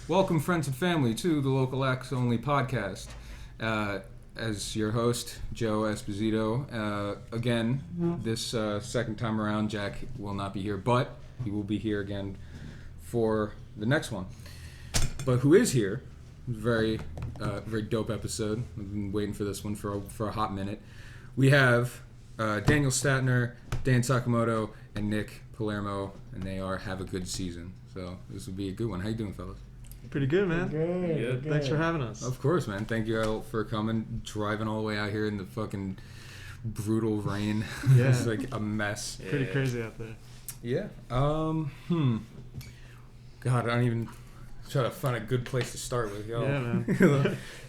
Welcome, friends and family, to the Local Acts Only podcast. As your host, Joe Esposito. Again, this second time around, Jack will not be here, but he will be here again for the next one. But who is here? Very dope episode. I've been waiting for this one for a hot minute. We have Daniel Stattner, Dan Sakumoto, and Nic Palermo, and they are Have a Good Season. So this will be a good one. How you doing, fellas? Pretty good, man. Good. Thanks for having us. Of course, man. Thank you all for coming, driving all the way out here in the fucking brutal rain. Yeah. It's like a mess. Pretty crazy out there. Yeah. God, I don't even try to find a good place to start with, y'all. Yeah, man.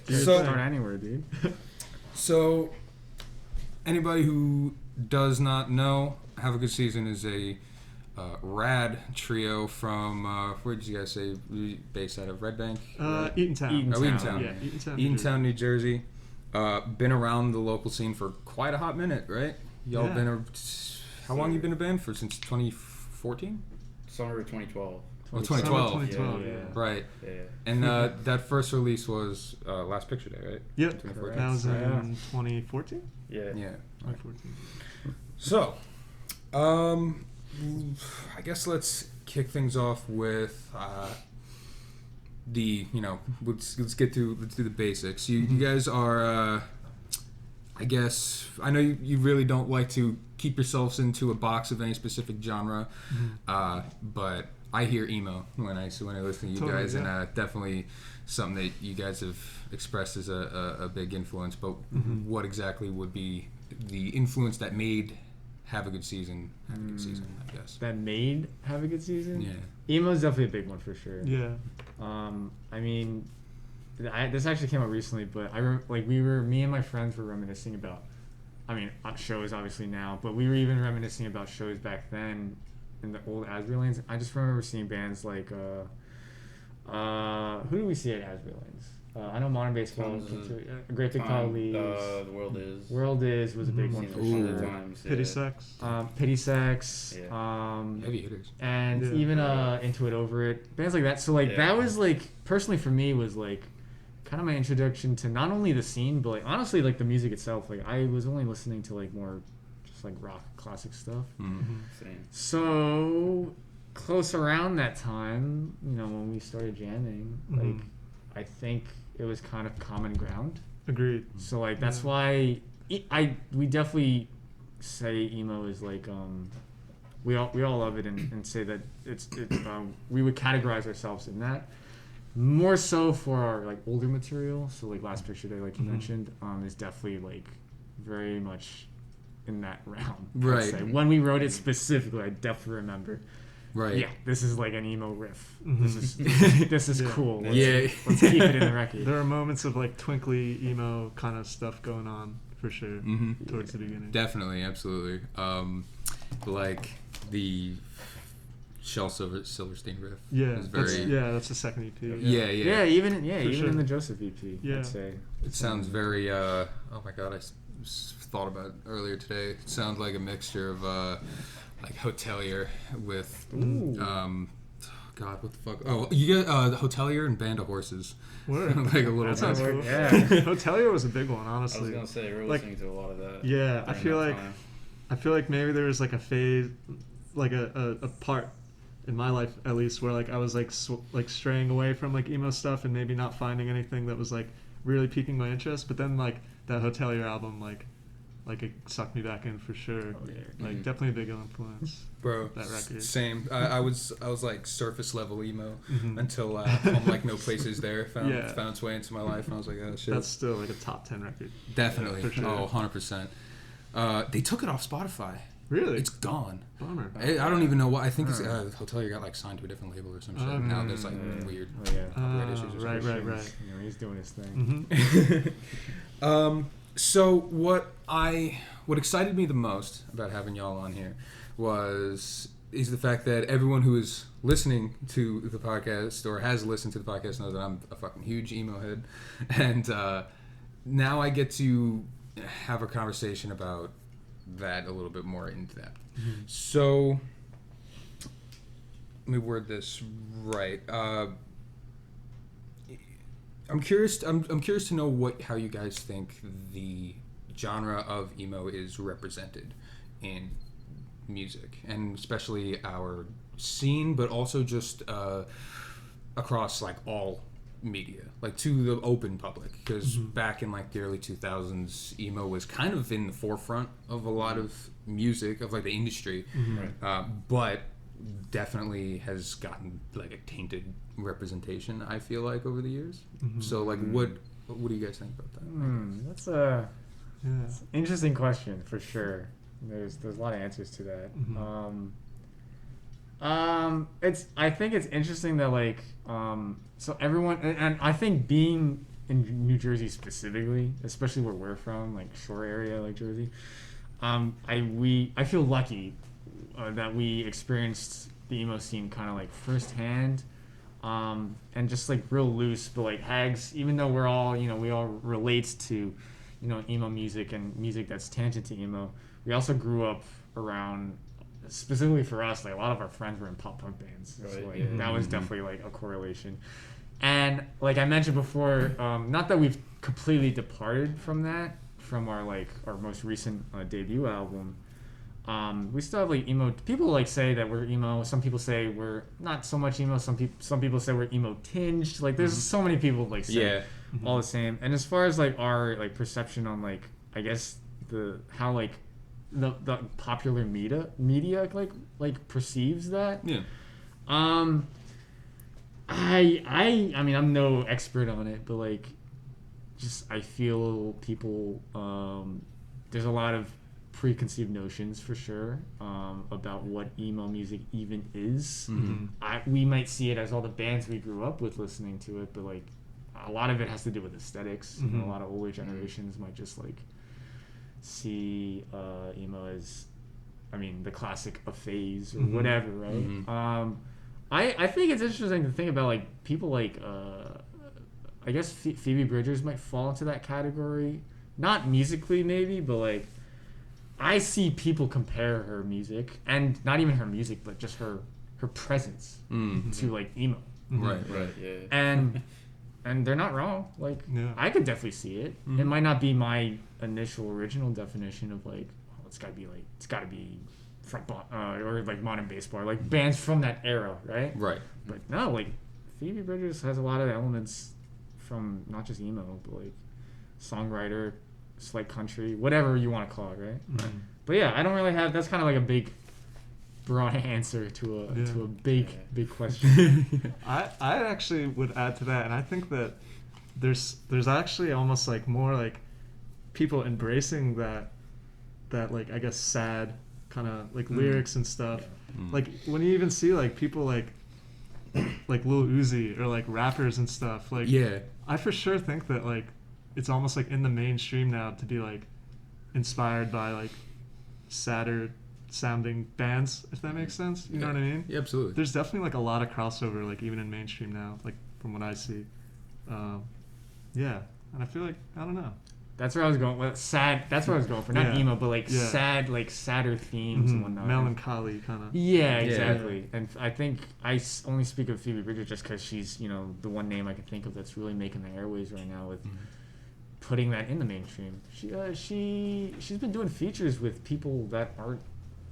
Dude, So- start anywhere, dude. So, anybody who does not know, Have a Good Season is a rad trio from, where did you guys say, based out of Red Bank? Eatontown. Eatontown. Yeah, Eatontown. Eatontown, New Jersey. Been around the local scene for quite a hot minute, right? Y'all Yeah. been how long you been a band for? Since 2014? Summer of 2012. Oh, 2012. 2012, Yeah. Right. Yeah. And that first release was Last Picture Day, right? Yep. 2014. That was in Yeah. 2014? Yeah. Yeah. 2014. So, I guess let's kick things off with let's get through the basics. You guys are, I guess, I know you really don't like to keep yourselves into a box of any specific genre, but I hear emo when I listen to you Totally, guys, yeah. and definitely something that you guys have expressed as a big influence. But what exactly would be the influence that made Have a Good Season, I guess. That made Have a Good Season? Yeah. Emo's definitely a big one for sure. Yeah. I mean, this actually came out recently, but me and my friends were reminiscing about, shows obviously now, but we were even reminiscing about shows back then in the old Asbury Lanes. I just remember seeing bands like, who do we see at Asbury Lanes? I know Modern Baseball was a Great Big Pile Leaves. The World Is. World Is was a big one for Seen it sure. times, yeah. Pity Sex. Pity Sex. Yeah. Heavy hitters. And Yeah. even Into It Over It, bands like that. So that was personally for me was kind of my introduction to not only the scene but honestly the music itself. I was only listening to more just rock classic stuff. Same. So close around that time, when we started jamming, I think it was kind of common ground. Agreed. So that's why we definitely say emo is we all love it and say that it's we would categorize ourselves in that more so for our older material. So Last Picture Day, you mentioned, is definitely very much in that realm. Right. I'd say. When we wrote it specifically, I definitely remember. Right. Yeah, this is an emo riff. This is Yeah. cool. Yeah. Let's keep it in the record. There are moments of twinkly emo kind of stuff going on for sure towards the beginning. Definitely, absolutely. The Shel Silverstein riff. Yeah, is very. that's the second EP. Yeah. Yeah, even sure. in the Joseph EP, Yeah. I'd say. It sounds very. Oh my god! I thought about it earlier today. It sounds like a mixture of Hotelier with. God, what the fuck? Oh, you get Hotelier and Band of Horses. Word. A little. That sounds bit. cool. Yeah. Hotelier was a big one, I was honestly. gonna say we were listening to a lot of that. Yeah, I during that feel time. maybe there was a phase, a part in my life at least where I was straying away from emao stuff and maybe not finding anything that was really piquing my interest. But then that Hotelier album it sucked me back in for sure. Oh, yeah. Definitely a big influence. Bro, that record. Same. I was surface level emo until Home No Place Is There found its way into my life, and I was like, oh shit. That's still a top 10 record. Definitely. For sure. Oh, 100%. They took it off Spotify. Really? It's gone. Bummer. I don't even know why. I think it's Hotelier got signed to a different label or some shit. Now there's weird Oh yeah. copyright issues or Right. something. He's doing his thing. So what excited me the most about having y'all on here is the fact that everyone who is listening to the podcast or has listened to the podcast knows that I'm a fucking huge emo head, and now I get to have a conversation about that a little bit more in depth. So let me word this right. I'm curious. I'm curious to know how you guys think the genre of emo is represented in music, and especially our scene, but also just across like all media, like to the open public. Because back in like the early 2000s, emo was kind of in the forefront of a lot of music of like the industry, but definitely has gotten like a tainted representation, I feel like, over the years. So like what do you guys think about that? That's a that's an interesting question for sure. There's a lot of answers to that. I think it's interesting that like so everyone, and I think being in New Jersey specifically, especially where we're from, like shore area like Jersey, I feel lucky that we experienced the emo scene kind of like firsthand, and just like real loose. But like Hags, even though we all relate to emo music and music that's tangent to emo, we also grew up around, specifically for us, like a lot of our friends were in pop punk bands. So like that was definitely like a correlation. And like I mentioned before, not that we've completely departed from that, from our most recent debut album. We still have like emo. People like say that we're emo. Some people say we're not so much emo. Some people say we're emo tinged. Like there's so many people like say all the same. And as far as like our like perception on like, I guess how like the popular media like perceives that. Yeah. I mean I'm no expert on it, but like just I feel people there's a lot of preconceived notions for sure about what emo music even is. We might see it as all the bands we grew up with listening to it, but like a lot of it has to do with aesthetics. A lot of older generations might just like see emo as, I mean, the classic a phase or whatever, right? I think it's interesting to think about like people like I guess Phoebe Bridgers might fall into that category, not musically maybe, but like I see people compare her music, and not even her music, but just her presence to like emo. Right, yeah. And they're not wrong. Like I could definitely see it. It might not be my initial original definition of like, oh, it's gotta be front or like modern baseball, like bands from that era, right? Right. But no, like Phoebe Bridgers has a lot of elements from not just emo, but like songwriter, slight country, whatever you want to call it, right? But yeah, I don't really have. That's kind of like a big, broad answer to a big question. I actually would add to that, and I think that there's actually almost like more like people embracing that like I guess sad kind of like lyrics and stuff. Like when you even see like people like Lil Uzi or like rappers and stuff, like I for sure think that like it's almost like in the mainstream now to be like inspired by like sadder sounding bands, if that makes sense. You know what I mean? Yeah, absolutely. There's definitely like a lot of crossover, like even in mainstream now, like from what I see. And I feel like I don't know. That's where I was going. Well, sad. That's what I was going for. Not emo, but like sad, like sadder themes and whatnot. Melancholy kind of. Yeah, exactly. And I think I only speak of Phoebe Bridgers just because she's the one name I can think of that's really making the airways right now with putting that in the mainstream. She's been doing features with people that aren't,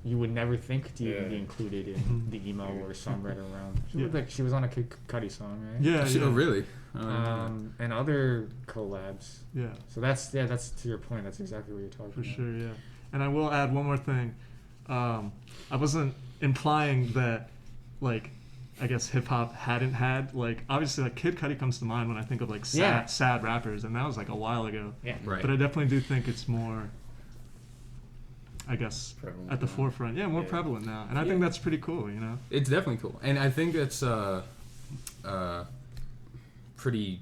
you would never think to even be included in the emo or songwriter realm. She looked like she was on a Kid Cudi song, right? Yeah. Oh, really? And other collabs. Yeah. So that's to your point. That's exactly what you're talking about. For sure, yeah. And I will add one more thing. I wasn't implying that, like, I guess hip hop hadn't had, like, obviously like Kid Cudi comes to mind when I think of like sad rappers, and that was like a while ago. Yeah. Right. But I definitely do think it's more, I guess, Prevalent at the now. forefront. Yeah, more prevalent now. And I think that's pretty cool, you know? It's definitely cool, and I think it's pretty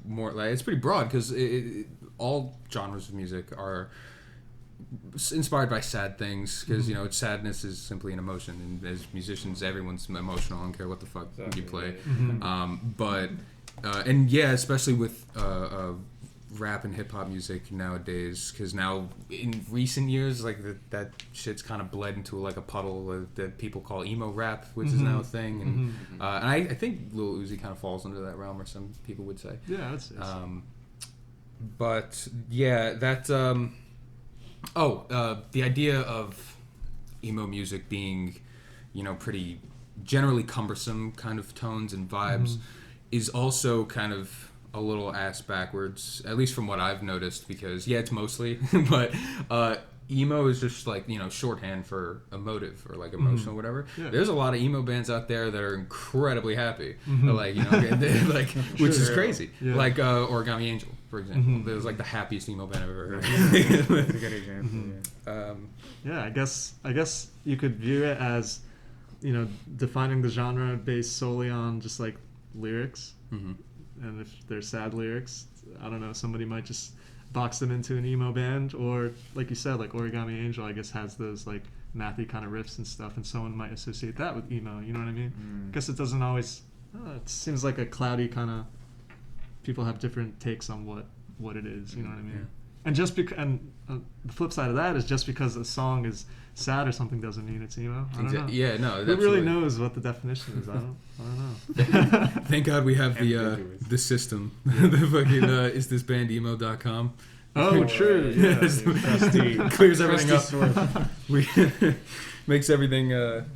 more like it's pretty broad because all genres of music are inspired by sad things because sadness is simply an emotion, and as musicians, everyone's emotional. I don't care what the fuck you play, but and especially with rap and hip hop music nowadays, because now in recent years, like that shit's kind of bled into like a puddle that people call emo rap, which is now a thing, and I think Lil Uzi kind of falls under that realm, or some people would say. Yeah, that's But yeah, that the idea of emo music being, pretty generally cumbersome kind of tones and vibes is also kind of a little ass backwards, at least from what I've noticed, because it's mostly, but emo is just like, shorthand for emotive or like emotional, whatever. Yeah. There's a lot of emo bands out there that are incredibly happy, like, like, which is crazy. Yeah. Like Origami Angel, for example. It was like the happiest emo band I've ever heard. That's a good example. Yeah, I guess you could view it as, defining the genre based solely on just like lyrics. And if they're sad lyrics, I don't know, somebody might just box them into an emo band, or like you said, like Origami Angel, I guess, has those like mathy kind of riffs and stuff, and someone might associate that with emo. You know what I mean? I guess it doesn't always. It seems like a cloudy kind of. People have different takes on what it is. You know what I mean? Yeah. And just the flip side of that is, just because a song is sad or something doesn't mean it's emo. I don't know. Yeah, no. Who really knows what the definition is? I don't know. Thank God we have the system. The fucking isthisbandemo.com. Oh, true. Yeah. Clears everything up. Makes everything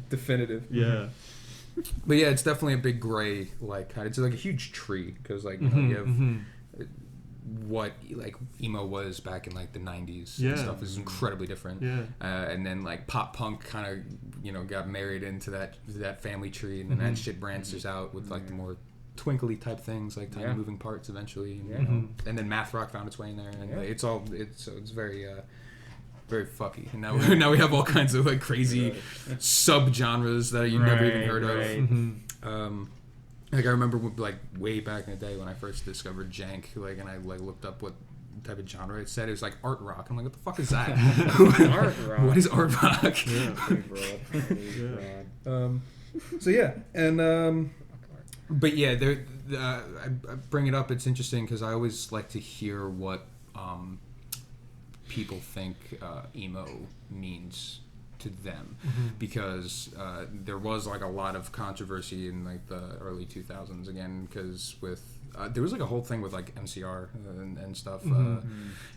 definitive. Yeah. But yeah, it's definitely a big gray, like, it's like a huge tree, because like you have what like emo was back in like the 90s and stuff is incredibly different. And then like pop punk kind of got married into that family tree, and then that shit branches out with like the more twinkly type things, like tiny moving parts eventually, and then math rock found its way in there, and it's very very fucky, and now we have all kinds of like crazy sub-genres that you never even heard of. Like I remember like way back in the day when I first discovered jank, like, and I like looked up what type of genre it said. It was like art rock. I'm like, what the fuck is that? Art rock. What is art rock? So yeah, and but yeah, I bring it up. It's interesting because I always like to hear what people think emo means to them, because there was like a lot of controversy in like the early 2000s again, because with there was like a whole thing with like MCR and stuff,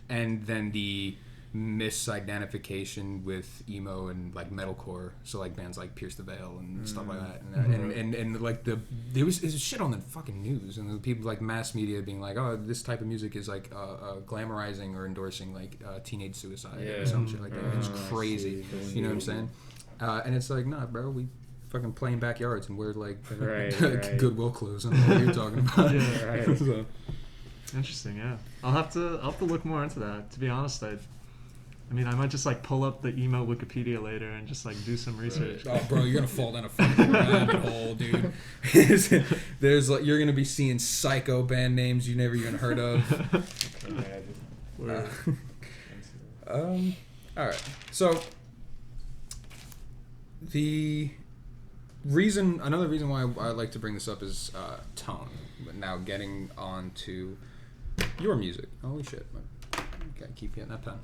and then the misidentification with emo and like metalcore, so like bands like Pierce the Veil and stuff like that, and like it was shit on the fucking news, and the people like mass media being like, oh, this type of music is like glamorizing or endorsing like teenage suicide or some shit like that. It's crazy, you know what I'm saying? And it's like, nah, bro, we fucking play in backyards and wear like Goodwill clothes. I don't know what you're talking about. So. Interesting, yeah. I'll have to look more into that. To be honest, I mean, I might just like pull up the emo Wikipedia later and just like do some research. Oh, bro, you're gonna fall down a fucking rabbit hole, dude. There's like, you're gonna be seeing psycho band names you never even heard of. All right. So another reason why I like to bring this up is tone. But now getting on to your music. Holy shit. Gotta keep getting that pen.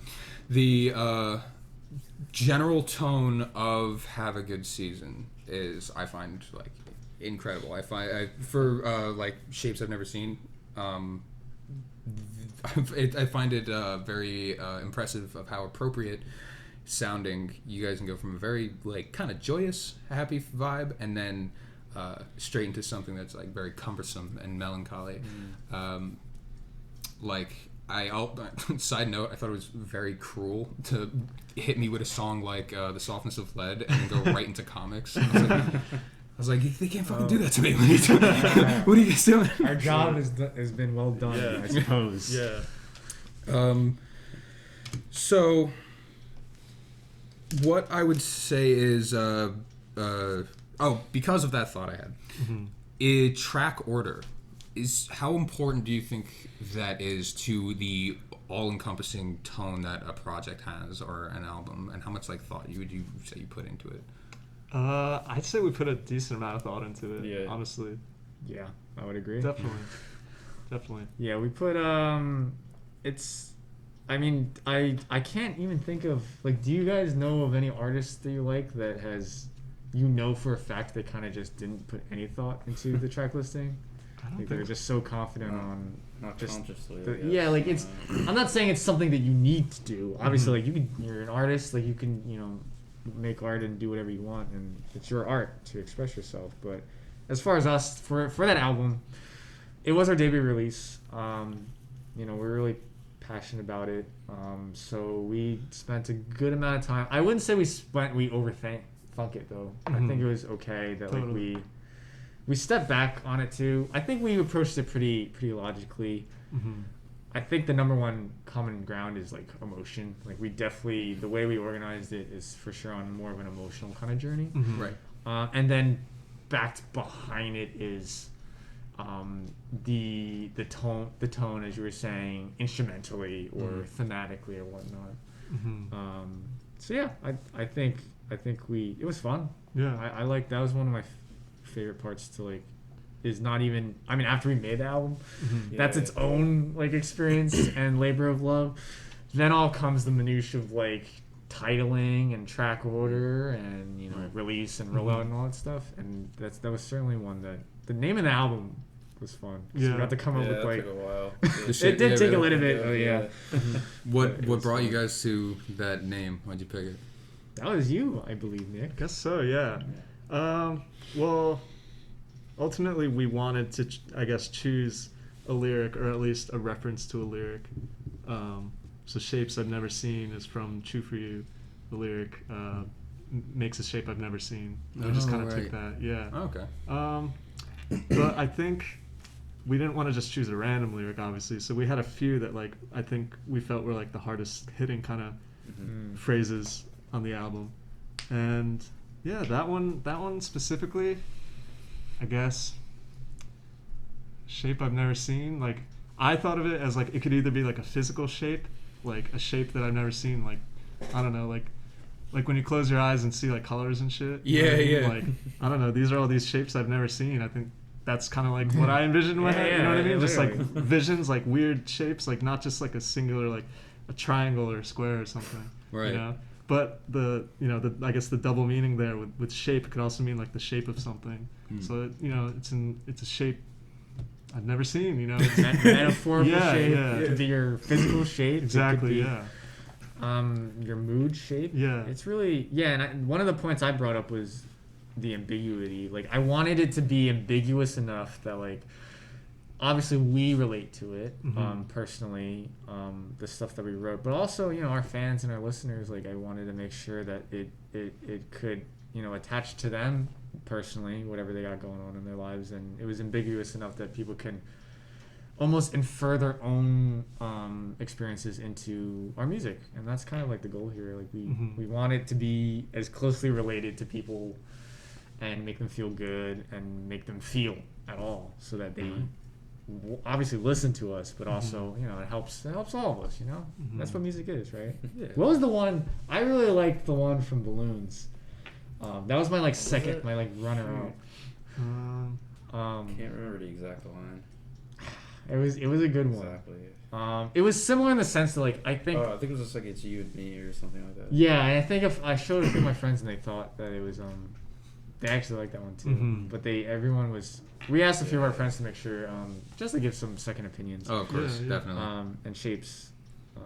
The general tone of Have a Good Season is, I find, like, incredible. I for like shapes I've never seen, I find it very impressive of how appropriate sounding you guys can go from a very like kind of joyous, happy vibe, and then straight into something that's like very cumbersome and melancholy. Side note, I thought it was very cruel to hit me with a song like The Softness of Lead and then go right into comics. I was like, they can't fucking do that to me. What are you guys doing? Our job has been well done, I suppose. So what I would say is, because of that thought I had, a track order is, how important do you think that is to the all-encompassing tone that a project has or an album, and how much like thought would you say you put into it? I'd say we put a decent amount of thought into it, honestly. Yeah, I would agree. Definitely. Yeah, we put it's, I mean, I can't even think of, like, do you guys know of any artists that you like that has, for a fact they kind of just didn't put any thought into the track listing? I don't Like, think they're just so confident on Not just consciously. the, I guess. yeah, like it's. I'm not saying it's something that you need to do. Obviously, like you're an artist, like you can, make art and do whatever you want, and it's your art to express yourself. But as far as us, for that album, it was our debut release. We're really passionate about it. So we spent a good amount of time. I wouldn't say we overthink it though. I think it was okay that Totally. like we stepped back on it too. I think we approached it pretty logically. I think the number one common ground is like emotion. Like we definitely, the way we organized it is for sure on more of an emotional kind of journey. Right. And then backed behind it is the tone, as you were saying, instrumentally or thematically or whatnot. So yeah, I think it was fun. Yeah. I like, that was one of my favorite parts to like, is not even, I mean, after we made the album, that's its own like experience and labor of love. Then all comes the minutiae of like titling and track order and release and rollout and all that stuff. And that was certainly one that the name of the album was fun. We got to come up with that like, took a while. it did take a little bit. Oh yeah. What brought you guys to that name? Why'd you pick it? That was you, I believe, Nick. Guess so, yeah. Well, ultimately we wanted to, I guess, choose a lyric or at least a reference to a lyric. So Shapes I've Never Seen is from True For You. The lyric makes a shape I've never seen. And I just kind of took that, yeah. Okay. But I think we didn't want to just choose a random lyric, obviously. So we had a few that like I think we felt were like the hardest hitting kind of phrases on the album. And yeah, that one specifically, I guess, shape I've never seen. Like I thought of it as like it could either be like a physical shape, like a shape that I've never seen, like I don't know, like when you close your eyes and see like colors and shit. Yeah, know what I mean? yeah. Like I don't know, these are all these shapes I've never seen. I think that's kind of like what I envisioned in my head. You know what I mean? Just like visions, like weird shapes, like not just like a singular, like a triangle or a square or something. Right. You know? But I guess the double meaning there with shape could also mean like the shape of something. So it's a shape I've never seen. It's Metaphorical shape. Yeah. It could be your physical shape. Exactly. It could be, your mood shape. Yeah. It's really and one of the points I brought up was the ambiguity. Like I wanted it to be ambiguous enough that like obviously we relate to it personally, the stuff that we wrote, but also our fans and our listeners. Like I wanted to make sure that it could attach to them personally, whatever they got going on in their lives, and it was ambiguous enough that people can almost infer their own experiences into our music. And that's kind of like the goal here. Like we want it to be as closely related to people and make them feel good and make them feel at all, so that they obviously listen to us, but also it helps all of us. That's what music is, right? Yeah. What was the one I really liked? The one from Balloons. That was my like second, my like runner up. Can't remember the exact line. It was a good one. Exactly. It was similar in the sense that like I think I think it was just like It's You and Me or something like that. yeah, and I think if I showed it to my friends and they thought that it was they actually liked that one too. But we asked a few of our friends to make sure just to give some second opinions. Oh, of course, Yeah. definitely. And Shapes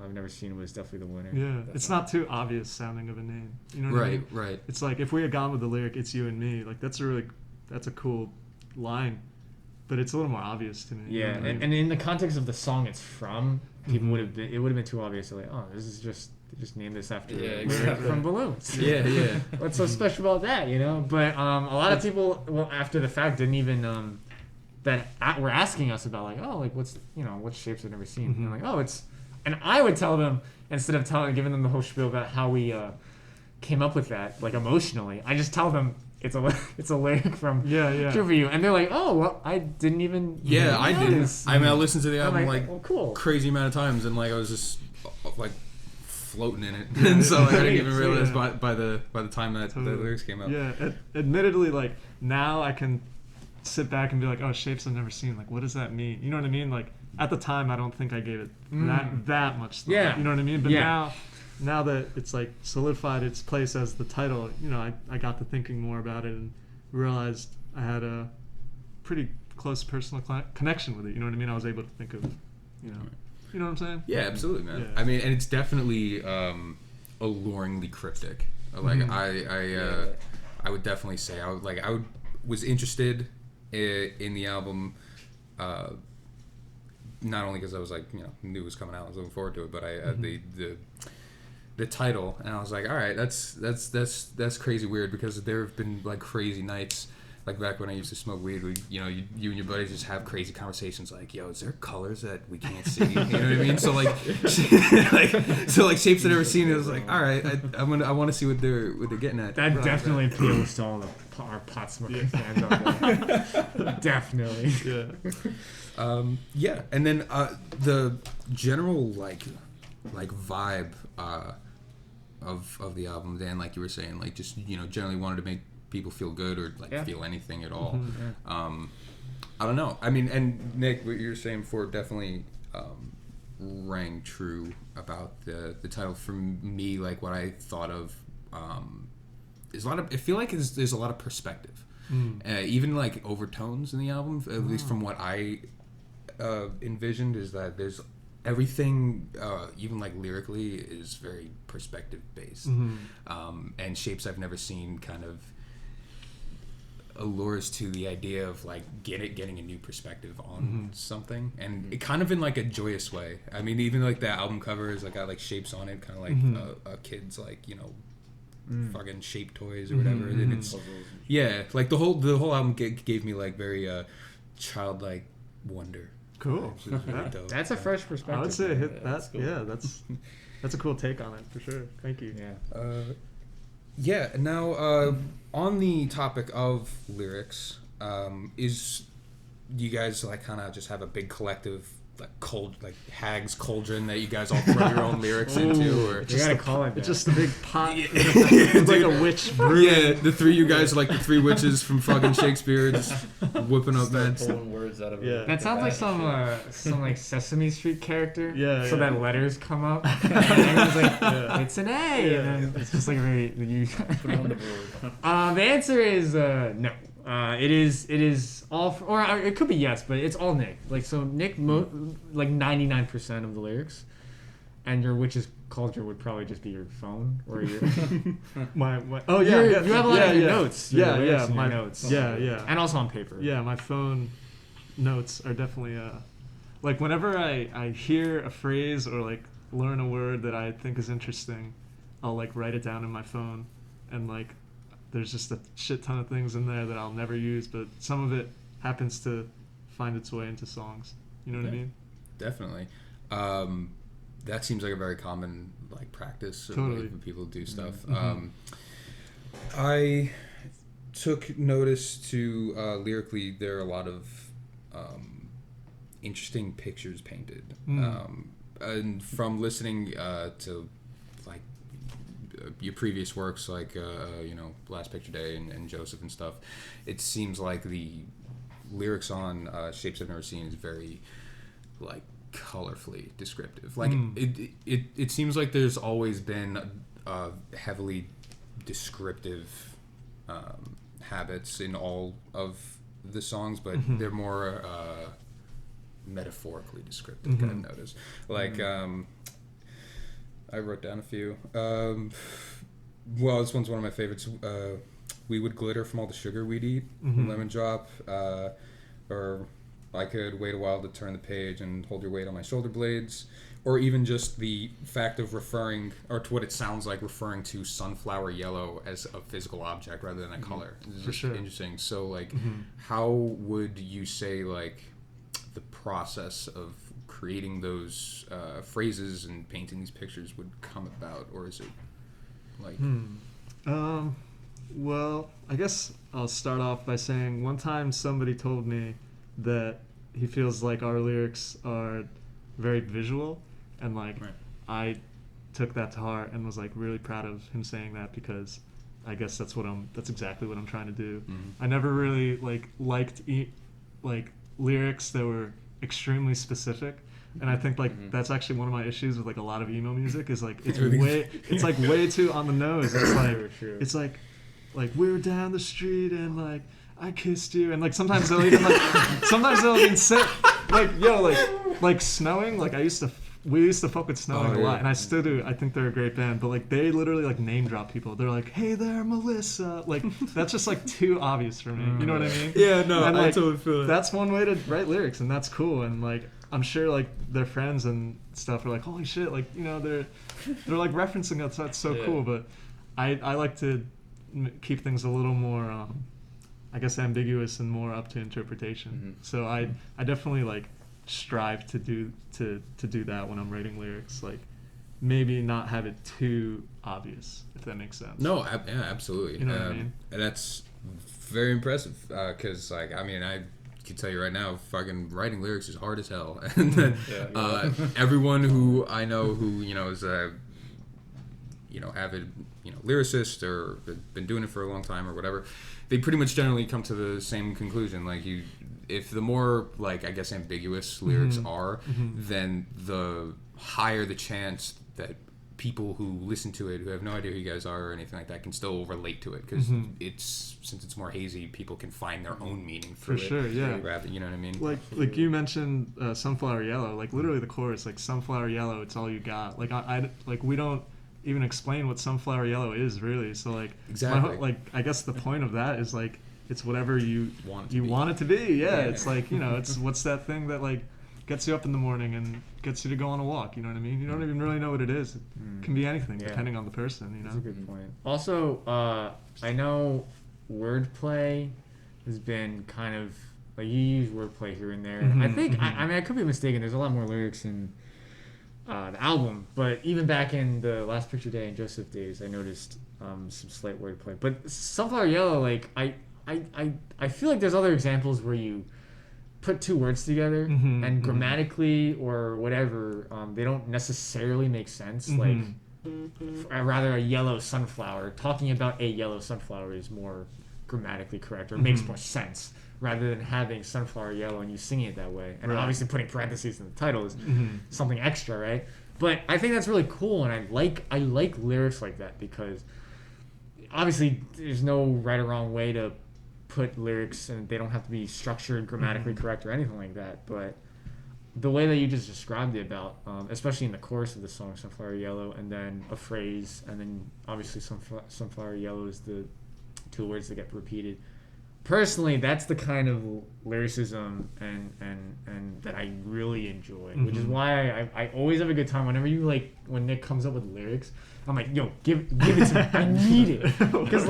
I've Never Seen was definitely the winner. Yeah, it's not too obvious sounding of a name. You know what I mean? Right. It's like if we had gone with the lyric "It's You and Me," like that's a cool line, but it's a little more obvious to me. Yeah, You know what I mean? and in the context of the song it's from, people would have been too obvious. They're like, oh, this is just they just named this after exactly. from Balloons. Yeah. What's so special about that, But a lot of people, after the fact, didn't even were asking us about like, oh, like what's what shapes I've never seen. And like, oh, it's, and I would tell them instead of giving them the whole spiel about how we came up with that, like emotionally. I just tell them it's a lyric from True For You, and they're like, oh, well, I didn't even. Yeah, I didn't. notice. I mean, I listened to the album like well, cool. crazy amount of times, and like I was just like floating in it, and so like, I didn't even realize by the time that the lyrics came out. Yeah, admittedly, like now I can sit back and be like, oh, shapes I've never seen. Like, what does that mean? You know what I mean? Like, at the time, I don't think I gave it that much thought. Yeah. You know what I mean? But Yeah. now that it's like solidified its place as the title, you know, I got to thinking more about it and realized I had a pretty close personal connection with it. You know what I mean? I was able to think of, you know what I'm saying? Yeah, absolutely, man. Yeah. I mean, and it's definitely alluringly cryptic. Like I would definitely say I was interested in the album, not only because I was like, knew it was coming out, I was looking forward to it, but the title, and I was like, all right, that's crazy weird, because there have been like crazy nights. Like back when I used to smoke weed, you and your buddies just have crazy conversations like, yo, is there colors that we can't see? You know what I mean? So like, shapes I've never seen. It was like, all right, I want to see what they're getting at. That definitely appeals to all our pot smoking fans out there. Definitely. Yeah. And then the general like vibe of the album, Dan, like you were saying, like just generally wanted to make people feel good or feel anything at all. I don't know. I mean, and Nick, what you were saying before definitely rang true about the title. For me, like what I thought of is a lot of. I feel like there's a lot of perspective, even like overtones in the album. At least from what I envisioned, is that there's everything, even like lyrically, is very perspective based, and shapes I've never seen kind of allures to the idea of like getting a new perspective on something, and it kind of in like a joyous way. I mean, even like the album cover is like got like shapes on it, kind of like a kid's like fucking shape toys or whatever, and it's like the whole album gave me like very childlike wonder. Cool. That's a fresh perspective. I would say hit that. That's cool. Yeah, that's a cool take on it for sure. Thank you. Yeah. Now, on the topic of lyrics, is you guys like kind of just have a big collective like Hag's cauldron that you guys all throw your own lyrics into, or You gotta call it that. It's just a big pot. It's like a witch brew. Yeah, the three you guys are like the three witches from fucking Shakespeare, just whipping up that. Pulling words out of That sounds like some like Sesame Street character. Yeah, So yeah. that letters come up, and everyone's like, "It's an A," and then it's just like very. Put it on the board. The answer is no. It is all, or it could be yes, but it's all Nick. Like so, Nick like 99% of the lyrics, and your witch's cauldron would probably just be your phone or your. my oh yeah, you have a lot of your notes. Your lyrics in my your notes. Yeah. And also on paper. Yeah, my phone notes are definitely like whenever I hear a phrase or like learn a word that I think is interesting, I'll like write it down in my phone, and like there's just a shit ton of things in there that I'll never use, but some of it happens to find its way into songs. You know what I mean? Definitely. That seems like a very common like practice Totally. when people do stuff. I took notice to lyrically there are a lot of interesting pictures painted, and from listening to like your previous works like Last Picture Day and Joseph and stuff, it seems like the lyrics on Shapes I've Never Seen is very like colorfully descriptive. Like it seems like there's always been heavily descriptive habits in all of the songs, but they're more metaphorically descriptive. I've noticed. Like I wrote down a few. Well, this one's one of my favorites. We would glitter from all the sugar we'd eat. Lemon drop. Or I could wait a while to turn the page and hold your weight on my shoulder blades. Or even just the fact of referring, or to what it sounds like, referring to sunflower yellow as a physical object rather than a color. It's For just sure. interesting. So, like, how would you say, like, the process of creating those phrases and painting these pictures would come about? Or is it, like... Well, I guess I'll start off by saying one time somebody told me that he feels like our lyrics are very visual, and like Right. I took that to heart and was like really proud of him saying that, because I guess that's exactly what I'm trying to do. Mm-hmm. I never really liked lyrics that were extremely specific. And I think that's actually one of my issues with a lot of emo music is it's way too on the nose. It's like we're down the street and I kissed you, and sometimes they'll even say snowing. We used to fuck with Snowing a lot, and I still do. I think they're a great band, but they literally name drop people. They're like, "Hey there, Melissa." That's just too obvious for me. You know what I mean? Yeah, no, and, I totally feel it. That's one way to write lyrics, and that's cool. And I'm sure their friends and stuff are holy shit, they're referencing us. That's so cool. But I like to keep things a little more, I guess, ambiguous and more up to interpretation. Mm-hmm. So I definitely strive to do that when I'm writing lyrics. Maybe not have it too obvious, if that makes sense. No, yeah, absolutely. You know what I mean? And that's very impressive because, I can tell you right now, fucking writing lyrics is hard as hell. And then everyone who I know who is a avid lyricist or been doing it for a long time or whatever, they pretty much generally come to the same conclusion. If the more I guess ambiguous lyrics are, then the higher the chance that people who listen to it, who have no idea who you guys are or anything like that, can still relate to it, because since it's more hazy, people can find their own meaning through it. For sure, yeah. Rather, you know what I mean? Like you mentioned Sunflower Yellow, literally the chorus, Sunflower Yellow, it's all you got. We don't even explain what Sunflower Yellow is, really. So exactly. I guess the point of that is it's whatever you want it to be. Yeah, it's it's what's that thing that gets you up in the morning and gets you to go on a walk. You know what I mean? You don't even really know what it is. It can be anything depending on the person. That's a good point. Also, I know wordplay has been kind of you use wordplay here and there. I think I could be mistaken. There's a lot more lyrics in the album, but even back in the Last Picture Day and Joseph days, I noticed some slight wordplay. But Sunflower Yellow, I feel there's other examples where you put two words together and grammatically or whatever, they don't necessarily make sense. Rather a yellow sunflower, talking about a yellow sunflower is more grammatically correct or makes more sense, rather than having sunflower yellow and you singing it that way. And obviously putting parentheses in the title is something extra, right? But I think that's really cool, and I like lyrics like that, because obviously there's no right or wrong way to put lyrics, and they don't have to be structured grammatically correct or anything like that. But the way that you just described it about, especially in the chorus of the song Sunflower Yellow, and then a phrase, and then obviously Sunflower Yellow is the two words that get repeated. Personally, that's the kind of lyricism and that I really enjoy, which is why I always have a good time whenever when Nick comes up with lyrics. I'm like, yo, give it to me. I need it, because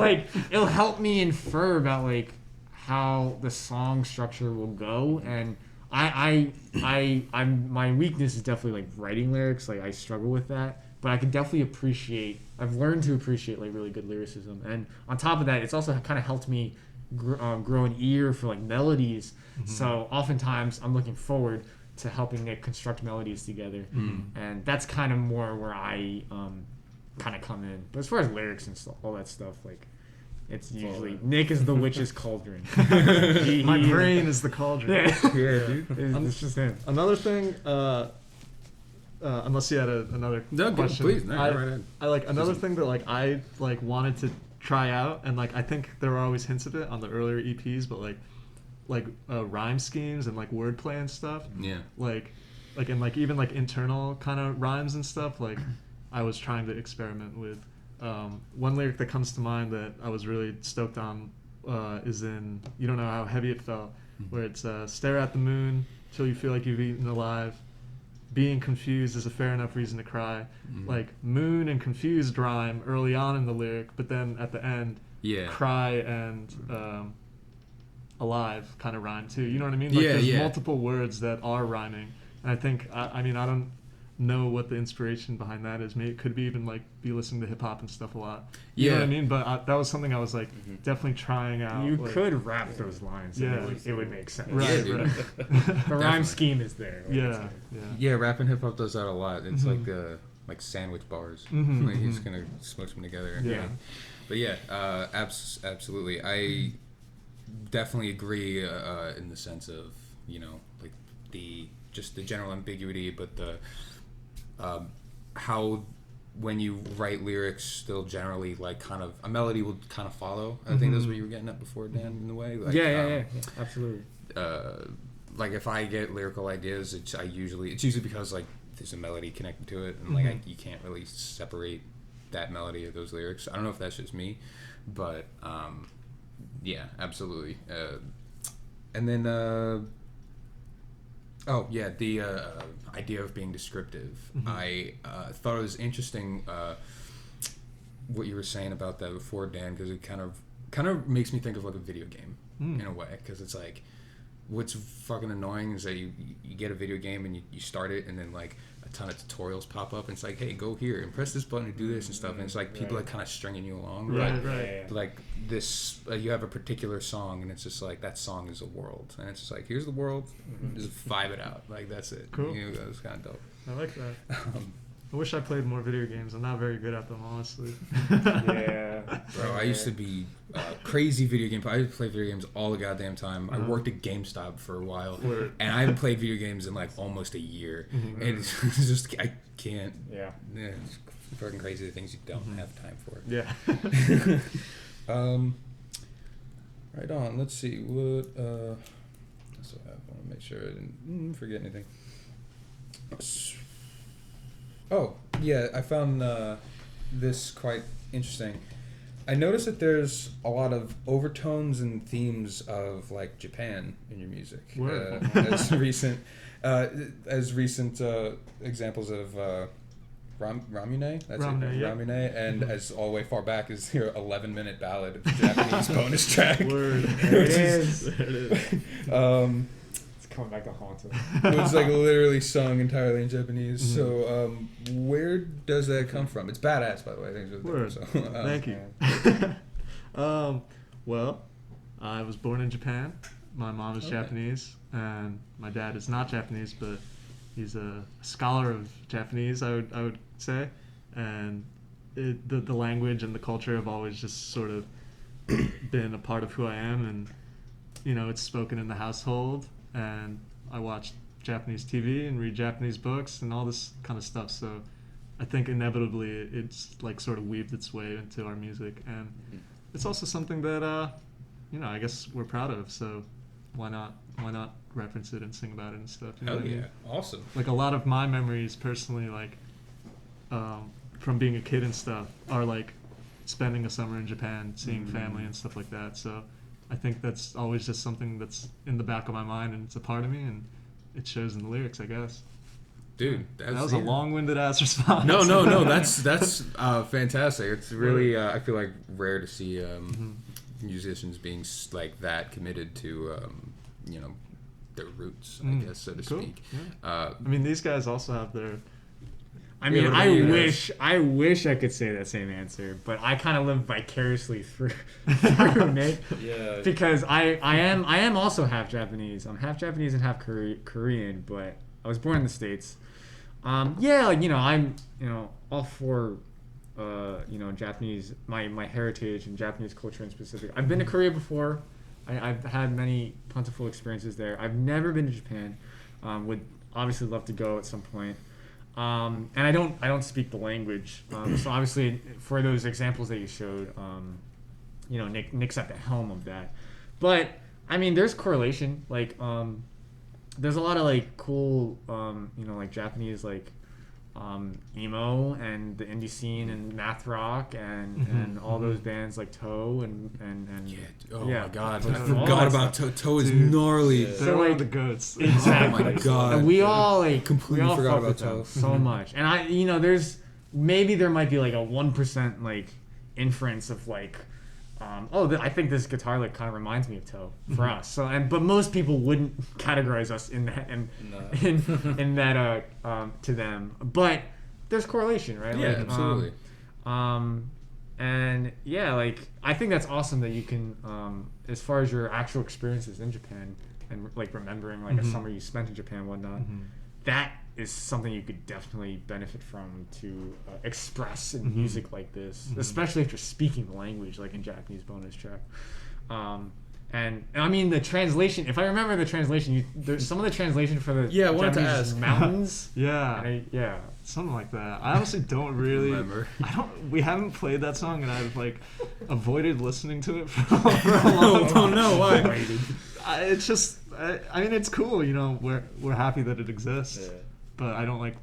it'll help me infer about how the song structure will go. And I'm my weakness is definitely writing lyrics. I struggle with that, but I can definitely appreciate. I've learned to appreciate really good lyricism, and on top of that, it's also kind of helped me grow an ear for melodies. So oftentimes I'm looking forward to helping Nick construct melodies together, and that's kind of more where I kind of come in. But as far as lyrics and all that stuff, it's usually Nick is the witch's cauldron. My brain is the cauldron. Yeah, dude. It's just him. Another thing, unless you had another question. Please, no, another thing that I wanted to try out, and I think there were always hints of it on the earlier EPs, but rhyme schemes and wordplay and stuff. Yeah. And even internal kind of rhymes and stuff. I was trying to experiment with. One lyric that comes to mind that I was really stoked on is in You Don't Know How Heavy It Felt, where it's stare at the moon till you feel like you've eaten alive. Being confused is a fair enough reason to cry. Moon and confused rhyme early on in the lyric, but then at the end, cry and alive kind of rhyme too. You know what I mean? There's multiple words that are rhyming, and I think I don't know what the inspiration behind that is. Maybe it could be even be listening to hip hop and stuff a lot. You know what I mean? But that was something I was definitely trying out. You could rap those lines. Yeah, it would make sense. Right. The rhyme scheme is there. Yeah, rap and hip hop does that a lot. It's like sandwich bars. He's gonna smush them together. Yeah. But yeah, absolutely. I definitely agree in the sense of, like the general ambiguity, but the how when you write lyrics, still generally like kind of a melody will kind of follow. I think that's what you were getting at before, Dan, in a way. Like, Yeah, absolutely. Like if I get lyrical ideas, it's usually because like there's a melody connected to it, and like you can't really separate that melody of those lyrics. I don't know if that's just me, but yeah, absolutely. And then the idea of being descriptive. I thought it was interesting what you were saying about that before, Dan, because it kind of makes me think of like a video game in a way, because it's like what's fucking annoying is that you get a video game and you start it, and then like a ton of tutorials pop up and it's like, hey, go here and press this button to do this and stuff, and it's like people are kind of stringing you along, Right. like this you have a particular song and it's just like that song is a world, and it's just like, here's the world, just vibe it out, like that's it. Cool. That was kind of dope. I like that. I wish I played more video games. I'm not very good at them, honestly. Yeah. Bro, I used to be crazy video game. I used to play video games all the goddamn time. I worked at GameStop for a while, and I haven't played video games in like almost a year. And it's just, I can't. Yeah. It's fucking crazy, the things you don't have time for. Yeah. Right on. Let's see what. So I want to make sure I didn't forget anything. Oh, yeah, I found this quite interesting. I noticed that there's a lot of overtones and themes of like Japan in your music. As recent examples of Ramune. That's Ramune, it. yeah. Ramune, and as all the way far back is your 11-minute ballad, Japanese bonus track. Word. There it is. There it is. It's coming back to haunt us. It's like literally sung entirely in Japanese. So where does that come from? It's badass, by the way. I think it's really Word. dope, so, Thank you. Well, I was born in Japan. My mom is Japanese, and my dad is not Japanese, but he's a scholar of Japanese, I would say. And the language and the culture have always just sort of been a part of who I am, and it's spoken in the household, and I watch Japanese TV and read Japanese books and all this kind of stuff. So I think inevitably it's like sort of weaved its way into our music, and it's also something that I guess we're proud of. So why not reference it and sing about it and stuff? You know Hell what I yeah, mean? awesome. Like a lot of my memories personally, like from being a kid and stuff, are like spending a summer in Japan, seeing family and stuff like that. So I think that's always just something that's in the back of my mind, and it's a part of me, and it shows in the lyrics, I guess. Dude, That was a long-winded ass response. No, that's fantastic. It's really I feel like rare to see musicians being like that committed to their roots, I guess, so to speak. Yeah. I mean, these guys also have their. I mean, what I about you wish I could say that same answer, but I kind of live vicariously through Nick. Yeah. Because I am also half Japanese. I'm half Japanese and half Korean, but I was born in the States. I'm all for Japanese, my heritage and Japanese culture in specific. I've been to Korea before. I've had many plentiful experiences there. I've never been to Japan. Would obviously love to go at some point. And I don't speak the language. So obviously for those examples that you showed, Nick's at the helm of that. But I mean, there's correlation. Like there's a lot of like cool like Japanese like emo and the indie scene and math rock and all those bands like Toe and my god, all I forgot that about stuff. Toe. Toe is gnarly. They're So, one like, of the goats. Exactly. Oh my god. And we all like Completely we all forgot fuck about with them Toe. so much. And there's maybe there might be like a 1% like inference of like I think this guitar like kind of reminds me of Toe for us. So but most people wouldn't categorize us in that in that to them. But there's correlation, right? Yeah, like, absolutely. And yeah, like I think that's awesome that you can as far as your actual experiences in Japan and like remembering like a summer you spent in Japan and whatnot, that is something you could definitely benefit from to express in music like this, especially if you're speaking the language, like in Japanese bonus track. And I mean the translation. If I remember the translation, there's some of the translation for the I wanted to Japanese ask. mountains. Yeah. Something like that. I honestly don't really Remember. We haven't played that song, and I've like avoided listening to it for a long time. Oh no, why? It's just I mean it's cool, you know, we're happy that it exists, Yeah. but I don't like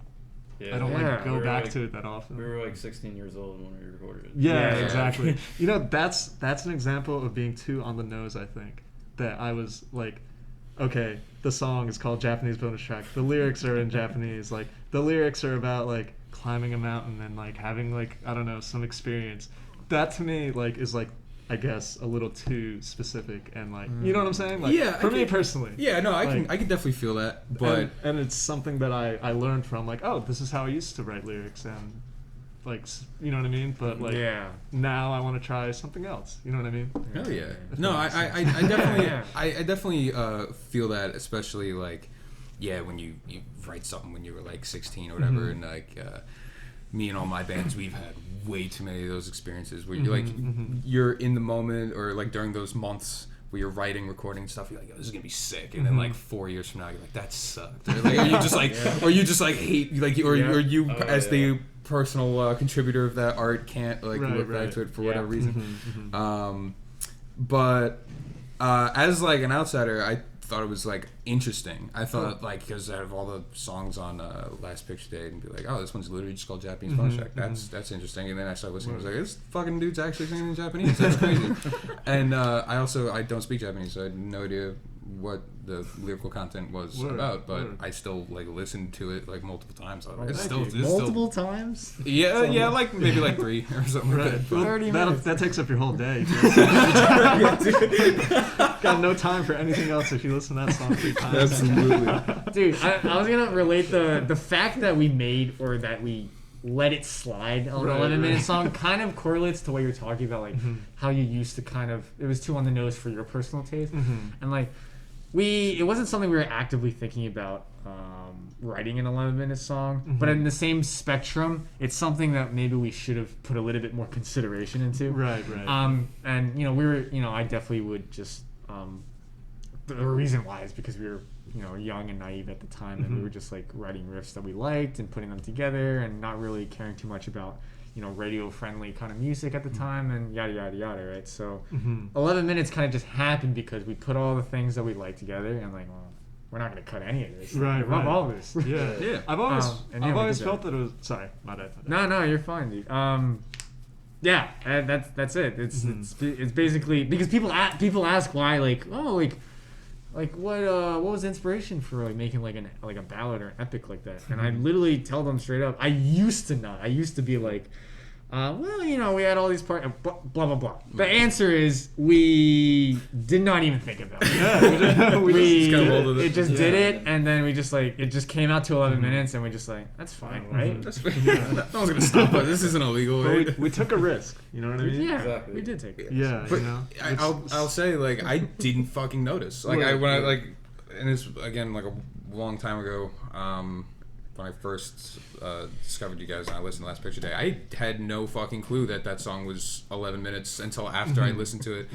Yeah. I don't Yeah. like go We were, back like- to it that often. We were like 16 years old when we recorded it. Yeah, Yeah. exactly. You know, that's an example of being too on the nose, I think. That I was like, okay, the song is called Japanese bonus track. The lyrics are in Japanese. Like, the lyrics are about, like, climbing a mountain and, like, having, like, I don't know, some experience. That, to me, like, is, like, I guess, a little too specific and, like, you know what I'm saying? Like, Yeah, for I me can- personally. Yeah, no, I Like- can definitely feel that, but And it's something that I learned from, like, oh, this is how I used to write lyrics and, like, you know what I mean? But, like, Yeah. now I want to try something else. You know what I mean? hell yeah. If No, that I makes definitely, Yeah. I definitely feel that, especially like, yeah, when you write something when you were like 16 or whatever, and like me and all my bands, we've had way too many of those experiences where you're like, you're in the moment or like during those months where you're writing, recording stuff, you're like, oh, this is gonna be sick, and then like 4 years from now, you're like, that sucked, or, like, or you just like hate, like, or you Oh, as yeah. the personal contributor of that art can't like Right, look back right. to it for Yeah. whatever reason. But as like an outsider, I thought it was like interesting. I thought like because out of all the songs on Last Picture Day, and be like, oh, this one's literally just called Japanese bonus track. That's interesting. And then I started listening. I was like, this fucking dude's actually singing in Japanese. That's crazy. And I don't speak Japanese, so I had no idea what the lyrical content was about. But I still like listened to it like multiple times. It's still Multiple times. yeah, like maybe like 3 or something. Right. Like that. But- 30 That minutes. that takes up your whole day. Got no time for anything else if you listen to that song 3 times. Absolutely. Dude, I was gonna relate the fact that we made or that we let it slide on the Right, 11-minute right. song kind of correlates to what you're talking about, like how you used to kind of, it was too on the nose for your personal taste, and like it wasn't something we were actively thinking about writing an 11-minute song, but in the same spectrum, it's something that maybe we should have put a little bit more consideration into. Right, right. And you know, we were, you know, I definitely would just the reason why is because we were, you know, young and naive at the time, and we were just like writing riffs that we liked and putting them together and not really caring too much about, you know, radio friendly kind of music at the time and yada yada yada, right? So 11 minutes kind of just happened because we put all the things that we liked together and like, well, we're not going to cut any of this. Right, We love right. all of this. Yeah, Yeah. I've always, And yeah, I've we always did felt that it was. Sorry, my bad. No, you're fine, dude. Yeah, that's it. It's basically because people ask why, like, oh, like what was the inspiration for like making like a ballad or an epic like that? And I literally tell them straight up, I used to be like, well, you know, we had all these parts, blah blah blah. The answer is we did not even think about it. Yeah, We just kinda rolled with it. just Yeah. did it, and then we just like it just came out to 11 minutes, and we just like that's fine, right? That's no one's gonna stop us. This isn't illegal. But Right? we took a risk. You know what I mean? Yeah, Exactly. we did take it. Yeah, But you know. I'll say like I didn't fucking notice. Like Right, when I right. like, and it's again like a long time ago. When I first discovered you guys and I listened to Last Picture Day, I had no fucking clue that song was 11 minutes until after I listened to it,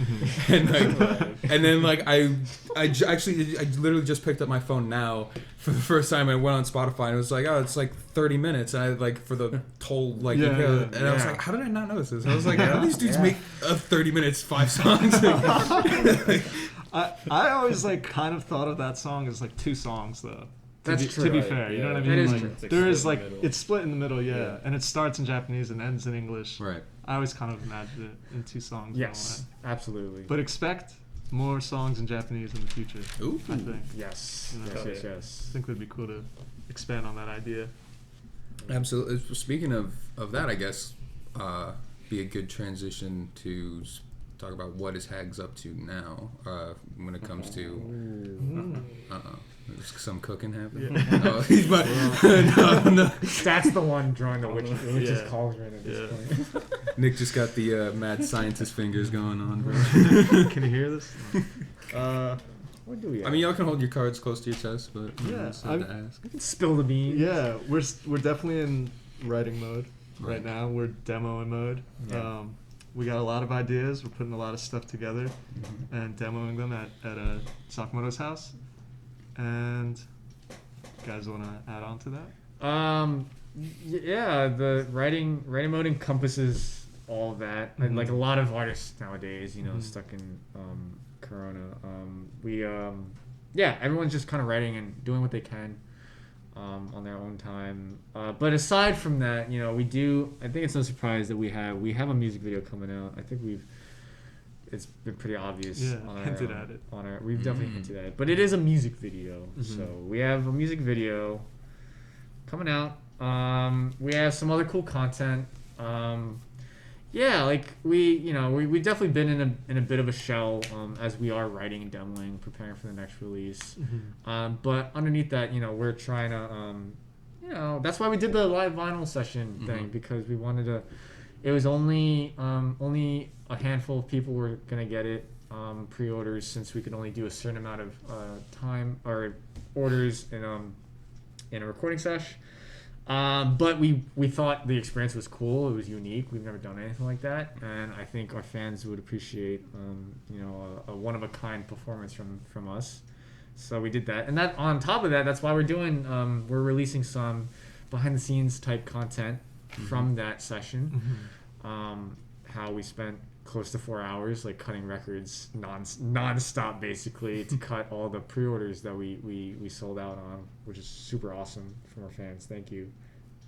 and like, and then like I literally just picked up my phone now for the first time. I went on Spotify and it was like, oh, it's like 30 minutes. And I like for the whole like, Yeah, yeah, and I was yeah. like, how did I not notice this? I was like, how do these dudes make 30 minutes 5 songs? Like, I always like kind of thought of that song as like 2 songs though. That's To true. be Right, fair, you know yeah. what I That mean? is Like, true. It's like there split is in the like middle. it's split in the middle, yeah, Yeah. and it starts in Japanese and ends in English. right. I always kind of imagined it in 2 songs. in a Yes, way. absolutely. But expect more songs in Japanese in the future. Ooh. I think. yes, You know, yes, yes, I yes. think that'd be cool to expand on that idea. Absolutely. Speaking of that, I guess be a good transition to talk about what is Hags up to now when it comes to some cooking happening. Yeah. Oh, he's my, no. That's the one drawing the witch's Yeah. cauldron at this Yeah. point. Nick just got the mad scientist fingers going on, bro. Can you hear this? What do we? I mean, y'all can hold your cards close to your chest, but just had to ask. we can spill the beans. Yeah, we're definitely in writing mode right now. We're demoing mode. Yeah. We got a lot of ideas. We're putting a lot of stuff together and demoing them at Sakumoto's house. And you guys want to add on to that? Yeah, the writing mode encompasses all of that. And like a lot of artists nowadays, stuck in Corona. Everyone's just kind of writing and doing what they can on their own time. But aside from that, we do. I think it's no surprise that we have a music video coming out. I think it's been pretty obvious. Yeah, hinted at it. We've definitely hinted at it, but it is a music video. So we have a music video coming out. We have some other cool content. We've definitely been in a bit of a shell as we are writing and demoing, preparing for the next release. But underneath that, we're trying to, that's why we did the live vinyl session thing, because we wanted to. It was only a handful of people were gonna get it pre-orders, since we could only do a certain amount of time or orders in a recording sesh. But we thought the experience was cool. It was unique. We've never done anything like that, and I think our fans would appreciate, a one-of-a-kind performance from us. So we did that, and that on top of that, that's why we're releasing some behind-the-scenes type content from that session. How we spent close to 4 hours like cutting records non-stop basically to cut all the pre-orders that we sold out on, which is super awesome from our fans. Thank you.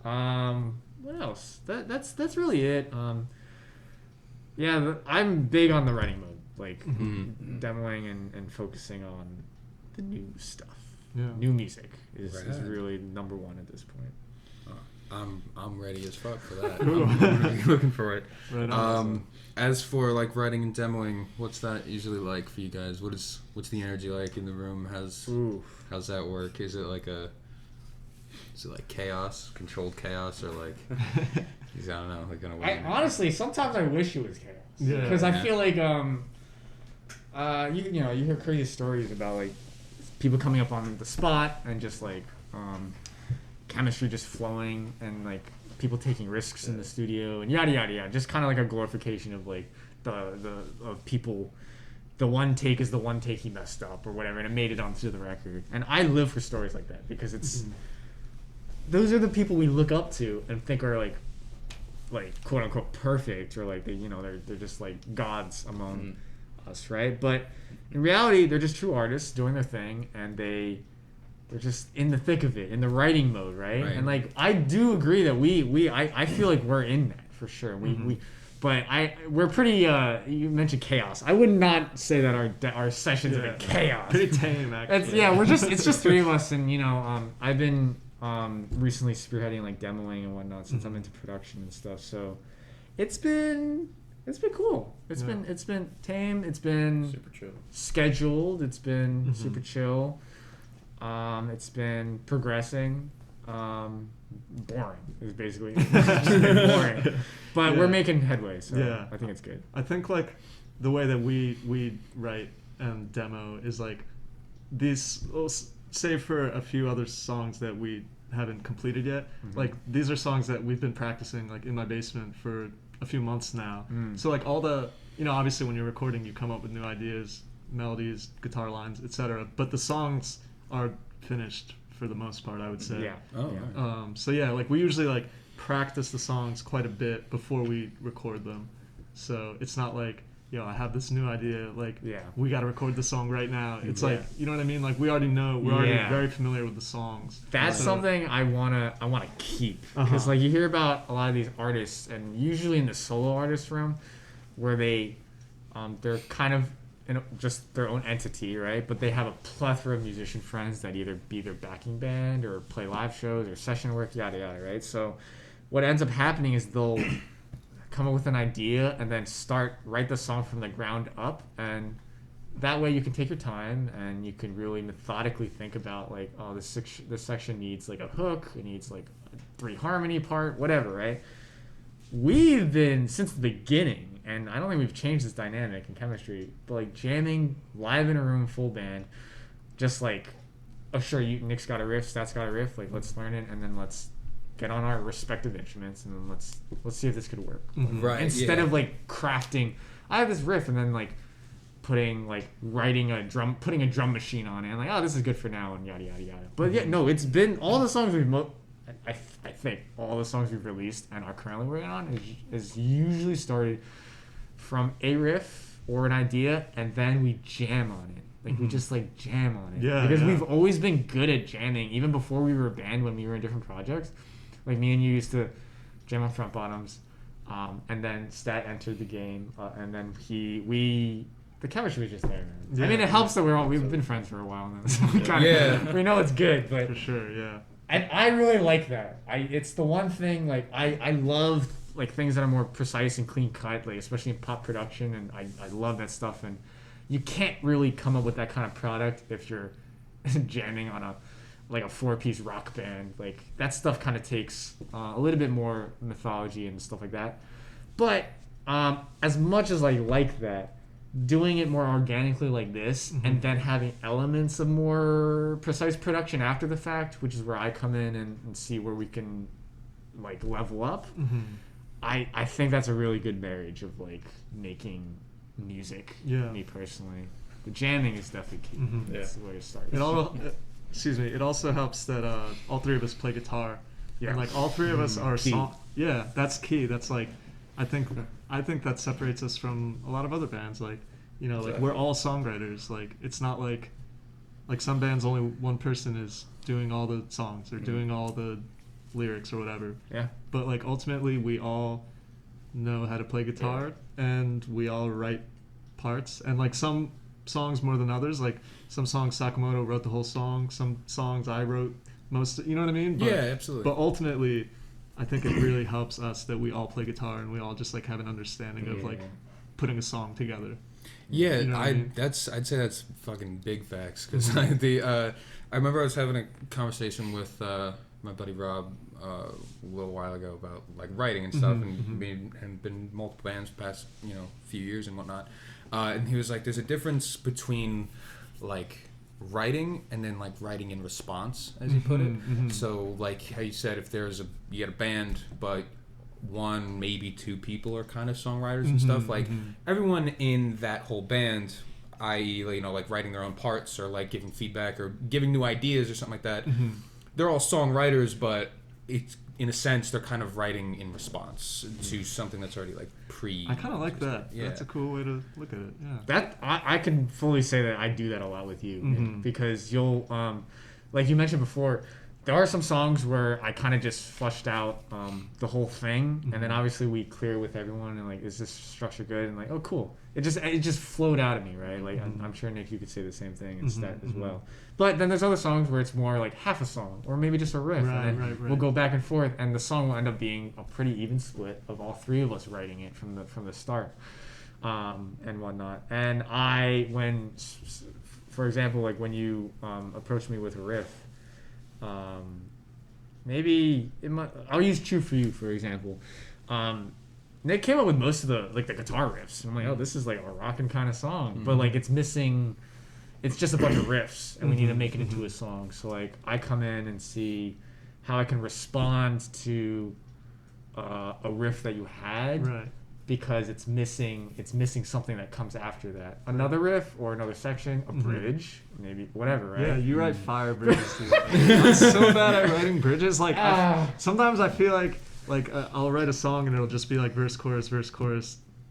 What else? That's really it. I'm big on the writing mode, like demoing and focusing on the new stuff. New music is really number one at this point. I'm ready as fuck for that. I'm looking for it. Right on. As for like writing and demoing, what's that usually like for you guys? What's the energy like in the room? How's that work? Is it like chaos, controlled chaos, or like I don't know, like in a way? Honestly, sometimes I wish it was chaos. Yeah. Because I feel like you hear crazy stories about like people coming up on the spot and just like chemistry just flowing, and like people taking risks in the studio and yada yada yada. Just kind of like a glorification of like of people. The one take is the one take he messed up or whatever, and it made it onto the record. And I live for stories like that, because it's those are the people we look up to and think are like quote unquote perfect, or like they're just like gods among us, right? But in reality, they're just true artists doing their thing, and they're just in the thick of it, in the writing mode, right? And like I do agree that I feel like we're in that for sure. We're pretty. You mentioned chaos. I would not say that our sessions have been chaos. Pretty tame, actually. It's just three of us, and I've been recently spearheading like demoing and whatnot since I'm into production and stuff. So it's been cool. It's been tame. It's been super chill. Scheduled. It's been super chill. It's been progressing. Boring is basically it's been boring, but we're making headway, so I think it's good. I think like the way that we write and demo is like these, save for a few other songs that we haven't completed yet, like these are songs that we've been practicing like in my basement for a few months now. So like all the obviously when you're recording you come up with new ideas, melodies, guitar lines, etc., but the songs are finished for the most part, I would say. So like we usually like practice the songs quite a bit before we record them. So it's not like, I have this new idea, like we got to record the song right now. It's like, you know what I mean? Like we already know, we're already very familiar with the songs. That's something I wanna keep, because like you hear about a lot of these artists, and usually in the solo artist realm, where they're kind of just their own entity, right? But they have a plethora of musician friends that either be their backing band or play live shows or session work, yada yada, right? So what ends up happening is they'll come up with an idea and then write the song from the ground up, and that way you can take your time and you can really methodically think about like, oh, this section needs like a hook, it needs like a 3 harmony part, whatever, right? We've been, since the beginning, and I don't think we've changed this dynamic in chemistry, but like jamming live in a room, full band, just like, oh sure, Nick's got a riff, Stat's got a riff, like let's learn it, and then let's get on our respective instruments, and then let's see if this could work. Right. Instead of like crafting, I have this riff, and then like putting a drum machine on it, and like, oh, this is good for now, and yada yada yada. But yeah, no, it's been all the songs I think all the songs we've released and are currently working on is usually started from a riff or an idea, and then we jam on it. Like we just like jam on it. Yeah, because we've always been good at jamming, even before we were a band, when we were in different projects. Like me and you used to jam on Front Bottoms, and then Stat entered the game, and then the chemistry was just there, man. Yeah. I mean, it helps that we've been friends for a while now, so we know it's good, but For sure, yeah. I really like that. It's the one thing, like I love like things that are more precise and clean cut, like especially in pop production, and I love that stuff. And you can't really come up with that kind of product if you're jamming on a 4-piece rock band. Like that stuff kind of takes a little bit more mythology and stuff like that. But as much as I like that, doing it more organically like this, and then having elements of more precise production after the fact, which is where I come in and see where we can like level up. I think that's a really good marriage of like making music. Yeah. Me personally, the jamming is definitely key. That's where it starts. It also helps that all three of us play guitar. Yeah. And like all three of us are Key. Yeah, that's key. That's like I think that separates us from a lot of other bands. Like, you know, like we're all songwriters. Like it's not like some bands only one person is doing all the songs or doing all the lyrics or whatever. Yeah. But like ultimately we all know how to play guitar and we all write parts, and like some songs more than others. Like some songs Sakumoto wrote the whole song, some songs I wrote most, you know what I mean? But, Yeah, absolutely. But ultimately I think it really helps us that we all play guitar and we all just like have an understanding of like putting a song together. Yeah, You know what I mean? I'd say that's fucking big facts, because I remember I was having a conversation with my buddy Rob a little while ago about like writing and stuff, and been multiple bands past few years and whatnot, and he was like, there's a difference between like writing and then like writing in response, as you put it. So like how you said, if you get a band but one, maybe two people are kind of songwriters and stuff, like everyone in that whole band, i.e. like writing their own parts or like giving feedback or giving new ideas or something like that, they're all songwriters, but it's in a sense they're kind of writing in response to something that's already like I kind of like that. Yeah. That's a cool way to look at it. Yeah. That I can fully say that I do that a lot with you, Nick, because you'll like you mentioned before, there are some songs where I kind of just flushed out the whole thing, and then obviously we clear with everyone and like, is this structure good? And like, oh cool, it just flowed out of me, right? Like I'm sure Nick, you could say the same thing and Stat as well. But then there's other songs where it's more like half a song or maybe just a riff, and then we'll go back and forth, and the song will end up being a pretty even split of all three of us writing it from the start, and whatnot. And for example, like when you approached me with a riff. Maybe I'll use "True for You" for example. Nick came up with most of the guitar riffs. I'm like, oh, this is like a rockin' kind of song, but like it's missing. It's just a bunch of riffs, and we need to make it into a song. So like I come in and see how I can respond to a riff that you had. Right. Because it's missing something that comes after that. Another riff or another section, a bridge, maybe whatever, right? Yeah, you write fire bridges, dude. I'm so bad at writing bridges. Like sometimes I feel like I'll write a song and it'll just be like verse, chorus,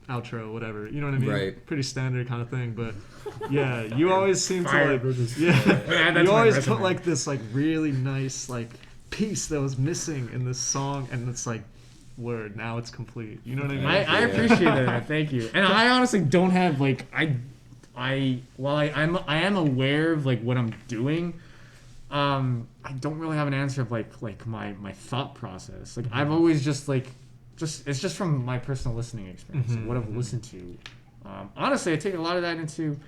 outro, whatever. You know what I mean? Right. Pretty standard kind of thing. But yeah, you always seem to Fire like bridges. yeah. That's You my always resume. put like this like really nice like piece that was missing in this song, and it's like. Word, now it's complete. You know what I mean? I appreciate that. Thank you. And I honestly don't have like while I am aware of like what I'm doing, I don't really have an answer of like my thought process. Like I've always just it's just from my personal listening experience, what I've listened to. Honestly, I take a lot of that into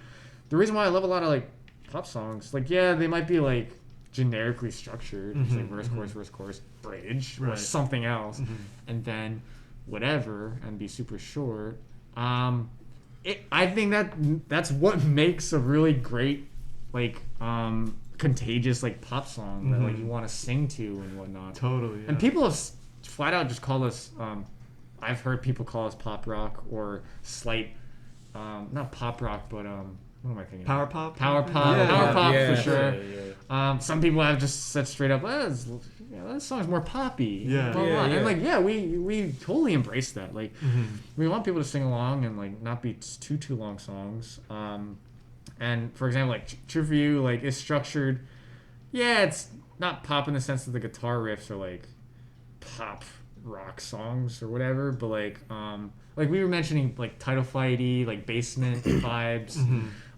the reason why I love a lot of like pop songs. Like yeah, they might be like generically structured, it's like verse, chorus, bridge, or something else, and then whatever, and be super short. I think that's what makes a really great like contagious like pop song that like you want to sing to and whatnot. Totally. Yeah. And people have flat out just called us. I've heard people call us pop rock or slight, not pop rock, but what am I thinking? Power pop. Power pop. Yeah. Power pop Yeah. for sure. Yeah. Some people have just said straight up, that song's more poppy. Yeah. Blah, blah, Yeah, blah. yeah. And like, yeah, we totally embrace that. Like, we want people to sing along and like not be too long songs. And for example, like True for You, like is structured. Yeah, it's not pop in the sense that the guitar riffs are like pop rock songs or whatever, but like we were mentioning like Title Fighty, like basement vibes.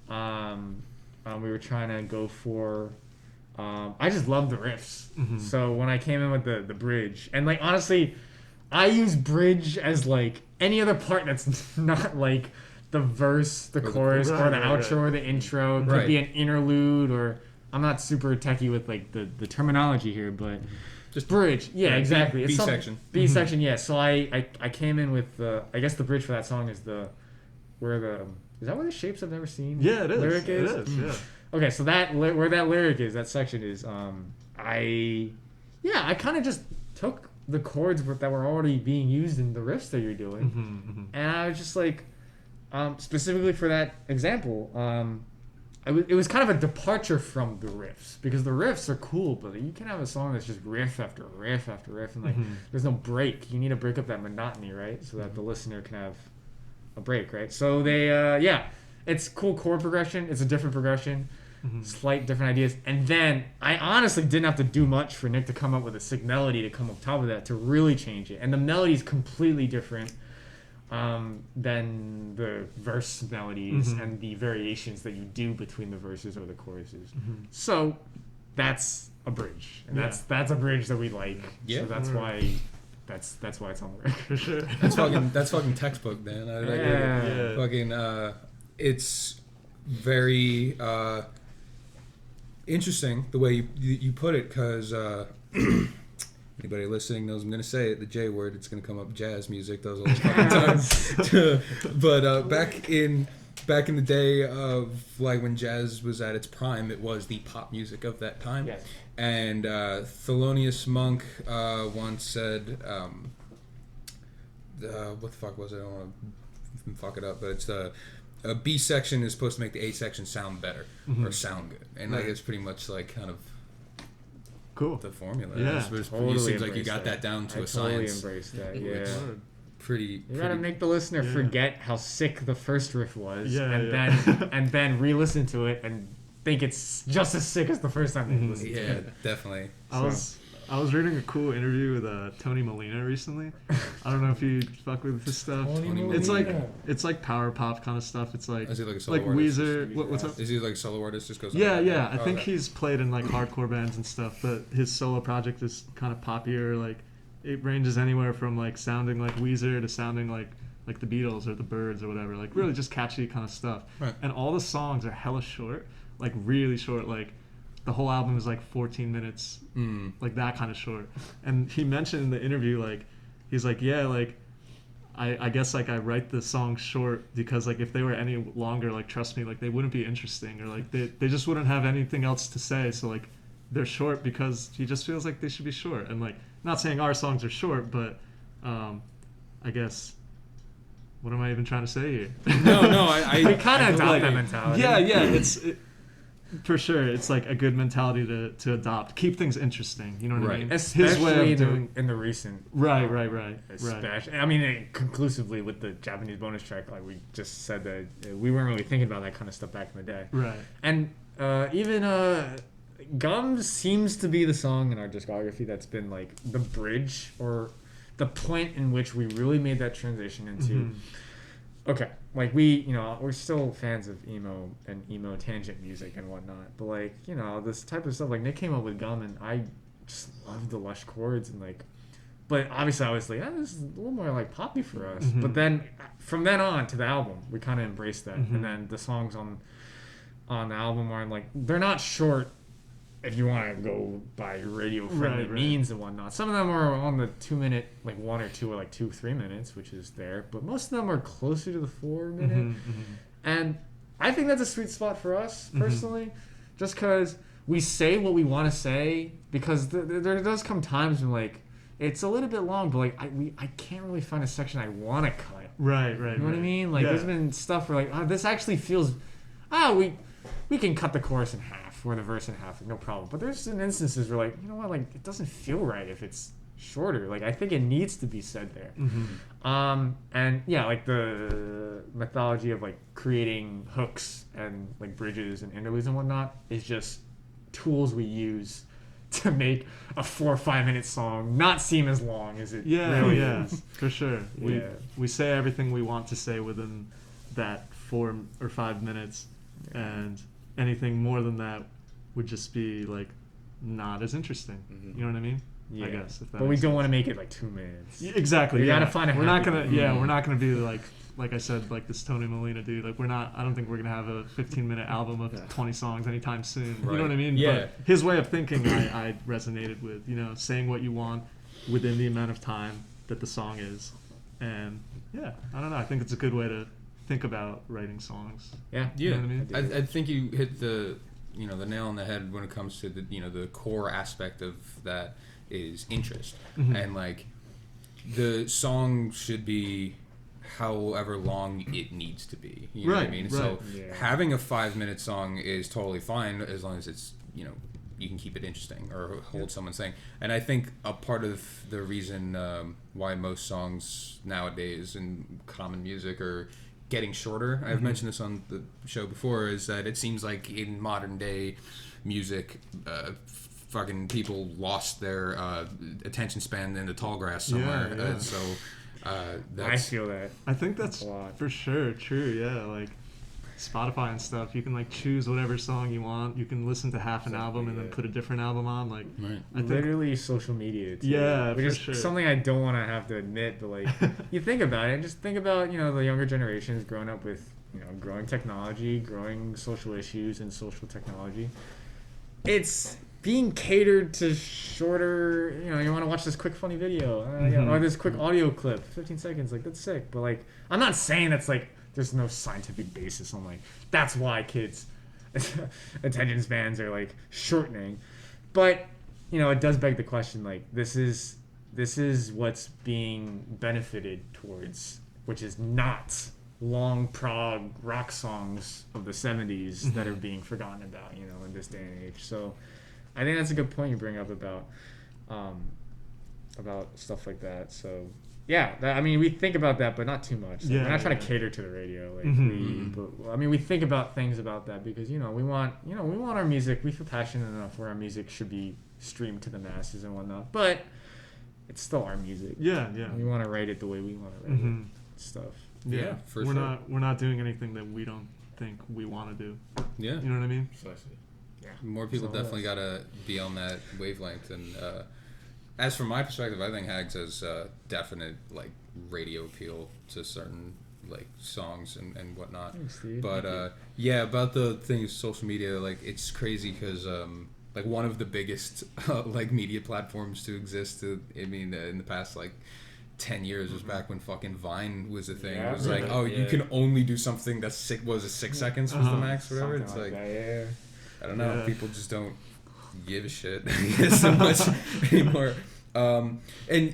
We were trying to go for I just love the riffs. So when I came in with the bridge, and like honestly, I use bridge as like any other part that's not like the verse, the chorus, or the outro, or the intro. It could be an interlude, or I'm not super techie with like the terminology here, but Just bridge. Yeah, exactly. B section. B section. Yeah. So I came in with I guess the bridge for that song is is that where the Shapes I've Never Seen? Yeah, it is. Lyric is. It is. Yeah. Okay, so where that lyric is, that section is, I kind of just took the chords that were already being used in the riffs that you're doing, and I was just like, specifically for that example, it was kind of a departure from the riffs, because the riffs are cool, but you can have a song that's just riff after riff after riff, and like there's no break. You need to break up that monotony, right, so that the listener can have a break, right? So they, it's cool chord progression. It's a different progression. Slight different ideas, and then I honestly didn't have to do much for Nick to come up with a sick melody to come up top of that to really change it, and the melody is completely different than the verse melodies and the variations that you do between the verses or the choruses. So that's a bridge, and that's a bridge that we like. Yeah. So that's why it's on the record. For sure. That's fucking textbook, man. I get it. Yeah. Fucking it's very interesting the way you put it, because anybody listening knows I'm gonna say it, the J word. It's gonna come up, jazz music. Those all the fucking time. But back in the day of like when jazz was at its prime, it was the pop music of that time. Yes. And Thelonious Monk once said, what the fuck was it? I don't want to fuck it up, but it's a B section is supposed to make the A section sound better or sound good, and like it's pretty much like kind of Cool. the formula. Yeah. Totally it seems like you embrace got that down to I a totally science. embrace that. Which- Yeah. Pretty. You gotta make the listener Yeah. forget how sick the first riff was, Yeah, and then re-listen to it and think it's just as sick as the first time they listened to Yeah, it. definitely. I was reading a cool interview with Tony Molina recently. I don't know if you fuck with his stuff. It's like power pop kind of stuff. It's like Is he like a solo like artist? Weezer. What's up? Is he like a solo artist? Just goes. Yeah. I Oh, think okay. he's played in like hardcore bands and stuff, but his solo project is kind of poppier. Like it ranges anywhere from like sounding like Weezer to sounding like the Beatles or the Byrds or whatever. Like really just catchy kind of stuff. Right. And all the songs are hella short, like really short. Like the whole album is like 14 minutes, like that kind of short. And he mentioned in the interview, like he's like, yeah, like I guess like I write the songs short because like if they were any longer, like trust me, like they wouldn't be interesting, or like they just wouldn't have anything else to say. So like they're short because he just feels like they should be short. And like not saying our songs are short, but I guess what am I even trying to say here? No, I We kind of adopt like- that mentality. Yeah, for sure. It's like a good mentality to adopt. Keep things interesting. You know what I Right. mean? Especially in the recent. Right. Especially, I mean, conclusively with the Japanese bonus track, like we just said that we weren't really thinking about that kind of stuff back in the day. Right. And even Gum seems to be the song in our discography that's been like the bridge or the point in which we really made that transition into. Okay, like we're still fans of emo and emo tangent music and whatnot, but like this type of stuff, like Nick came up with Gum, and I just loved the lush chords and like, but obviously I was like, this is a little more like poppy for us. But then from then on to the album, we kind of embraced that, and then the songs on the album are like they're not short if you want to go by radio friendly Right. means and whatnot. Some of them are on the 2 minute, like 1 or 2 or like 2-3 minutes, which is there, but most of them are closer to the 4 minute. And I think that's a sweet spot for us personally, just because we say what we want to say, because there does come times when like it's a little bit long, but like I can't really find a section I want to cut. Right. You know what I mean? Like there's been stuff where like this actually feels we can cut the chorus in half or the verse in half, like, no problem. But there's some instances where like, you know what, like it doesn't feel right if it's shorter. Like I think it needs to be said there. And yeah, like the methodology of like creating hooks and like bridges and interludes and whatnot is just tools we use to make a 4 or 5 minute song not seem as long as it really is. For sure. We say everything we want to say within that 4 or 5 minutes, and anything more than that would just be like not as interesting. You know what I mean? Yeah. I guess. If that but we makes don't sense. want to make it like 2 minutes. Yeah, exactly. We gotta find a We're not happy gonna. medium. We're not gonna be like I said, like this Tony Molina dude. Like I don't think we're gonna have a 15-minute album of 20 songs anytime soon. You know what I mean? Yeah. But his way of thinking, I resonated with. You know, saying what you want within the amount of time that the song is, and yeah, I don't know. I think it's a good way to think about writing songs. Yeah. You know what I mean? I think you hit the nail on the head when it comes to the core aspect of that is interest, and like the song should be however long it needs to be. You know what I mean? So having a 5-minute song is totally fine as long as it's you can keep it interesting or hold someone's thing. And I think a part of the reason why most songs nowadays in common music are getting shorter, I've mentioned this on the show before, is that it seems like in modern day music, fucking people lost their attention span in the tall grass somewhere. I feel that. I think that's a lot. for sure true. Yeah, like Spotify and stuff, you can like choose whatever song you want. You can listen to half an album and then put a different album on. Like, I think, literally social media too. Yeah, which for is sure. something I don't want to have to admit, but like you think about it, just think about the younger generations growing up with growing technology, growing social issues and social technology. It's being catered to shorter. You want to watch this quick funny video or this quick audio clip, 15 seconds. Like that's sick, but like I'm not saying that's like. There's no scientific basis on like that's why kids' attention spans are like shortening, but it does beg the question, like this is what's being benefited towards, which is not long prog rock songs of the 70s that are being forgotten about in this day and age. So I think that's a good point you bring up about stuff like that. So yeah, we think about that, but not too much. Like, we're not trying to cater to the radio. Like we think about things about that because we want our music. We feel passionate enough where our music should be streamed to the masses and whatnot. But it's still our music. Yeah. We want to write it the way we want to write it. Stuff. Yeah, for we're sure. We're not doing anything that we don't think we want to do. Yeah, you know what I mean. Precisely. Yeah. More people definitely gotta be on that wavelength. And as from my perspective, I think Hags has definite like radio appeal to certain like songs and whatnot. Thanks, Steve. But about the thing of social media, like it's crazy because like one of the biggest like media platforms to exist. In the past like 10 years was back when fucking Vine was a thing. It was like, you can only do something that's 6 seconds was the max, whatever. It's like that, I don't know. People just don't give a shit so much anymore. And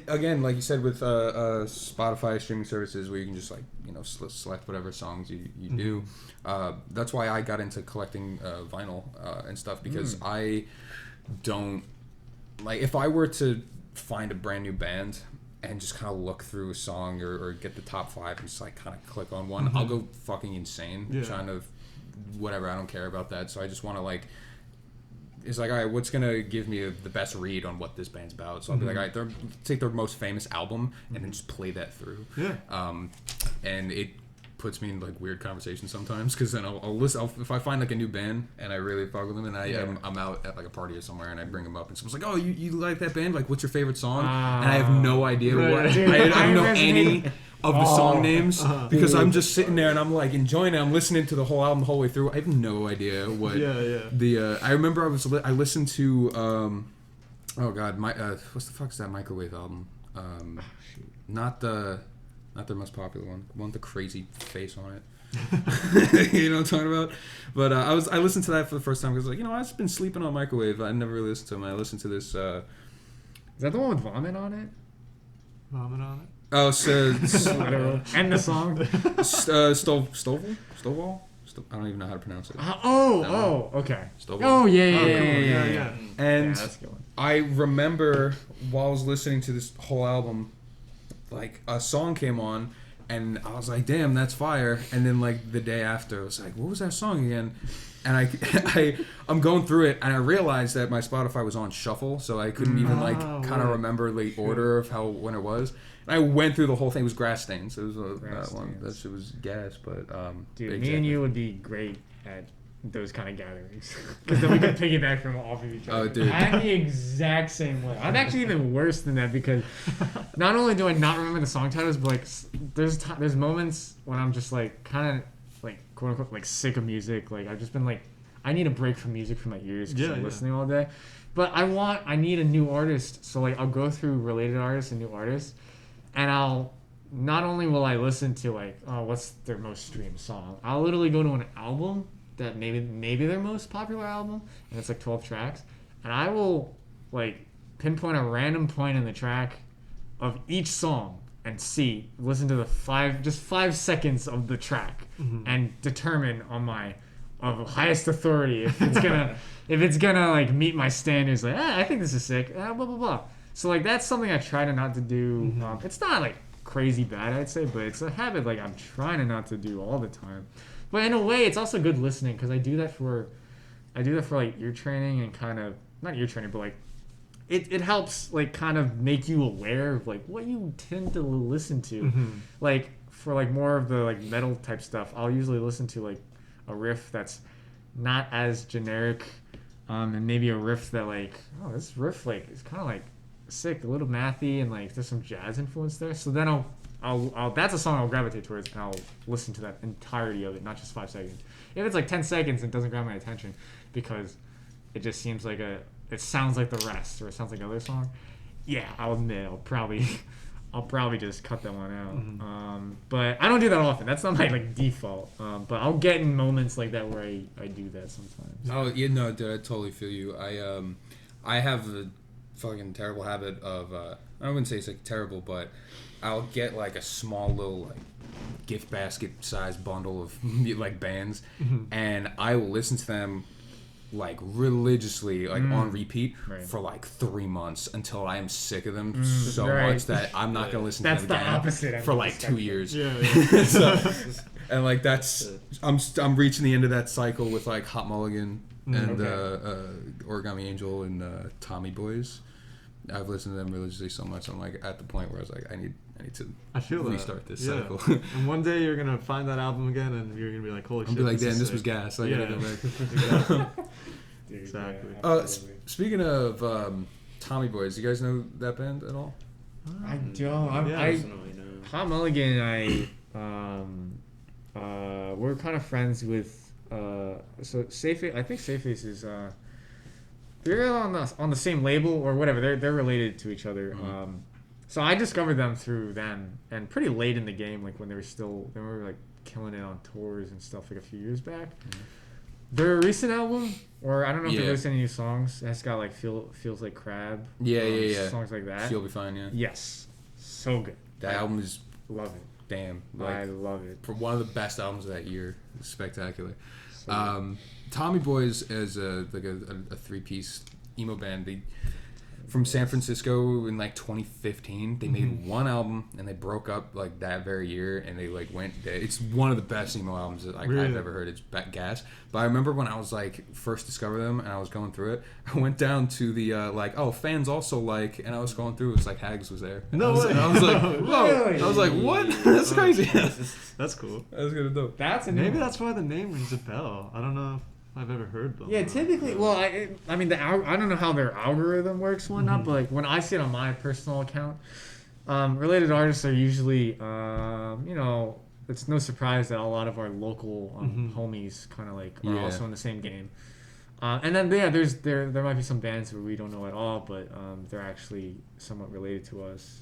again, like you said, with Spotify streaming services, where you can just like select whatever songs you do. That's why I got into collecting vinyl and stuff, because I don't like, if I were to find a brand new band and just kind of look through a song or get the top 5 and just like kind of click on one, I'll go fucking insane trying to whatever. I don't care about that. So I just want to like, it's like, all right, what's gonna give me the best read on what this band's about? So I'll be like, all right, take their most famous album and then just play that through. And it puts me in like weird conversations sometimes, because then I'll listen. If I find like a new band and I really fuck with them, and I'm out at like a party or somewhere and I bring them up and someone's like, oh, you like that band? Like, what's your favorite song? And I have no idea what. Dude, I don't know any of the song names because Dude, I'm just sitting there and I'm like enjoying it. I'm listening to the whole album the whole way through. I have no idea what. I remember I listened to oh god, what's the fuck is that Microwave album? Not their most popular one. The one with the crazy face on it. You know what I'm talking about? But I listened to that for the first time because like I've just been sleeping on Microwave. I never really listened to them. I listened to this. Is that the one with vomit on it? Vomit on it. Oh, so and the song. Stovall. I don't even know how to pronounce it. Okay. Stovall. Oh yeah. And that's a good one. I remember while I was listening to this whole album, like a song came on. And I was like, damn, that's fire. And then like the day after, I was like, what was that song again? And I'm going through it, and I realized that my Spotify was on shuffle, so I couldn't even kind of remember the order of when it was. And I went through the whole thing. It was Grass Stains. It was that one. That shit was gas, but dude, exactly. me and you would be great at those kind of gatherings because then we could piggyback from off of each other. Oh, dude. I'm the exact same way. I'm actually even worse than that because not only do I not remember the song titles, but like there's moments when I'm just like kind of like quote unquote like sick of music. Like I've just been like I need a break from music from my ears because I'm listening all day. But I need a new artist, so like I'll go through related artists and new artists, and not only will I listen to like what's their most streamed song, I'll literally go to an album that maybe their most popular album, and it's like 12 tracks, and I will like pinpoint a random point in the track of each song and listen to the 5 seconds of the track and determine on my highest authority if it's gonna like meet my standards. Like I think this is sick. Blah blah blah. So like that's something I try to not to do. It's not like crazy bad, I'd say, but it's a habit like I'm trying to not to do all the time. But in a way, it's also good listening because I do that for like ear training and kind of not ear training, but like it helps like kind of make you aware of like what you tend to listen to. Like for like more of the like metal type stuff, I'll usually listen to like a riff that's not as generic, and maybe a riff that like this riff like is kind of like sick, a little mathy, and like there's some jazz influence there. So then I'll that's a song I'll gravitate towards, and I'll listen to that entirety of it, not just 5 seconds. If it's like 10 seconds, it doesn't grab my attention because it just seems like it sounds like the rest, or it sounds like another song. Yeah, I'll admit I'll probably just cut that one out. But I don't do that often. That's not my like default. But I'll get in moments like that where I do that sometimes. Oh, dude, I totally feel you. I have a fucking terrible habit of I wouldn't say it's like terrible, but I'll get like a small little like gift basket size bundle of like bands, and I will listen to them like religiously, like on repeat for like 3 months until I am sick of them so much that I'm not gonna listen to them again opposite for like 2 years. So, and like that's I'm reaching the end of that cycle with like Hot Mulligan and Origami Angel and Tommy Boys. I've listened to them religiously so much. I'm like at the point where I was like, I need to restart this cycle. And one day you're gonna find that album again, and you're gonna be like, holy shit! I'll be like, damn, this was gas. I gotta go back. Exactly. Speaking of Tommy Boys, you guys know that band at all? I don't. I Hot Mulligan. We're kind of friends with. So Safe. I think Safe Face is. They're on the same label or whatever. They're related to each other. So I discovered them through them, and pretty late in the game, like when they were like killing it on tours and stuff, like a few years back. Their recent album, or I don't know if they released any new songs. It's got like feels like Crab. Songs like that. She'll Be Fine. Yeah. Yes, so good. That album is love it. Damn, I love it. For one of the best albums of that year. It's spectacular. Tommy Boys is a 3-piece emo band. From San Francisco in like 2015. They made one album and they broke up like that very year, and they like went. It's one of the best emo albums that I've ever heard. It's gas. But I remember when I was like first discovered them and I was going through it. I went down to the fans also like, and I was going through. It was like Hags was there. No way. I was like, whoa. Really? I was like, what? That's crazy. That's cool. That was gonna do. Maybe that's why the name rings a bell. I don't know if I've ever heard them. Yeah, typically. Well, I mean, I don't know how their algorithm works and whatnot, but like when I see it on my personal account, Related artists are usually, it's no surprise that a lot of our local homies kind of like are Yeah. also in the same game. And then there might be some bands where we don't know at all, but they're actually somewhat related to us.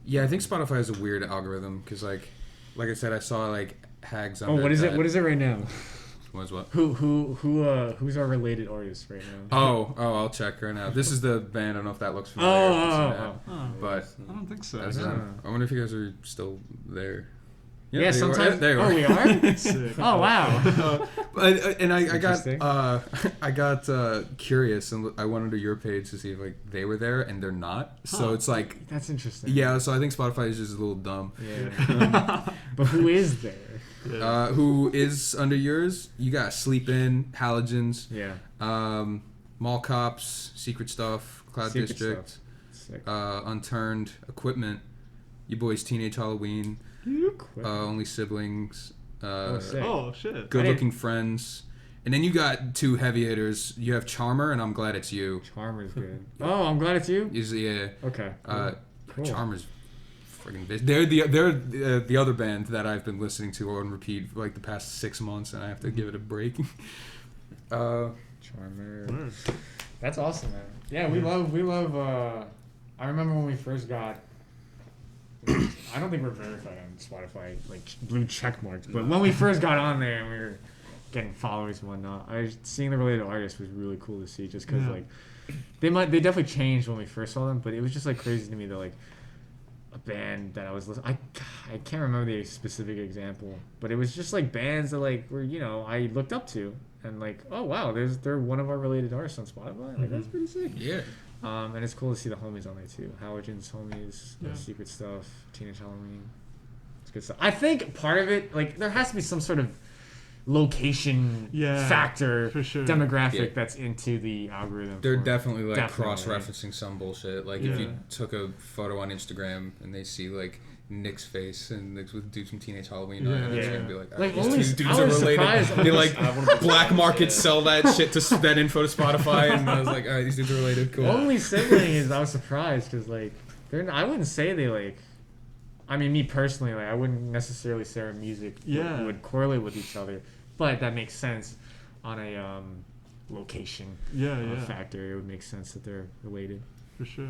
Yeah, I think Spotify has a weird algorithm because, like I said, I saw like Hags. Oh, what is it? What is it right now? What's what? Who's our related artist right now? Oh, I'll check right now. This is the band. I don't know if that looks familiar. But I don't think so. that's I wonder if you guys are still there. Yeah, there sometimes. you are. Oh, we are. Sick. Oh, wow. I got curious and I went onto your page to see if like they were there and they're not. So it's like That's interesting. yeah. So I think Spotify is just a little dumb. Yeah. But who is there? Yeah. Who is under yours? You got Sleep In, Halogens, Yeah. Mall Cops, Secret Stuff, Cloud Secret District, Stuff. Sick. Unturned, Equipment, you boys Teenage Halloween, Only Siblings, Sick. Oh shit. Good Looking Friends, and then you got two heavy hitters. You have Charmer, and I'm Glad It's You. Charmer's good. Oh, I'm glad it's you. Yeah. Okay. Cool. Charmer's friggin' bitch. They're the other band that I've been listening to on repeat for like the past 6 months, and I have to give it a break. Charmer. That's awesome, man. Yeah, we love. I remember when we first got. I don't think we're verified on Spotify, like blue check marks. But when we first got on there and we were getting followers and whatnot, seeing the related artists was really cool to see. Just because like they definitely changed when we first saw them, but it was just like crazy to me that like a band that I was listening. I can't remember the specific example, but it was just like bands that like were I looked up to and like oh wow they're one of our related artists on Spotify. Like that's pretty sick. Yeah. And it's cool to see the homies on there too. Halogens, homies, Secret Stuff, Teenage Halloween. It's good stuff. I think part of it, like, there has to be some sort of location factor, for sure. demographic that's into the algorithm. They're definitely like Definitely. cross-referencing some bullshit. Like if you took a photo on Instagram and they see like Nick's face and Nick's with dudes from Teenage Halloween, it's gonna be like, Like, these only- two dudes I are was related. surprised. They like black market sell that shit to that info to Spotify, and I was like, all right, these dudes are related. Cool. Only sibling is I was surprised because like I wouldn't say they like. I mean, me personally, like I wouldn't necessarily say our music would correlate with each other, but that makes sense on a location factor. It would make sense that they're related. For sure.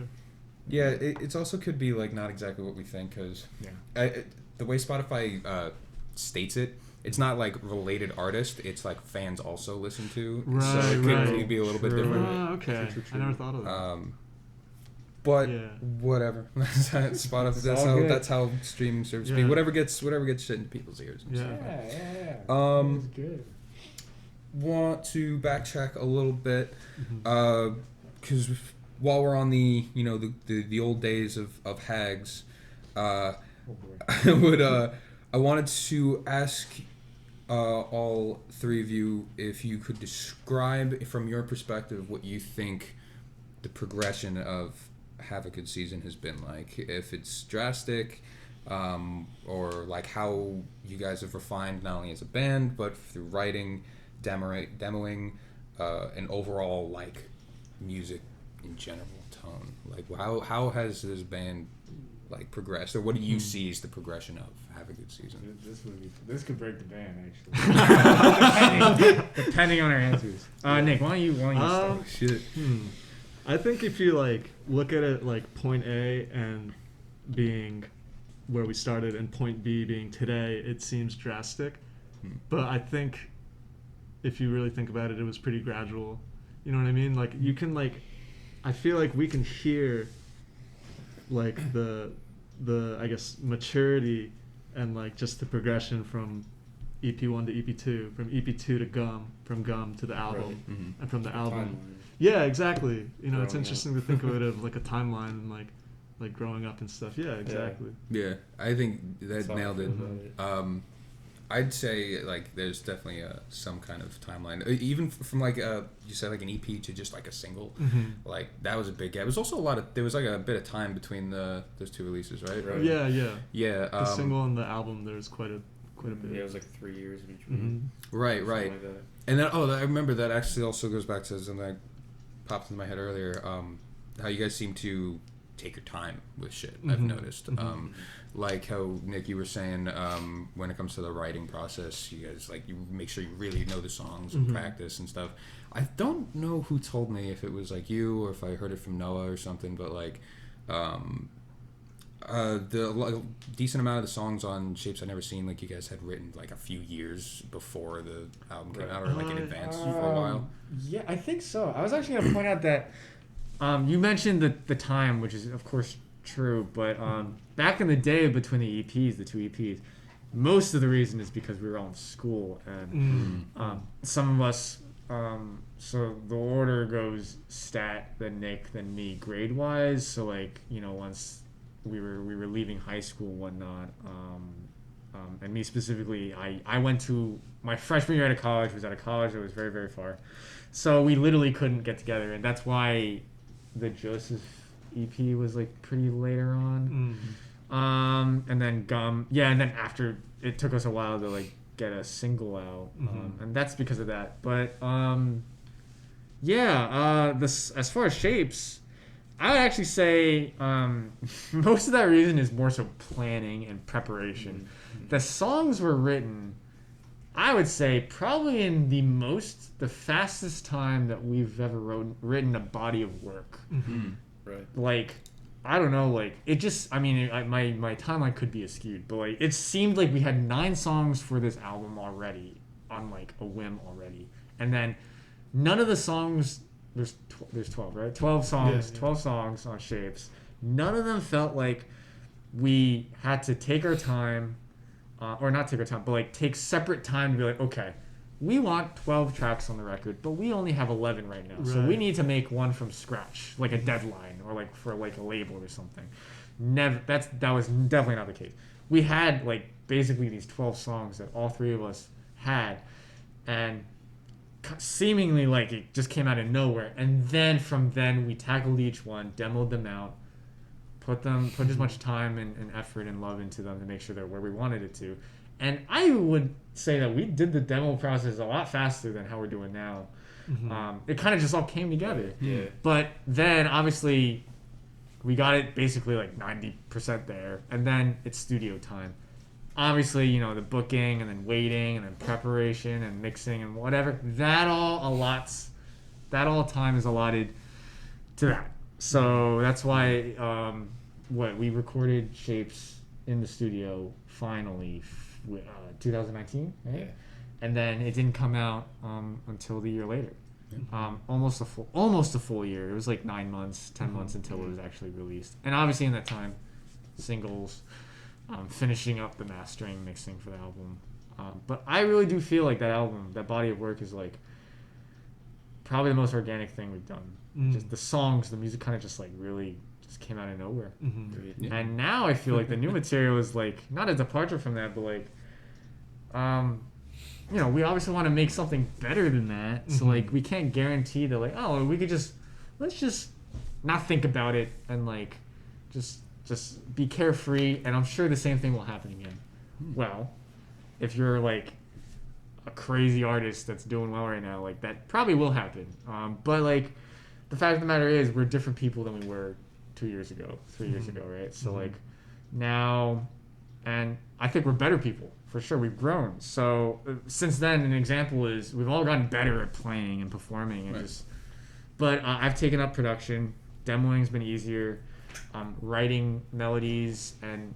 Yeah, it's also could be like not exactly what we think because the way Spotify states it, it's not like related artist. It's like fans also listen to. Right, so it could be a little bit different. Okay. True. I never thought of that. But whatever. Spotify. That's how streaming services be. Whatever gets shit into people's ears. Yeah. Um, It's good. Want to backtrack a little bit because while we're on the the old days of Hags, I wanted to ask all three of you if you could describe from your perspective what you think the progression of Have a Good Season has been like. If it's drastic, or like how you guys have refined not only as a band but through writing, demoing, and overall like music in general tone. Like how has this band like progressed, or what do you see as the progression of Have a Good Season? This could break the band actually. depending on our answers. Nick, why don't you start? Shit. I think if you like look at it like point A and being where we started and point B being today, it seems drastic. But I think if you really think about it, it was pretty gradual. You know what I mean? Like you can like, I feel like we can hear like the I guess maturity and like just the progression from EP1 to EP2, from EP2 to Gum, from Gum to the album, and from the album. Yeah, exactly. You know, it's interesting to think of it of like a timeline and like growing up and stuff. Yeah, exactly. Yeah, I think that nailed it. I'd say like there's definitely some kind of timeline, even from like you said like an EP to just like a single. Like that was a big gap. It was also there was like a bit of time between those two releases, right? Yeah. The single and the album, there's quite a bit. Yeah, it was like 3 years between. Right. Like that. And then I remember that actually also goes back to something that popped in my head earlier. How you guys seem to take your time with shit. I've noticed. Like how Nick, you were saying, when it comes to the writing process, you guys you make sure you really know the songs and practice and stuff. I don't know who told me, if it was like you or if I heard it from Noah or something, but the decent amount of the songs on Shapes I've Never Seen, like you guys had written like a few years before the album came out, or like in advance for a while. Yeah, I think so. I was actually going to point out that you mentioned the time, which is of course true, but back in the day between the EPs, the 2 EPs, most of the reason is because we were all in school, and some of us, so the order goes Stat, then Nick, then me, grade wise. So like, once we were leaving high school and whatnot, and me specifically, I went to my freshman year at a college, was at a college that was very, very far, so we literally couldn't get together, and that's why the Joseph EP was like pretty later on. And then Gum, and then after, it took us a while to like get a single out, and that's because of that. But this, as far as Shapes, I would actually say most of that reason is more so planning and preparation. The songs were written, I would say, probably in the fastest time that we've ever written a body of work. Right. Like, I don't know, like, it just, my timeline could be skewed, but like, it seemed like we had 9 songs for this album already, on like a whim already. And then none of the songs, there's 12, right? 12 songs, 12 songs on Shapes. None of them felt like we had to take our time, or not take our time, but like take separate time to be like, okay, we want 12 tracks on the record, but we only have 11 right now. So we need to make one from scratch, like a deadline, or like for like a label or something. That was definitely not the case. We had like basically these 12 songs that all 3 of us had, and seemingly like it just came out of nowhere. And then from then we tackled each one, demoed them out, put as much time and effort and love into them to make sure they're where we wanted it to. And I would say that we did the demo process a lot faster than how we're doing now. It kind of just all came together. Yeah. But then, obviously, we got it basically like 90% there. And then it's studio time. Obviously, the booking and then waiting and then preparation and mixing and whatever. That all time is allotted to that. So that's why we recorded Shapes in the studio finally 2019, right? Yeah. And then it didn't come out until the year later. Almost a full year. It was like 9 months, 10 months until it was actually released. And obviously in that time, singles, finishing up the mastering, mixing for the album. But I really do feel like that album, that body of work, is like probably the most organic thing we've done. Just the songs, the music kind of just like really just came out of nowhere. And now I feel like the new material is like not a departure from that, but like we obviously want to make something better than that. So like we can't guarantee that like, oh, we could let's just not think about it and like just be carefree, and I'm sure the same thing will happen again. Well, if you're like a crazy artist that's doing well right now, like that probably will happen. But like the fact of the matter is, we're different people than we were 2 years ago, 3 years ago, right? So like now, and I think we're better people for sure. We've grown. So since then, an example is we've all gotten better at playing and performing, and But I've taken up production. Demoing's been easier. Writing melodies and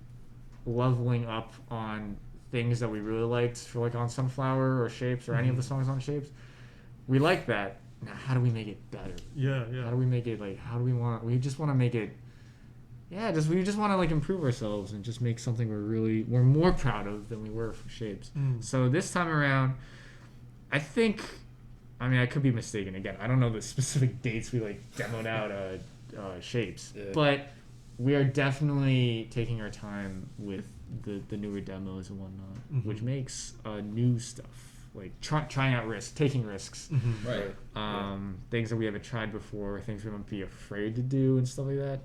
leveling up on things that we really liked, for like on Sunflower or Shapes or any of the songs on Shapes. We like that. Now, how do we make it better? Yeah. How do we make it like? We just want to make it. Yeah, we just want to like improve ourselves and just make something we're more proud of than we were for Shapes. So this time around, I think, I could be mistaken again. I don't know the specific dates we like demoed out Shapes, but we are definitely taking our time with the newer demos and whatnot, which makes new stuff, like trying out risks, taking risks, things that we haven't tried before, things we might be afraid to do and stuff like that.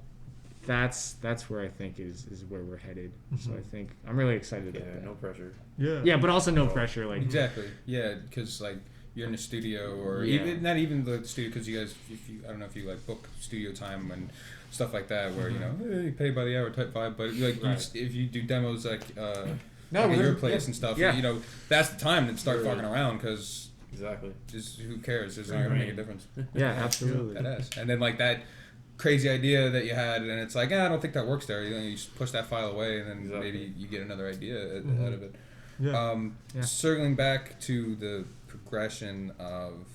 That's where I think is where we're headed. So I think I'm really excited about that. No pressure. Yeah, but also no pressure. Like exactly. Yeah, because like you're in the studio, or even not even the studio, because you guys, I don't know if you like book studio time when stuff like that, where you know you pay by the hour type vibe. But like if you do demos like at your place and stuff, you know, that's the time to start fucking around because just who cares? It's not gonna make a difference. Yeah, absolutely. And then like that crazy idea that you had, and it's like, I don't think that works there. You know, you just push that file away, and then maybe you get another idea out of it. Circling back to the progression of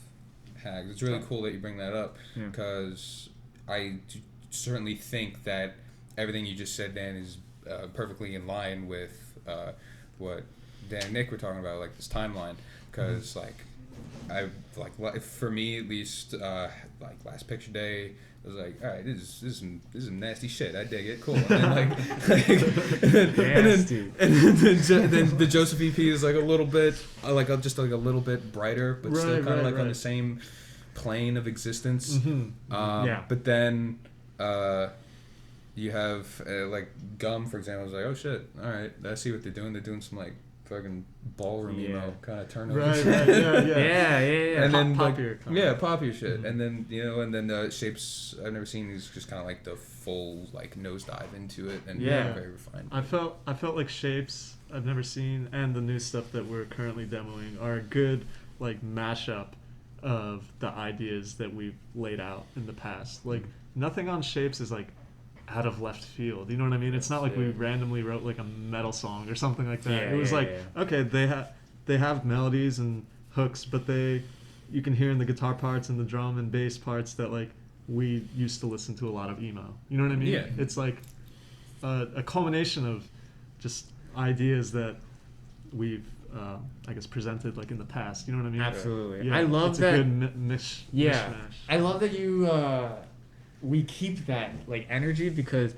Hags, it's really cool that you bring that up because I certainly think that everything you just said, Dan, is perfectly in line with what Dan and Nick were talking about, like this timeline. Because for me at least, like Last Picture Day, I was like, all right, this is some nasty shit. I dig it. Cool. And then then the Joseph EP is like a little bit, just a little bit brighter, but still kind of on the same plane of existence. But then you have like Gum, for example. I was like, oh shit, all right, I see what they're doing. They're doing some like fucking ballroom emo kind of turnover. And then poppier shit. And then Shapes, I've never seen, is just kind of like the full like nosedive into it and very refined. I felt like Shapes, I've never seen, and the new stuff that we're currently demoing are a good like mashup of the ideas that we've laid out in the past. Like nothing on Shapes is like out of left field, you know what I mean? It's not like we randomly wrote like a metal song or something like that. It was okay, they have melodies and hooks, but you can hear in the guitar parts and the drum and bass parts that like we used to listen to a lot of emo. You know what I mean? Yeah. It's like a culmination of just ideas that we've I guess presented like in the past. You know what I mean? Absolutely. Yeah, I love it's that. A good mishmash. I love that you. We keep that like energy because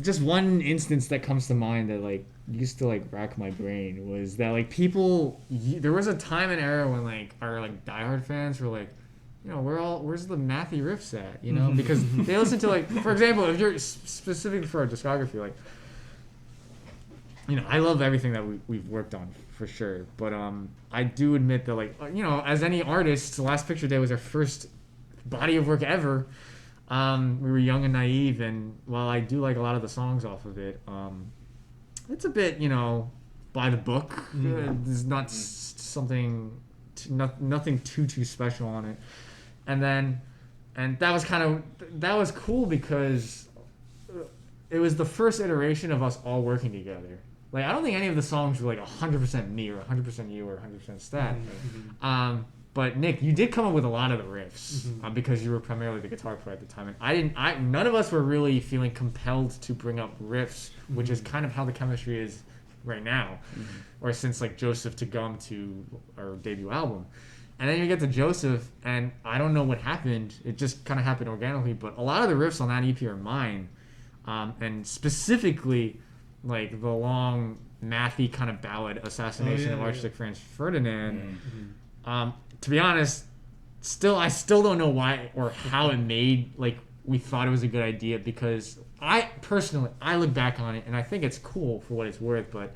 just one instance that comes to mind that like used to like rack my brain was that like people, there was a time and era when like our like diehard fans were like, you know, where's the mathy riffs at, you know, because they listen to like, for example, if you're specifically for our discography, like, you know, I love everything that we've worked on for sure, but I do admit that like, you know, as any artist, The Last Picture Day was our first body of work ever. We were young and naive, and while I do like a lot of the songs off of it, it's a bit, you know, by the book. There's not something, nothing too special on it. And that was cool because it was the first iteration of us all working together. Like, I don't think any of the songs were like 100% me or 100% you or 100% Stat. But Nick, you did come up with a lot of the riffs because you were primarily the guitar player at the time, and none of us were really feeling compelled to bring up riffs, which is kind of how the chemistry is right now, or since like Joseph to Gum to our debut album. And then you get to Joseph, and I don't know what happened. It just kind of happened organically, but a lot of the riffs on that EP are mine, and specifically like the long mathy kind of ballad Assassination of Archduke Franz Ferdinand. To be honest, I still don't know why or how it made, like, we thought it was a good idea, because I look back on it and I think it's cool for what it's worth, but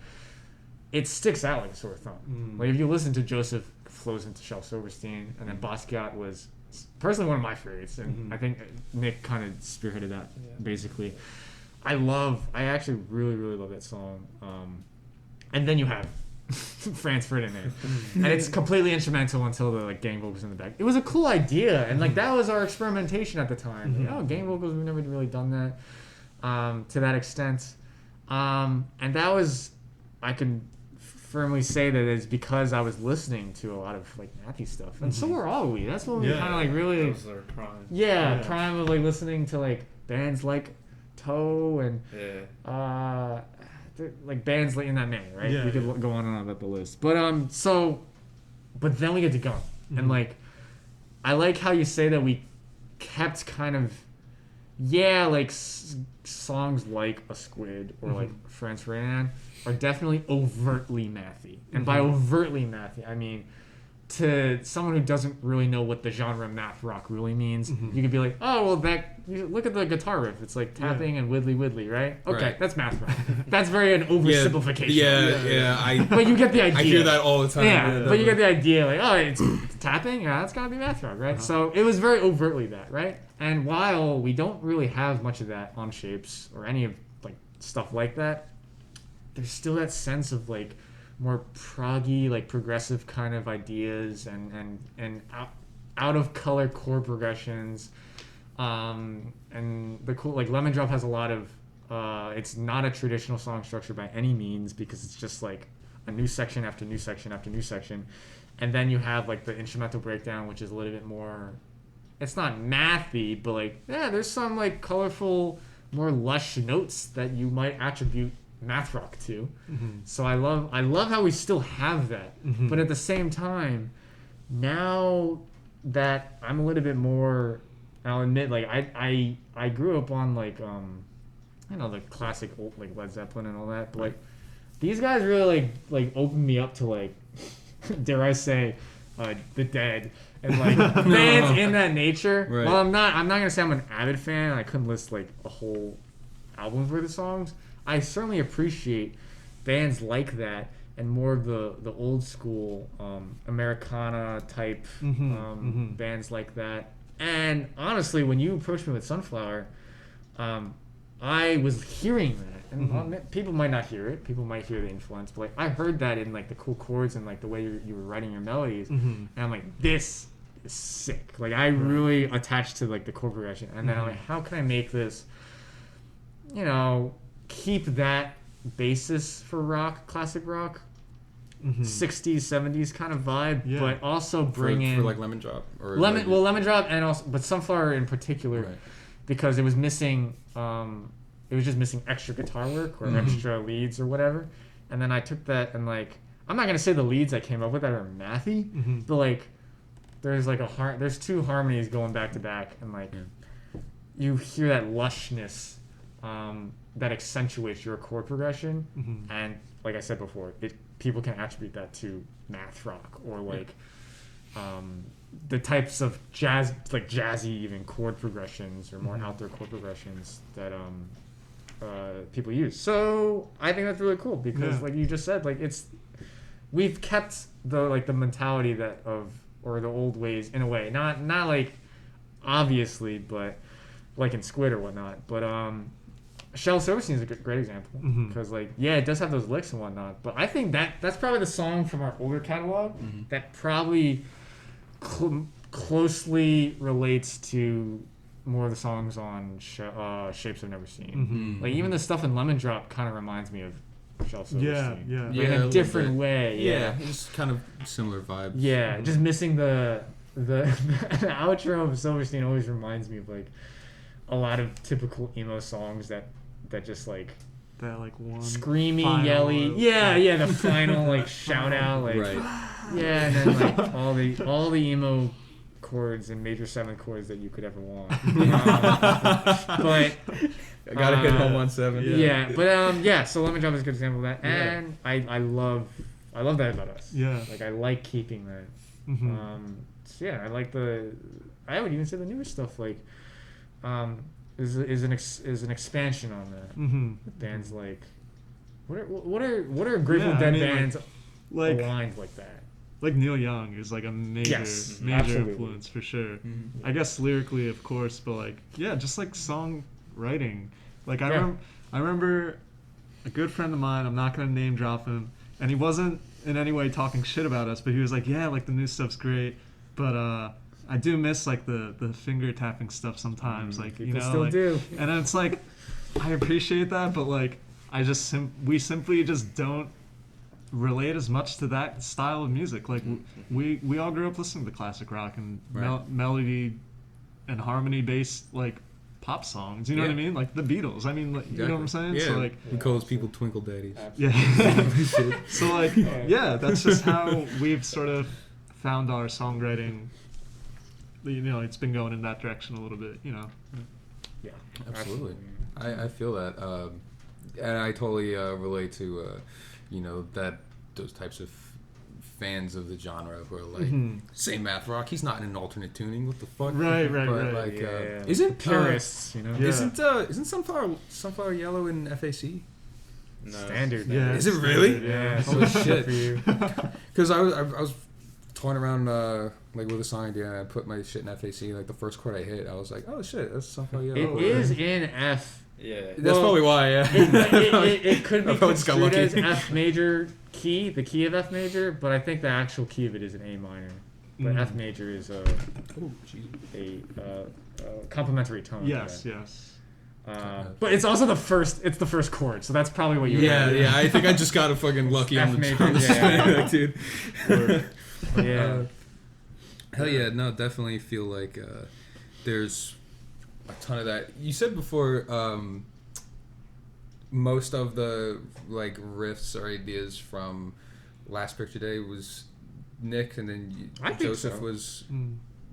it sticks out like a sore thumb. Like, if you listen to Joseph flows into Shel Silverstein, and then Basquiat was personally one of my favorites, and I think Nick kind of spearheaded that, basically. I actually really, really love that song. And then you have Franz Ferdinand, and it's completely instrumental until the like gang vocals in the back. It was a cool idea, and like that was our experimentation at the time. Like, gang vocals, we've never really done that to that extent, and that was, I can firmly say that it's because I was listening to a lot of like mathy stuff, and so were all we. That's when we kind of like really, that was our prime. Prime of like listening to like bands like Toe and like bands like in that manner, right? We could go on and on about the list, but but then we get to Gum, and like I like how you say that we kept kind of like songs like A Squid or like Franz Ferdinand are definitely overtly mathy, and by overtly mathy I mean, to someone who doesn't really know what the genre math rock really means, you could be like, oh well, look at the guitar riff, it's like tapping and widdly, right? Okay, that's math rock. That's very an oversimplification. But you get the idea. I hear that all the time. But you get the idea, like, oh, it's tapping, that's gotta be math rock, right? So it was very overtly that, right? And while we don't really have much of that on Shapes or any of like stuff like that, there's still that sense of like more proggy, like progressive kind of ideas and out of color chord progressions. And the cool, like Lemon Drop has a lot of it's not a traditional song structure by any means, because it's just like a new section after new section after new section, and then you have like the instrumental breakdown, which is a little bit more, it's not mathy, but like, yeah, there's some like colorful, more lush notes that you might attribute math rock to. So I love how we still have that, but at the same time, now that I'm a little bit more, I'll admit, like I grew up on like the classic old like Led Zeppelin and all that, but like these guys really like opened me up to like dare I say the Dead and like bands in that nature. Right. Well, I'm not gonna say I'm an avid fan. I couldn't list like a whole album for the songs. I certainly appreciate bands like that and more of the old school Americana type bands like that. And honestly, when you approached me with Sunflower, I was hearing that, and people might not hear it. People might hear the influence, but like I heard that in like the cool chords and like the way you were writing your melodies, and I'm like, this is sick. Like I really attached to like the chord progression, and then I'm like, how can I make this, keep that basis for rock, classic rock, 60s, 70s kind of vibe, but also bring in for like Lemon Drop or Lemon Drop, and also but Sunflower in particular, because it was missing. It was just missing extra guitar work or extra leads or whatever. And then I took that and like, I'm not gonna say the leads I came up with that are mathy, but like there's like there's two harmonies going back to back, and like you hear that lushness that accentuates your chord progression, and like I said before, people can attribute that to math rock or like the types of jazzy even chord progressions or more out there chord progressions that people use. So I think that's really cool because like you just said, like we've kept the mentality or the old ways in a way, not like obviously, but like in Squid or whatnot, but Shell Silverstein is a great example because it does have those licks and whatnot, but I think that's probably the song from our older catalog that probably closely relates to more of the songs on Shapes I've Never Seen. Like even the stuff in Lemon Drop kind of reminds me of Shell Silverstein. Yeah, in a different way. Yeah, it's kind of similar vibes. Yeah, just missing the outro of Silverstein always reminds me of like a lot of typical emo songs that just like that like one screamy, yelly, the final like shout out, like and then like all the emo chords and major 7 chords that you could ever want. But I gotta hit home on 7. So Lemon Drop is a good example of that, and I love that about us. Like I like keeping that. I like I would even say the newer stuff like is an expansion on that. Bands like what are Grateful Dead bands like aligned like that? Like Neil Young is like a major influence for sure. I guess lyrically, of course, but like just like songwriting. Like I remember a good friend of mine. I'm not gonna name drop him, and he wasn't in any way talking shit about us, but he was like, like the new stuff's great, but I do miss like the finger tapping stuff sometimes. Like people still do, and it's like I appreciate that, but like we simply just don't relate as much to that style of music. Like we all grew up listening to classic rock and melody and harmony based like pop songs. You know what I mean? Like the Beatles. I mean, like, you know what I'm saying? Yeah. So like we call those people twinkle daddies. So like that's just how we've sort of found our songwriting. It's been going in that direction a little bit. Yeah, absolutely. I feel that, and I totally relate to that those types of fans of the genre who are like, say math rock, he's not in an alternate tuning. What the fuck? Right. Like, isn't purists? Isn't Sunflower Yellow in FAC? No. Standard. Yeah. Is it really? Yeah. Holy shit! Because I was toying around like with a song idea, and I put my shit in FAC. Like the first chord I hit, I was like, oh shit, that's something. It is in F. Yeah. That's probably why. Yeah. It could be I probably just got construed lucky. as F major key, the key of F major, but I think the actual key of it is an A minor. But F major is a complementary tone. Yes. But it's also the first chord, so that's probably what you. Yeah. I think I just got a fucking lucky F on the major, on the yeah. dude. Yeah. Hell yeah, no, definitely feel like there's a ton of that. You said before most of the like riffs or ideas from Last Picture Day was Nick, and then I think Joseph so. was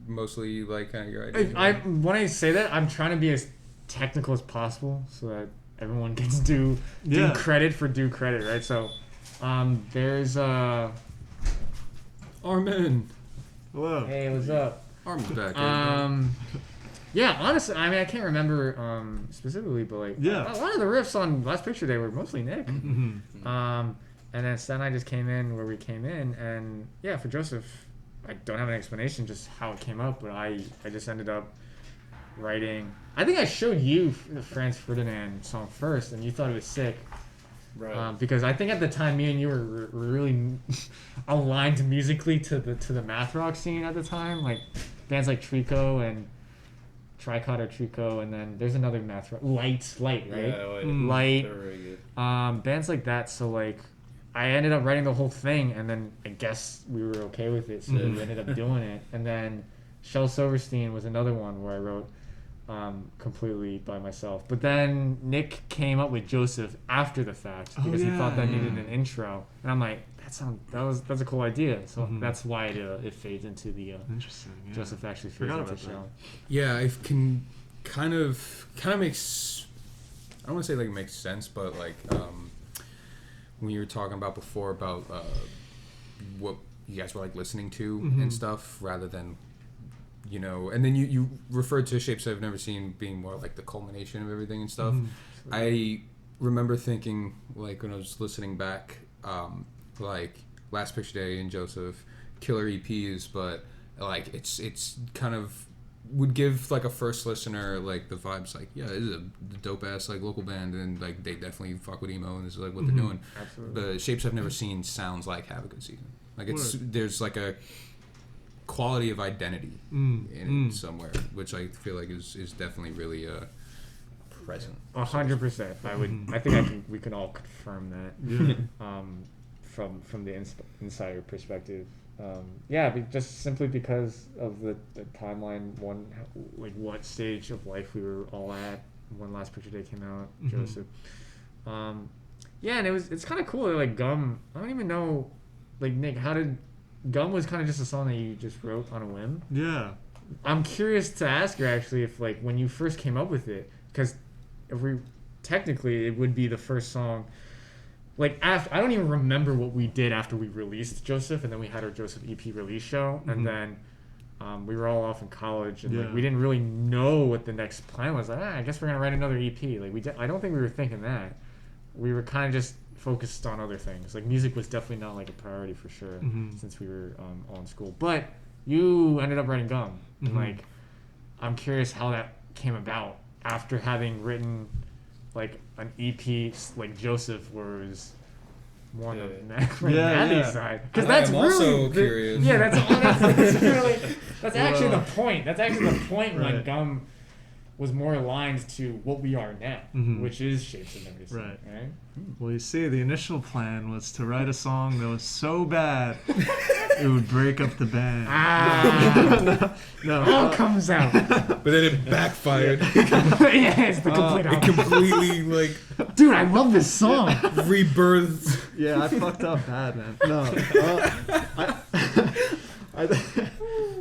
mostly like kind of your idea. When I say that, I'm trying to be as technical as possible so that everyone gets due credit for due credit, right? So there's Armen. Hello. hey, what's up? Armen's back. Yeah, honestly, I mean, I can't remember specifically, but like, a lot of the riffs on Last Picture Day were mostly Nick. And then Stan and I just came in where we came in, and yeah, for Joseph, I don't have an explanation just how it came up, but I just ended up writing. I think I showed you the Franz Ferdinand song first, and you thought it was sick. Right. Because I think at the time, me and you were really aligned musically to the math rock scene at the time, like bands like Trico and Tricot or Trico, and then there's another math rock, Light, right? Yeah, Light. They're very good. Bands like that. So like, I ended up writing the whole thing, and then I guess we were okay with it, so we ended up doing it. And then Shel Silverstein was another one where I wrote completely by myself. But then Nick came up with Joseph after the fact because he thought that needed an intro, and I'm like, that's a cool idea. So that's why it fades into the Interesting. Yeah. Joseph actually fades into the show. Yeah, I can kind of makes. I don't want to say like it makes sense, but like when you were talking about before about what you guys were like listening to and stuff, rather than and then you referred to Shapes I've Never Seen being more like the culmination of everything and stuff. I remember thinking like when I was listening back, like Last Picture Day and Joseph, killer EPs, but like it's kind of would give like a first listener like the vibes like, yeah, this is a dope ass like local band, and like they definitely fuck with emo, and this is like what they're doing. Absolutely. The Shapes I've Never Seen sounds like Have a Good Season. Like there's like a quality of identity in it somewhere, which I feel like is definitely really present. 100%. I think we can all confirm that. From the insider perspective. Just simply because of the timeline, what stage of life we were all at when Last Picture Day came out, Joseph. And it's kind of cool. Like Gum, I don't even know, like Nick, Gum was kind of just a song that you just wrote on a whim. Yeah. I'm curious to ask you actually if like when you first came up with it, because technically it would be the first song. Like after, I don't even remember what we did after we released Joseph, and then we had our Joseph EP release show, and then we were all off in college, and like, we didn't really know what the next plan was. Like, I guess we're gonna write another EP. Like I don't think we were thinking that. We were kind of just focused on other things. Like music was definitely not like a priority for sure since we were all in school. But you ended up writing Gum, and like I'm curious how that came about after having written like an EP like Joseph, where it was more on the Matty side, because that's I'm really also curious. Yeah, that's really that's actually the point. That's actually the point when Gum was more aligned to what we are now, which is Shapes of Never Seen. Right. Well, you see, the initial plan was to write a song that was so bad it would break up the band. No, all comes out. But then it backfired. Yeah, it's the complete It opposite. completely like Dude, I love this song. rebirthed. Yeah, I fucked up bad, man. No,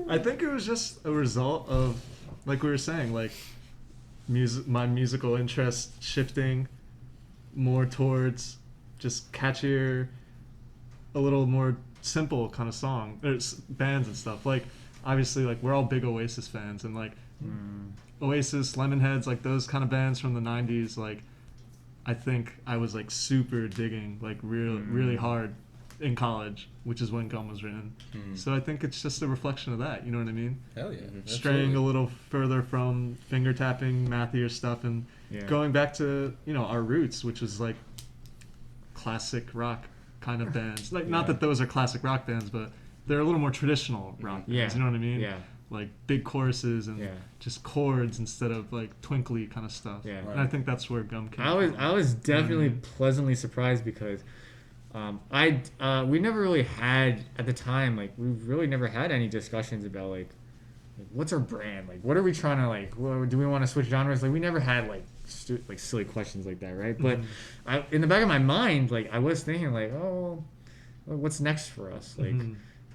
I think it was just a result of, like we were saying, like my musical interest shifting more towards just catchier, a little more simple kind of song, bands and stuff. Like obviously, like we're all big Oasis fans, and like Oasis, Lemonheads, like those kind of bands from the 90s, like I think I was like super digging like really hard in college, which is when Gum was written. So I think it's just a reflection of that. You know what I mean? Hell yeah. Straying a little further from finger tapping, mathier stuff, and going back to our roots, which is like classic rock kind of bands. Like not that those are classic rock bands, but they're a little more traditional rock bands. You know what I mean? Yeah. Like big choruses and just chords instead of like twinkly kind of stuff. Yeah. And I think that's where Gum came from. I was definitely pleasantly surprised because we never really had at the time, like we really never had any discussions about like what's our brand, like what are we trying to like, do we want to switch genres, like we never had like silly questions like that, right? But in the back of my mind, like I was thinking like, oh, what's next for us, like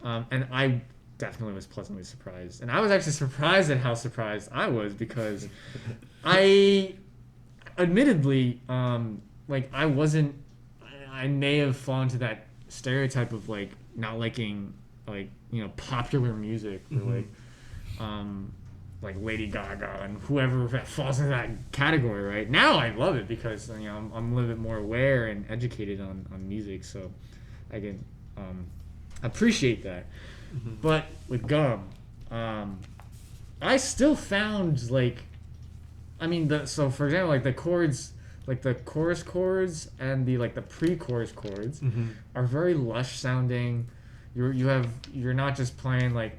and I definitely was pleasantly surprised, and I was actually surprised at how surprised I was because I admittedly like I may have fallen to that stereotype of like not liking like popular music or like Lady Gaga and whoever falls into that category. Right now, I love it because I'm a little bit more aware and educated on music, so I can appreciate that. But with Gum, I still found like, so for example, like the chords. Like the chorus chords and the pre-chorus chords are very lush sounding. You're not just playing like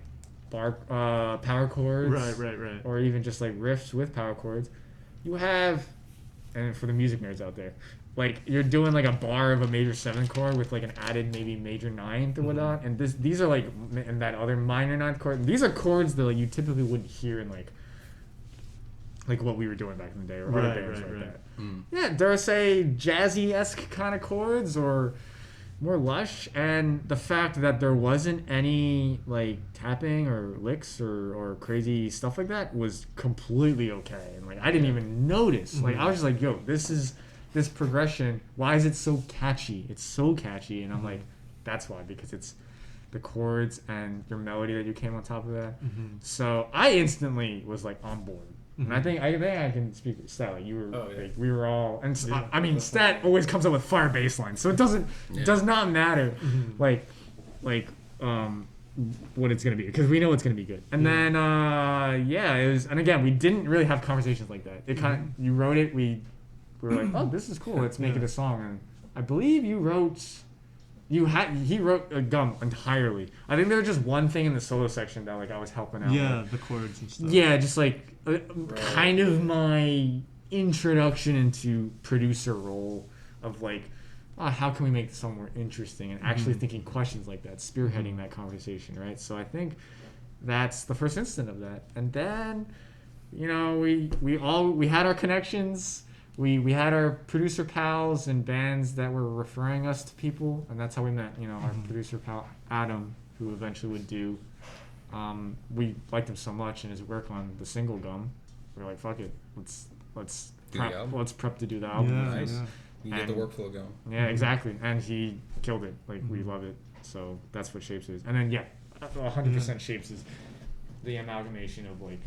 power chords, right, or even just like riffs with power chords. You have, and for the music nerds out there, like you're doing like a bar of a major 7th chord with like an added maybe major 9th or whatnot, and these are like in that other minor 9th chord. These are chords that like you typically wouldn't hear in like what we were doing back in the day or other bands like that. Yeah, dare say jazzy-esque kind of chords or more lush, and the fact that there wasn't any like tapping or licks or crazy stuff like that was completely okay, and like I didn't even notice. Like I was just like, yo, this progression, why is it so catchy? It's so catchy, and I'm like, that's why, because it's the chords and your melody that you came on top of that. So I instantly was like on board. And I think I can speak with Stat. Like you were, like we were all, and Stat always comes up with fire bass lines, so it does not matter, like what it's gonna be, because we know it's gonna be good. And then it was, and again, we didn't really have conversations like that. It kind of, you wrote it, we were like, oh, this is cool, let's make it a song. And I believe he wrote Gum entirely. I think there was just one thing in the solo section that like I was helping out. Yeah, with. The chords and stuff. Yeah, just like kind of my introduction into producer role of like, how can we make this song more interesting, and actually thinking questions like that, spearheading that conversation, right? So I think that's the first instant of that. And then, we had our connections. We had our producer pals and bands that were referring us to people, and that's how we met. Our producer pal Adam, who eventually would do. We liked him so much and his work on the single Gum. We were like, fuck it, let's prep to do the album. Yeah, nice. You get the workflow going. Yeah, exactly, and he killed it. Like we love it. So that's what Shapes is, and then 100% Shapes is the amalgamation of like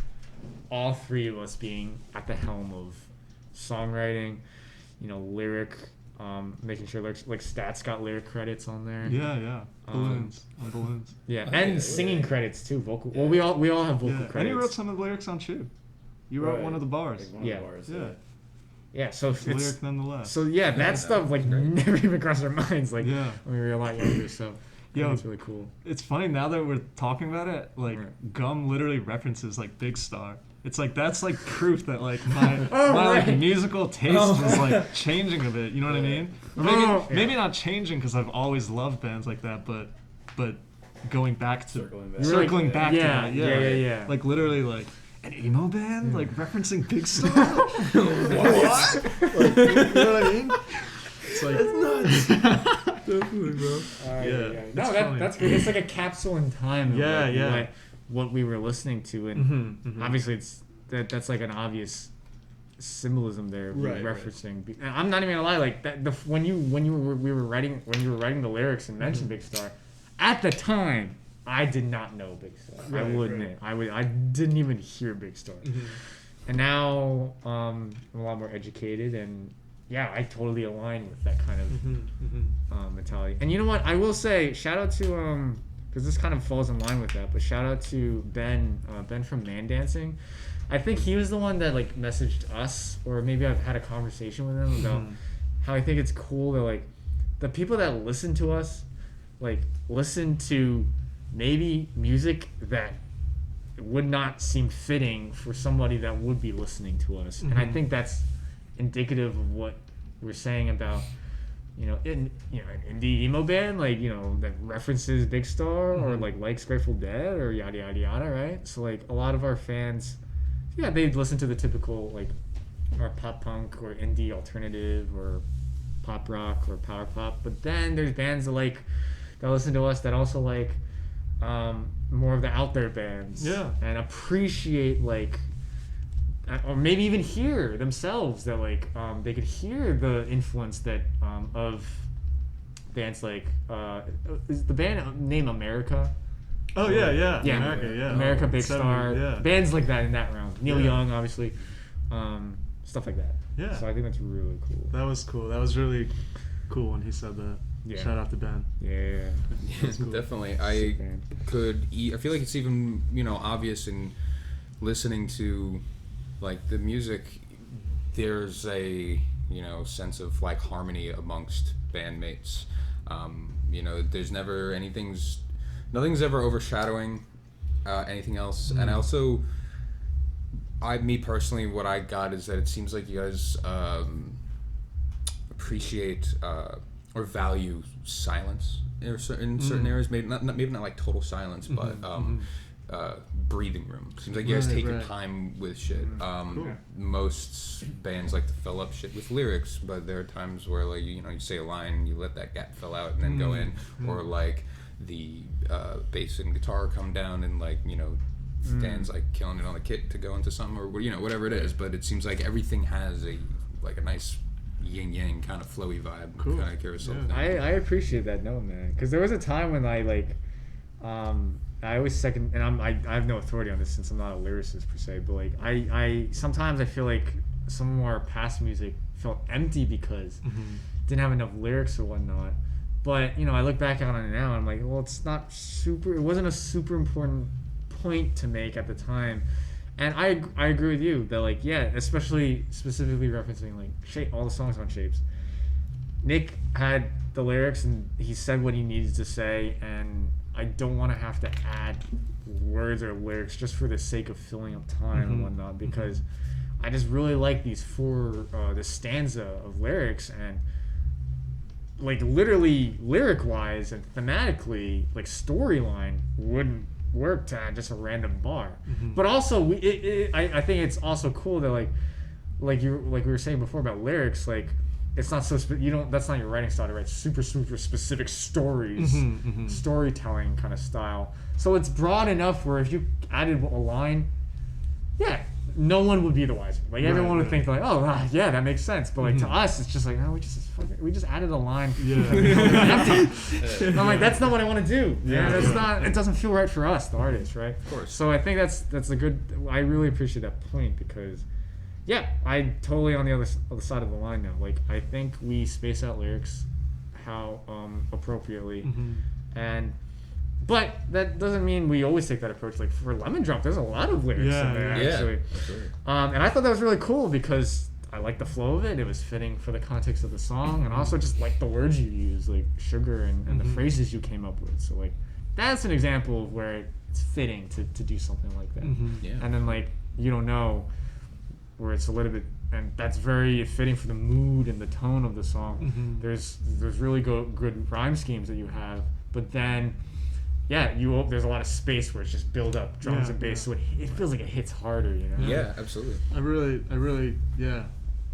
all three of us being at the helm of songwriting, lyric, making sure lyrics, like Stats got lyric credits on there. Yeah. Balloons. Yeah, and singing credits too, vocal. Well, we all have vocal credits. And he wrote some of the lyrics on Chew. You wrote one of the bars. Like one of the bars, Yeah, so it's lyric nonetheless. So that stuff like never even crossed our minds. Like when we were a lot younger, so it's really cool. It's funny now that we're talking about it. Like Gum literally references like Big Star. It's like that's like proof that like my like musical taste is like changing a bit. You know what I mean? Or maybe not changing because I've always loved bands like that, but going back to circling back to that. Yeah. Like literally like. An emo band? Like referencing Big Star? What? Like, you know what I mean? It's like it's nuts. Definitely, bro. No, that's great. It's like a capsule in time. Of what we were listening to, and obviously that's like an obvious symbolism there, referencing. Right. I'm not even gonna lie, like that. When you were writing the lyrics and mentioned Big Star, at the time. I did not know Big Star. I will admit, I didn't even hear Big Star, and now I'm a lot more educated, and yeah, I totally align with that kind of Mm-hmm. mentality. And you know what? I will say, shout out to because this kind of falls in line with that. But shout out to Ben from Man Dancing. I think he was the one that like messaged us, or maybe I've had a conversation with him about how I think it's cool that like the people that listen to us, like listen to maybe music that would not seem fitting for somebody that would be listening to us. And I think that's indicative of what we're saying about an indie emo band, like that references Big Star or like likes Grateful Dead or yada yada yada, right? So like a lot of our fans, yeah, they listen to the typical like or pop punk or indie alternative or pop rock or power pop, but then there's bands that listen to us that also like more of the out there bands, and appreciate like, or maybe even hear themselves that like they could hear the influence that of bands like is the band name America? Oh yeah, America, Big Star, bands like that in that round. Neil Young, obviously, stuff like that. Yeah. So I think that's really cool. That was cool. That was really cool when he said that. Yeah. Shout out to Ben. Yeah. Cool. Definitely. I feel like it's even obvious in listening to like the music. There's a sense of like harmony amongst bandmates. There's never nothing's ever overshadowing anything else. And I also, me personally, what I got is that it seems like you guys appreciate or value silence in certain areas. Maybe not like total silence, but breathing room. Seems like you guys take your time with shit. Cool. Most bands like to fill up shit with lyrics, but there are times where like you say a line, you let that gap fill out and then go in, or like the bass and guitar come down and like Dan's like killing it on the kit to go into something or whatever it is. But it seems like everything has a nice yin yang kind of flowy vibe. Cool. Kind of carry yourself down. I appreciate that note, man, because there was a time when I like I always second, and I have no authority on this since I'm not a lyricist per se, but like I sometimes I feel like some of our past music felt empty because didn't have enough lyrics or whatnot. But I look back on it now and I'm like, well, it wasn't a super important point to make at the time. And I agree with you that like, yeah, especially specifically referencing like all the songs on Shapes. Nick had the lyrics and he said what he needed to say, and I don't want to have to add words or lyrics just for the sake of filling up time and whatnot, because I just really like these the stanza of lyrics, and like literally lyric wise and thematically, like storyline wouldn't work to add just a random bar. But also I think it's also cool that like we were saying before about lyrics, like it's not so that's not your writing style to write super specific stories, storytelling kind of style. So it's broad enough where if you added a line, no one would be the wiser. Like everyone would think like, oh yeah, that makes sense. But like to us, it's just like, no, we just added a line. And I'm like, that's not what I want to do. That's not. It doesn't feel right for us, the artists, right? Of course. So I think that's a good. I really appreciate that point because. Yeah, I totally on the other side of the line now. Like, I think we space out lyrics how appropriately, but that doesn't mean we always take that approach. Like for Lemon Drop, there's a lot of lyrics in there actually, and I thought that was really cool because I liked the flow of it. It was fitting for the context of the song, and also just like the words you use, like sugar and the phrases you came up with. So like that's an example of where it's fitting to do something like that. And then like you don't know. Where it's a little bit, and that's very fitting for the mood and the tone of the song. There's really good rhyme schemes that you have, but then, there's a lot of space where it's just build up drums and bass, so it feels like it hits harder, Yeah, absolutely. I really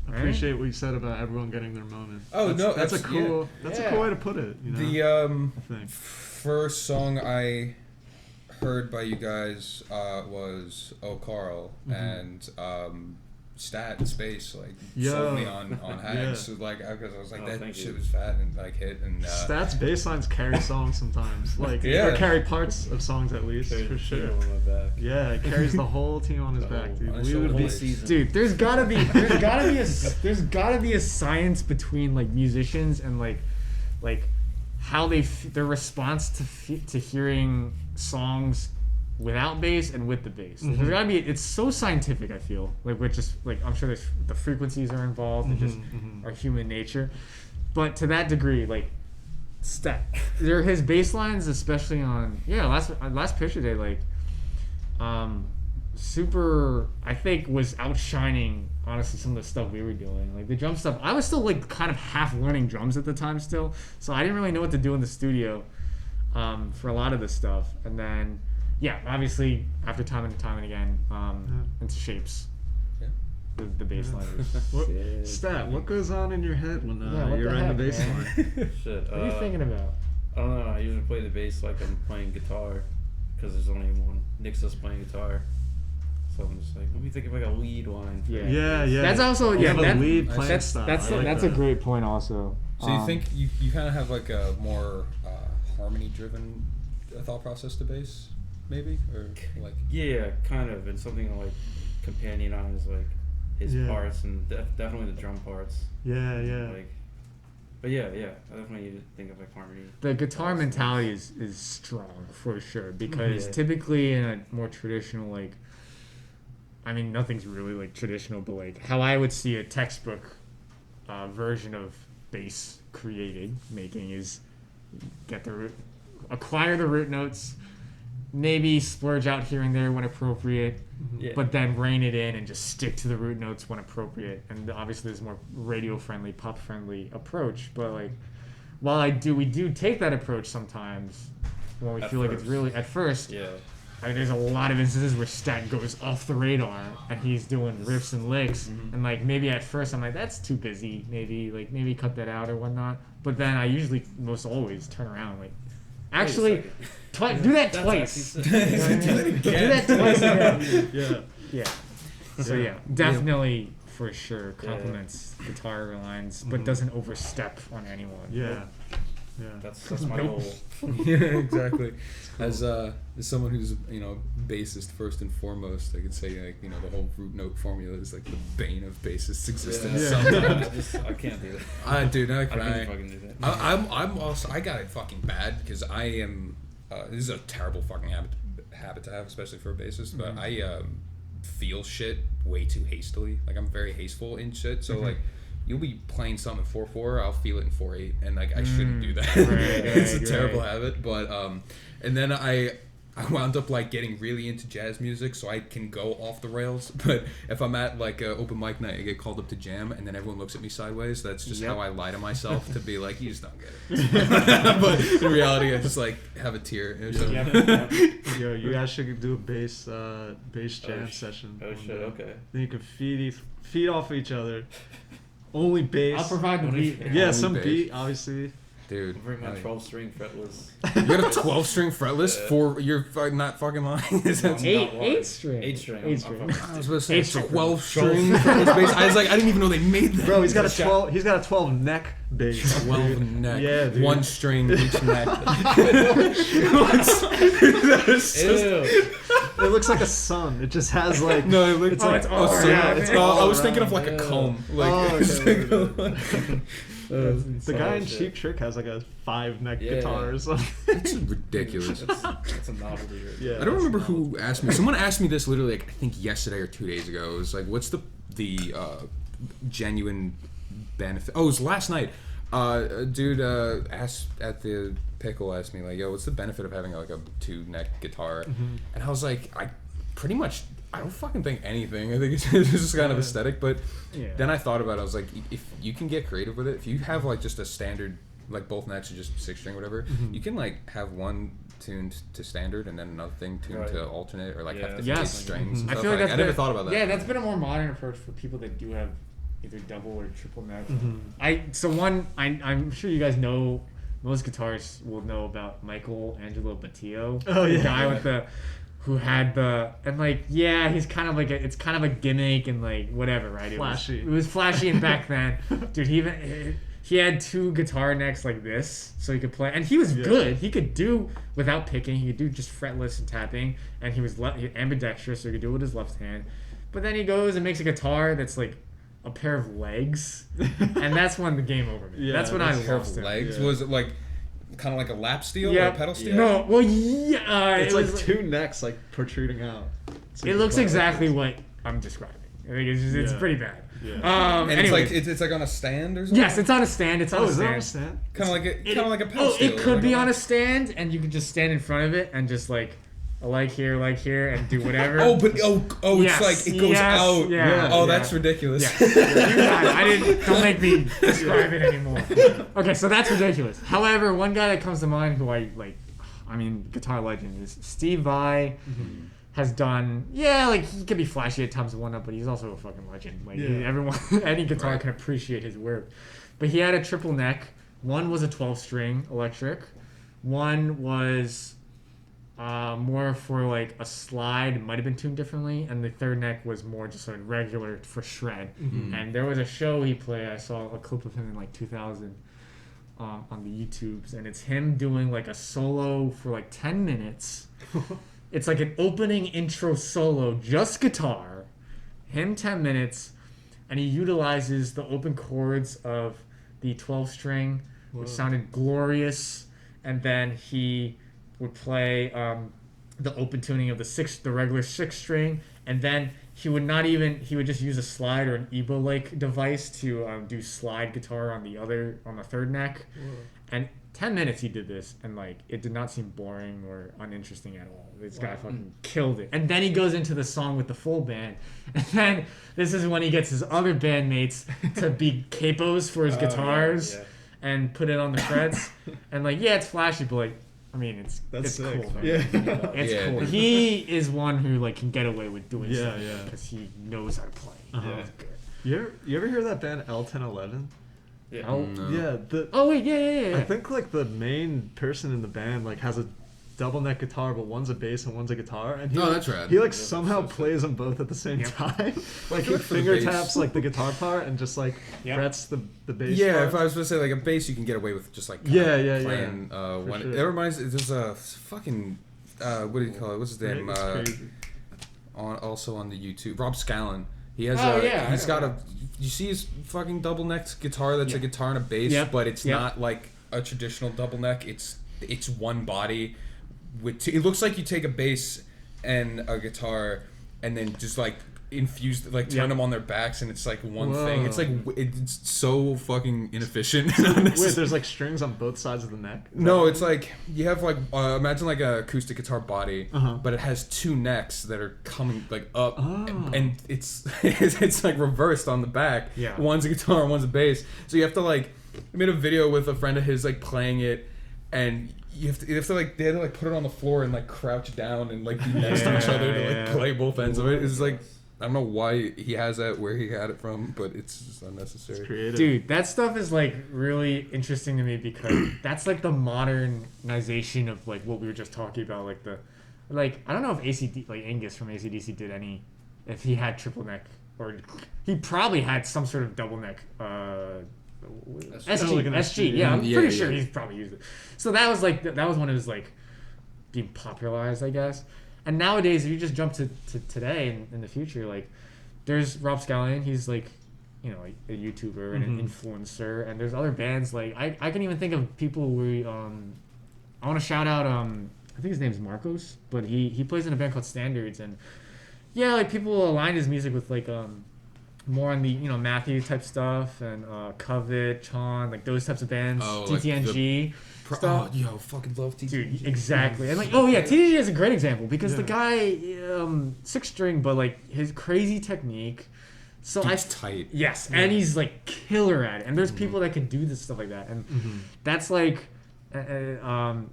appreciate what you said about everyone getting their moment. Oh, that's a cool way to put it. The I think. first song I heard by you guys was "Oh Carl," and Stat Space like Yo. sold me on Hags. Yeah. So, like because I was like that thank shit you. was fat and like hit and Stats bass lines carry songs sometimes, like Yeah. or carry parts of songs at least for sure. On my back. Yeah, it carries the whole team on his The back, whole- dude. on his We would shoulders. be Dude, there's gotta be a science between like musicians and like how their response to hearing songs without bass and with the bass. Like, there's gotta be. It's so scientific. I feel like with just like I'm sure there's the frequencies are involved and just our human nature, but to that degree, like there his bass lines, especially on last picture day, like super I think was outshining honestly some of the stuff we were doing, like the drum stuff. I was still like kind of half learning drums at the time still, so I didn't really know what to do in the studio for a lot of this stuff. And then obviously after time and time and again into shapes. Yeah. The bass line was What, sick. Stat, what goes on in your head when what you're the in the heck, bass man? line? Shit. What are you thinking about? I don't know. I usually play the bass like I'm playing guitar, because there's only one. Nick's just playing guitar, so I'm just like, let me think of like a lead line. For Yeah. the Yeah, bass. yeah. That's also You have a that- lead playing that's style. that's I like that's a that. great point also. So you think you kind of have like a more harmony driven thought process to bass, maybe, or like Yeah, kind of, and something to like companion on is like his Yeah. parts and definitely the drum parts. Yeah, yeah. Like, but yeah, I definitely need to think of like harmony. the guitar Awesome. mentality is strong for sure, because Yeah. typically in a more traditional, like, I mean nothing's really like traditional, but like how I would see a textbook version of bass making is acquire the root notes, maybe splurge out here and there when appropriate, Yeah. but then rein it in and just stick to the root notes when appropriate. And obviously there's more radio friendly, pop friendly approach, but like while we do take that approach sometimes when we At feel like it's first. really at first. Yeah. I mean, there's a lot of instances where Stat goes off the radar and he's doing riffs and licks, and like maybe at first I'm like, that's too busy, maybe cut that out or whatnot. But then I usually most always turn around like, actually, do that That's twice. actually You know what I mean? Do Do that twice again. Yeah. Yeah. So yeah, definitely for sure complements guitar lines, but doesn't overstep on anyone. Yeah. Yeah. That's my Nope. goal. yeah, exactly. As someone who's bassist first and foremost, I could say like the whole root note formula is like the bane of bassists' existence. Yeah. Sometimes, I can't do that. dude, I I can't cry. fucking do that. I'm also I got it fucking bad because I am. This is a terrible fucking habit to have, especially for a bassist. But I feel shit way too hastily. Like I'm very hasteful in shit. So like. You'll be playing something in 4/4, I'll feel it in 4/8, and like I shouldn't do that. It's a terrible habit, but and then I wound up like getting really into jazz music, so I can go off the rails. But if I'm at like an open mic night, I get called up to jam, and then everyone looks at me sideways. That's just how I lie to myself to be like, you just don't get it. But in reality, I just like have a tear. Or something. Yo, you guys should do a bass jam session. Oh one shit, day. okay. Then you can feed off each other. Only bass. I'll provide the beat. Yeah, Only some bass. beat, obviously. Dude, Bring my like, 12-string fretless. you got a 12-string fretless Yeah. for you're not fucking lying. Is that- Eight string. 8 string. Eight string. I was about to say 8-string 12-string fretless bass. I was like, I didn't even know they made that. Bro, he's got a 12. He's got a 12 neck bass. 12 neck. Yeah, dude. One string each neck. It looks like a sun. It just has like. No, it it's like, like it's all so- around. it's oh, all I was thinking of around. like a Yeah. comb. Like, Oh, it's okay. like The guy in shit. Cheap Trick has like a 5-neck Yeah. guitar or something. it's ridiculous. That's a novelty. Right? Yeah. I don't remember who asked me. Someone asked me this literally, like, I think yesterday or 2 days ago. It was like, what's the genuine benefit? Oh, it was last night. A dude asked at the pickle asked me like, yo, what's the benefit of having like a 2-neck guitar? And I was like, I don't fucking think anything. I think it's just kind of aesthetic. But Yeah. then I thought about it. I was like, if you can get creative with it, if you have like just a standard, like both necks are just 6-string, whatever, you can like have one tuned to standard and then another thing tuned Right. to alternate, or like have Yeah. different Yes. strings. And I stuff. feel like that's I never been- thought about that. Yeah, that's been a more modern approach for people that do have either double or triple neck. Mhm. I'm sure you guys know, most guitarists will know about Michelangelo Battio. Oh, The yeah. guy with who had he's kind of like it's kind of a gimmick and like whatever, right? Flashy. It was flashy and back then, dude. He had 2 guitar necks like this, so he could play, and he was good. He could do without picking. He could do just fretless and tapping, and he was ambidextrous, so he could do it with his left hand. But then he goes and makes a guitar that's like a pair of legs, and that's when the game over. Me. That's when I lost it. Legs? Yeah. Was it like kind of like a lap steel or a pedal steel? No, well, yeah. It's like 2 necks like protruding out. So it looks exactly what I'm describing. I think it's pretty bad. Yeah. And anyway. it's like on a stand or something? Yes, it's on a stand. It's on a is stand. it on a stand? Kind of like a pedal steel. It could like be on a stand, and you could just stand in front of it and just like here, and do whatever. Yes. It's like it goes out. Yeah. Oh, that's ridiculous. Yes. You got it. Don't make me describe it anymore. Okay, so that's ridiculous. However, one guy that comes to mind who I like, guitar legend is Steve Vai. Mm-hmm. Has done, he could be flashy at times and whatnot, but he's also a fucking legend. Everyone, any guitar can appreciate his work. But he had a triple neck. One was a 12-string electric. One was more for like a slide. It might have been tuned differently. And the third neck was more just like regular for shred. Mm-hmm. And there was a show he played. I saw a clip of him in like 2000 on the YouTubes. And it's him doing like a solo for like 10 minutes. It's like an opening intro solo, just guitar, him 10 minutes, and he utilizes the open chords of the 12-string, which sounded glorious, and then he would play the open tuning of the regular 6-string, and then he would just use a slide or an EBO-like device to do slide guitar on the third neck, and 10 minutes he did this, and like it did not seem boring or uninteresting at all. This guy fucking killed it. And then he goes into the song with the full band, and then this is when he gets his other bandmates to be capos for his guitars and put it on the frets. And it's flashy, but it's sick. Cool. Yeah. It's cool. He is one who like can get away with doing stuff yeah. because he knows how to play. Uh-huh. It's good. You ever hear that band L1011? Yeah. Yeah. I think like the main person in the band like has a double neck guitar, but one's a bass and one's a guitar, and that's rad. He like somehow plays them both at the same time. Like he finger taps like the guitar part and just like frets the bass. Yeah, part. if I was supposed to say like a bass, you can get away with just like playing. One. Sure. It reminds. There's a fucking what do you call it? What's his name? Also on the YouTube, Rob Scallon. He has he's got a. You see his fucking double necked guitar? That's a guitar and a bass, but it's not like a traditional double neck. It's one body. It looks like you take a bass and a guitar and then just like turn them on their backs, and it's like one thing. It's like it's so fucking inefficient. Wait, there's like strings on both sides of the neck? No, it's like you have like imagine like an acoustic guitar body, but it has 2 necks that are coming like up, and it's it's like reversed on the back. Yeah, one's a guitar and one's a bass. So you have to like I made a video with a friend of his like playing it, and you have to like they had to like put it on the floor and like crouch down and like be next to each other to like play both ends of it. It's like I don't know why he has that, where he had it from, but it's just unnecessary. It's creative. Dude, that stuff is like really interesting to me because that's like the modernization of like what we were just talking about. Like I don't know if Angus from AC/DC did any, if he had triple neck, or he probably had some sort of double neck. SG. Yeah, I'm pretty sure he's probably used it. So that was when it was like being popularized, I guess. And nowadays, if you just jump to today and in the future, like there's Rob Scallon, he's like, like a YouTuber and an influencer, and there's other bands like I can even think of people who I want to shout out. I think his name's Marcos, but he plays in a band called Standards, and like people align his music with like more on the Matthew type stuff and Covet, Chon, like those types of bands, TTNG. Stuff. Oh, yo, fucking love TTG. Dude, exactly. And like, TTG is a great example because the guy, 6-string, but like his crazy technique. So Dude's tight. Yes, and he's like killer at it. And there's people that can do this stuff like that, and that's like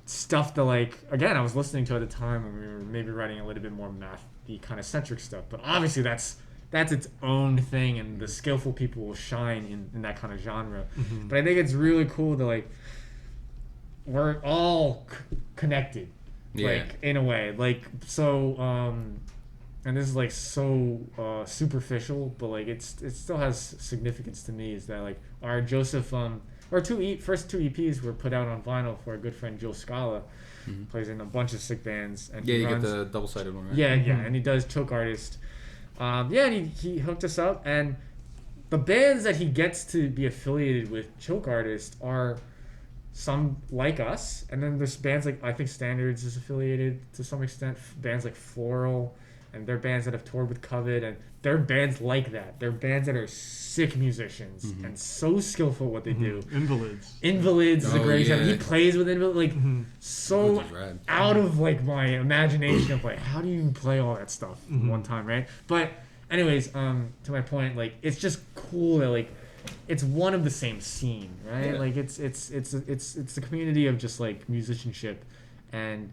stuff that like again I was listening to at the time when we were maybe writing a little bit more mathy kind of centric stuff. But obviously that's its own thing, and the skillful people will shine in that kind of genre. But I think it's really cool that like we're all connected like in a way, like so. And this is like so superficial, but like it still has significance to me. Is that like our Joseph our first two EPs were put out on vinyl for our good friend Joe Scala, plays in a bunch of sick bands. And Yeah, he you runs, get the double-sided one, right? Yeah, and he does Choke Artist. And he hooked us up, and the bands that he gets to be affiliated with Choke Artist are some like us, and then there's bands like I think Standards is affiliated to some extent. Bands like Floral. And they're bands that have toured with Covet, and they're bands like that. They're bands that are sick musicians and so skillful at what they do. Invalids is a great example. He plays with Invalids, like so out of like my imagination of like how do you play all that stuff one time, right? But anyways, to my point, like it's just cool that like it's one of the same scene, right? Yeah. Like it's the community of just like musicianship, and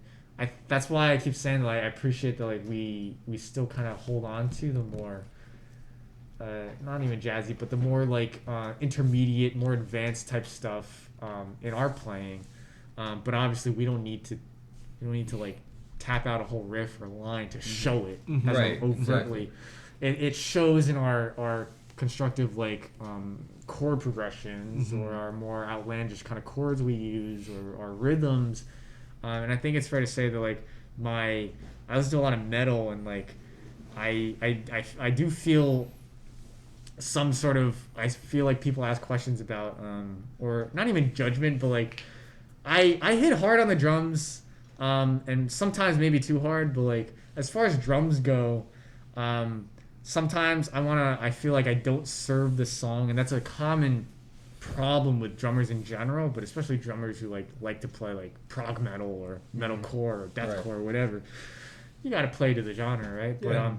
that's why I keep saying that I appreciate that like we still kind of hold on to the more not even jazzy, but the more like intermediate, more advanced type stuff in our playing. But obviously we don't need to like tap out a whole riff or line to show it as right, overtly. Exactly. It shows in our constructive like chord progressions or our more outlandish kind of chords we use or our rhythms. And I think it's fair to say that like I listen to a lot of metal, and like I do feel some sort of, I feel like people ask questions about or not even judgment, but like I hit hard on the drums and sometimes maybe too hard, but like as far as drums go, sometimes I feel like I don't serve the song, and that's a common problem with drummers in general, but especially drummers who like to play like prog metal or metalcore or deathcore or whatever. You got to play to the genre, right? Yeah.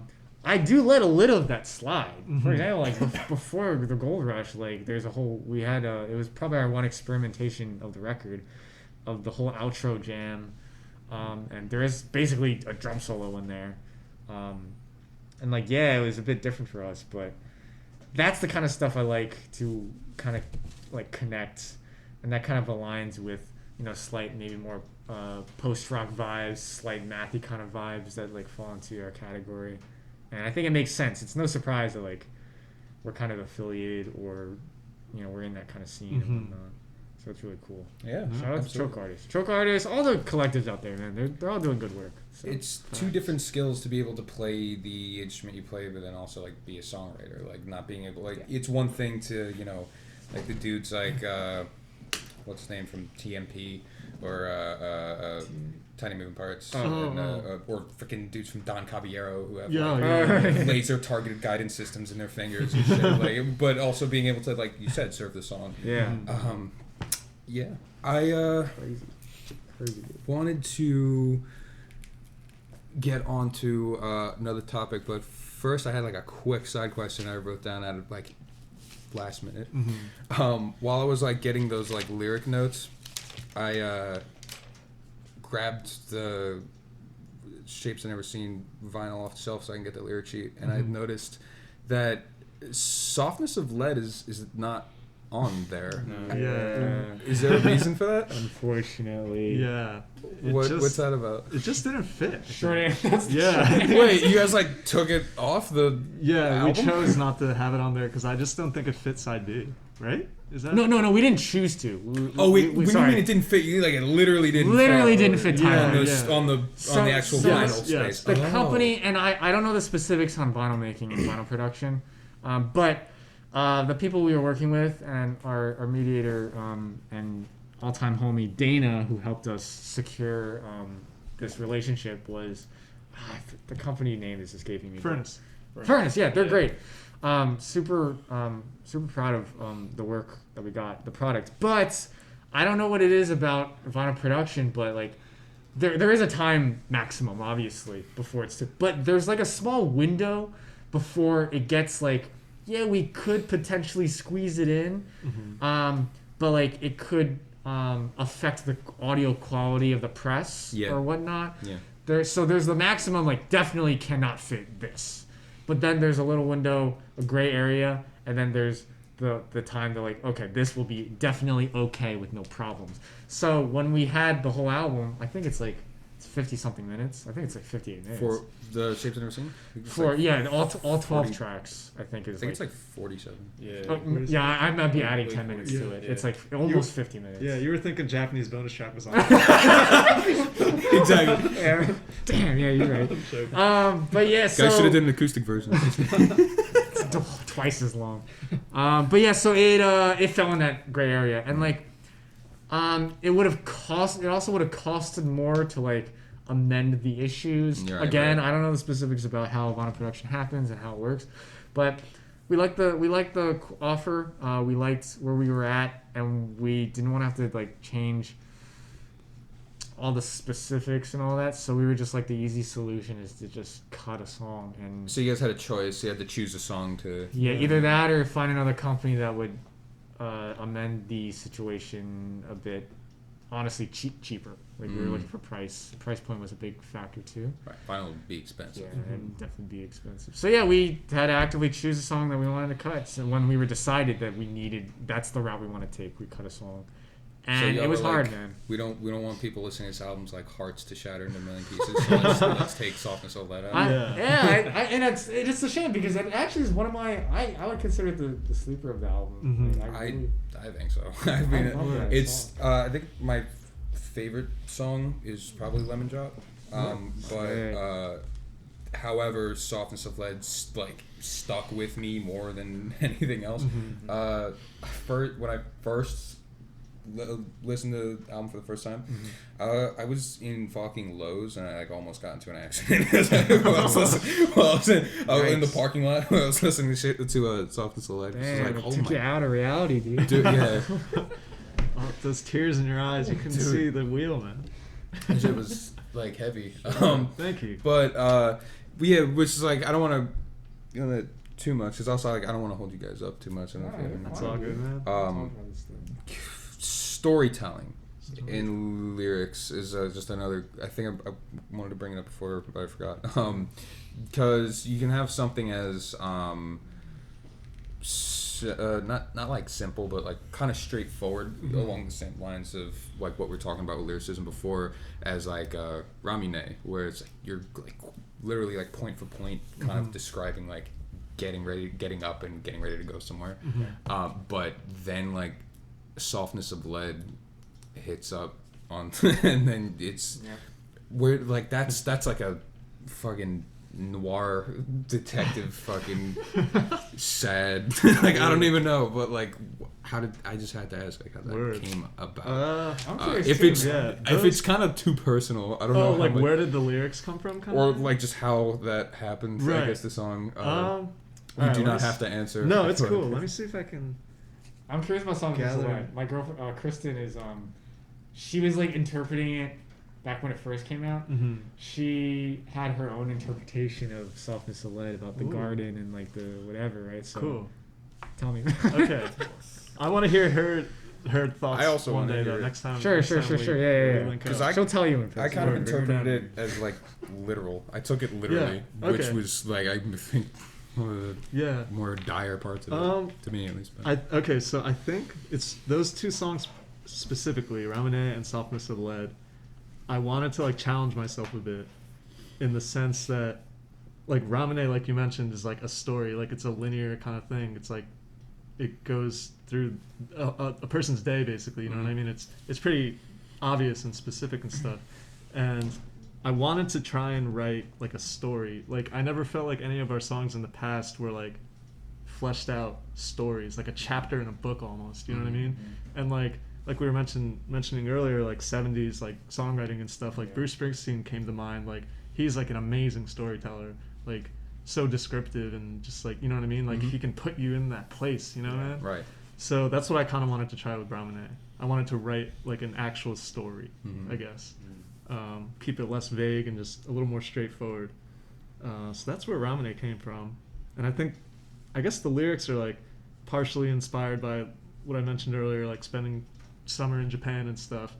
But I do let a little of that slide. For example, like before the Gold Rush, like there's a whole it was probably our one experimentation of the record, of the whole outro jam, and there is basically a drum solo in there, and like it was a bit different for us, but that's the kind of stuff I like to kind of like connect, and that kind of aligns with slight maybe more post-rock vibes, slight mathy kind of vibes that like fall into our category, and I think it makes sense. It's no surprise that like we're kind of affiliated or we're in that kind of scene and whatnot. So it's really cool. Yeah. Shout out to Choke Artists, all the collectives out there, man. They're all doing good work. So, it's two different skills to be able to play the instrument you play, but then also like be a songwriter. Like not being able, it's one thing to like the dudes like what's his name from TMP or Tiny Moving Parts, or freaking dudes from Don Caballero who have laser targeted guidance systems in their fingers and shit. Like, but also being able to, like you said, serve the song. Yeah. Yeah. I wanted to get onto another topic, but first I had like a quick side question I wrote down at like last minute. While I was like getting those like lyric notes, I grabbed the Shapes I Never Seen vinyl off the shelf so I can get the lyric sheet, and I noticed that Softness of Lead is not on there. No. Yeah. Is there a reason for that? Unfortunately. Yeah. What's that about? It just didn't fit. Short answer. Yeah. Wait, you guys like took it off the album? We chose not to have it on there because I just don't think it fits side B, right? Is that No, we didn't choose to. We mean it didn't fit you? Like it literally didn't fit Tyler. On the actual vinyl space. The company, and I don't know the specifics on vinyl making and vinyl production, but the people we were working with and our mediator and all-time homie Dana, who helped us secure this relationship, was the company name is escaping me. Furnace, yeah, they're great. Super proud of the work that we got, the product. But I don't know what it is about vinyl production, but like there is a time maximum, obviously, before it's but there's like a small window before it gets like, we could potentially squeeze it in, but like it could affect the audio quality of the press or whatnot. There's the maximum, like definitely cannot fit this. But then there's a little window, a gray area, and then there's the time to like, okay, this will be definitely okay with no problems. So when we had the whole album, I think it's like 50 something minutes. I think it's like 58 minutes. For the Shapes I've Never Seen? All 12 40 tracks. I think is. I think it's like 47. Yeah, I might be adding 10 Like minutes 40, to it. yeah. It's like almost 50 minutes. Yeah, you were thinking Japanese bonus track was on. Exactly. Yeah. Damn. Yeah, you're right. I'm joking. But yeah, so Guys should have done an acoustic version. it's twice as long. But yeah, so it fell in that gray area, and like, it would have cost. It also would have costed more to like amend the issues. Right, Again, right. I don't know the specifics about how vinyl production happens and how it works, but we liked the offer. We liked where we were at, and we didn't want to have to like change all the specifics and all that. So we were just like, the easy solution is to just cut a song. And So you guys had a choice. You had to choose a song to. yeah, either that or find another company that would amend the situation a bit. Honestly, cheaper. Like, we were looking for price. Price point was a big factor too. Right, vinyl would be expensive. Yeah, and definitely be expensive. So yeah, we had to actively choose a song that we wanted to cut. So when we were decided that that's the route we want to take, we cut a song, and y'all it was were hard, like, man. We don't want people listening to this albums like hearts to shatter into a million pieces. So let's take Softness of Lead out. And it's a shame because it actually is one of my. I would consider it the sleeper of the album. Mhm. Like, I think so. I mean, I love that it's. song. I think my favorite song is probably Lemon Drop. However, Softness of Lead stuck with me more than anything else. When I first listened to the album for the first time, I was in fucking Lowe's and I almost got into an accident while I was in the parking lot when I was listening to Softness of Lead. Damn, It it was took you out of reality, dude. dude, yeah. Oh, those tears in your eyes, you can Dude. see the wheel, man. That shit was like heavy. Thank you. But yeah, which is like, I don't want to go into too much because also like I don't want to hold you guys up too much. I don't know if you have any- That's all good, man. Storytelling in lyrics is just another. I think I wanted to bring it up before, but I forgot. Because you can have something as not like simple, but like kind of straightforward along the same lines of like what we're talking about with lyricism before, as like Ramine, where it's like you're like literally like point for point kind of describing like getting up and getting ready to go somewhere. But then like Softness of Lead hits up on and then it's where like that's like a fucking noir detective fucking sad like I don't even know, but like how did I just had to ask like how that came about. I'm curious If too, it's man. if it's kind of too personal, I don't know. like how much, where did the lyrics come from? or like just how that happened. I Right. guess the song. You Alright, do let not me have to answer. No, it's but- cool. Let me see if I can. I'm curious about something. Gather. My girlfriend, Kristen, is she was like interpreting it back when it first came out. She had her own interpretation of Softness of Lead about the Ooh. garden and like the whatever, right? So Cool. tell me. Okay. I want to hear her thoughts. I also one wanna day hear though. it. Next time. Sure. next time we link Because up. I She'll tell you in person. I kind of Word. interpreted it as like literal. I took it literally, Yeah, which okay. was like I think one of the Yeah. more dire parts of it to me at least. But. Okay, so I think it's those two songs specifically, Ramune and Softness of Lead. I wanted to like challenge myself a bit, in the sense that, like Ramune, like you mentioned, is like a story, like it's a linear kind of thing. It's like it goes through a person's day, basically. You know what I mean? It's pretty obvious and specific and stuff, and I wanted to try and write like a story. Like I never felt like any of our songs in the past were like fleshed out stories, like a chapter in a book almost. You know what I mean? And like we were mentioning earlier, like 70s like songwriting and stuff. Like Bruce Springsteen came to mind. Like he's like an amazing storyteller. Like so descriptive and just like, you know what I mean? Like he can put you in that place. You know, man? Right. So that's what I kind of wanted to try with Ramune. I wanted to write like an actual story, I guess. Keep it less vague and just a little more straightforward. So that's where Ramune came from. And I guess the lyrics are like partially inspired by what I mentioned earlier, like spending summer in Japan and stuff.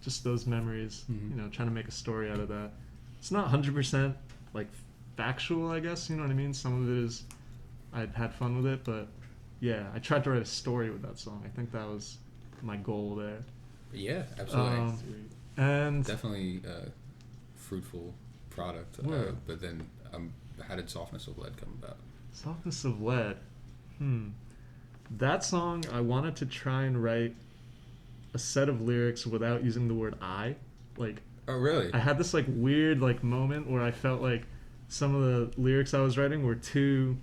Just those memories, you know, trying to make a story out of that. It's not 100% like factual, I guess, you know what I mean? Some of it is, I'd had fun with it, but yeah, I tried to write a story with that song. I think that was my goal there. Yeah, absolutely. And Definitely fruitful product. Word. But then, how did Softness of Lead come about? Softness of Lead. That song, I wanted to try and write a set of lyrics without using the word I. Like, Oh, really? I had this like weird like moment where I felt like some of the lyrics I was writing were too,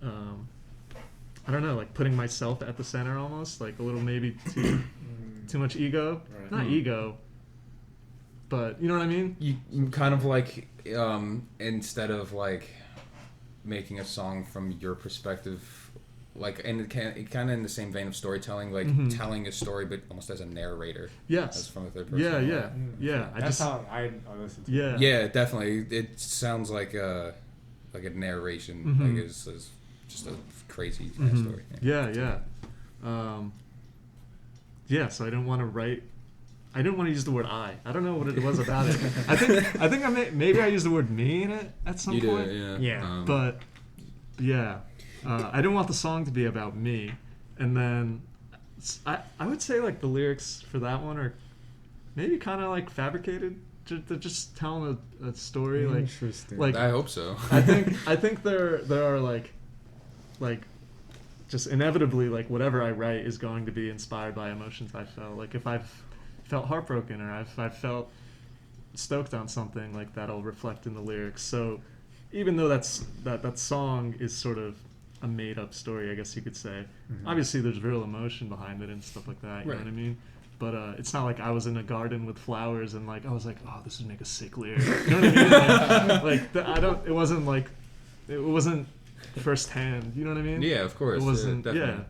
I don't know, like putting myself at the center almost, like a little maybe too much ego. Right. Not ego, but you know what I mean? You kind of like, instead of like making a song from your perspective, like, and it kind of in the same vein of storytelling, like telling a story, but almost as a narrator. Yes. As from a third person. Yeah. That's how I listen to it. Yeah. Yeah, definitely. It sounds like a narration. Like it's just a crazy story. Yeah. So I didn't want to use the word I. I don't know what it was about it. I think maybe I used the word me in it at some point. Did, Yeah. But yeah, I didn't want the song to be about me. And then I would say like the lyrics for that one are maybe kind of like fabricated. They're just telling a story. Interesting. Like I hope so. I think there are like just inevitably like whatever I write is going to be inspired by emotions I felt. Like if I've felt heartbroken or if I've felt stoked on something, like that'll reflect in the lyrics. So even though that song is sort of a made up story, I guess you could say. Obviously there's real emotion behind it and stuff like that, you know what I mean? But it's not like I was in a garden with flowers and like I was like, oh, this would make a sick lyric. You know what I mean? It wasn't firsthand. You know what I mean? Yeah, of course. It wasn't. definitely.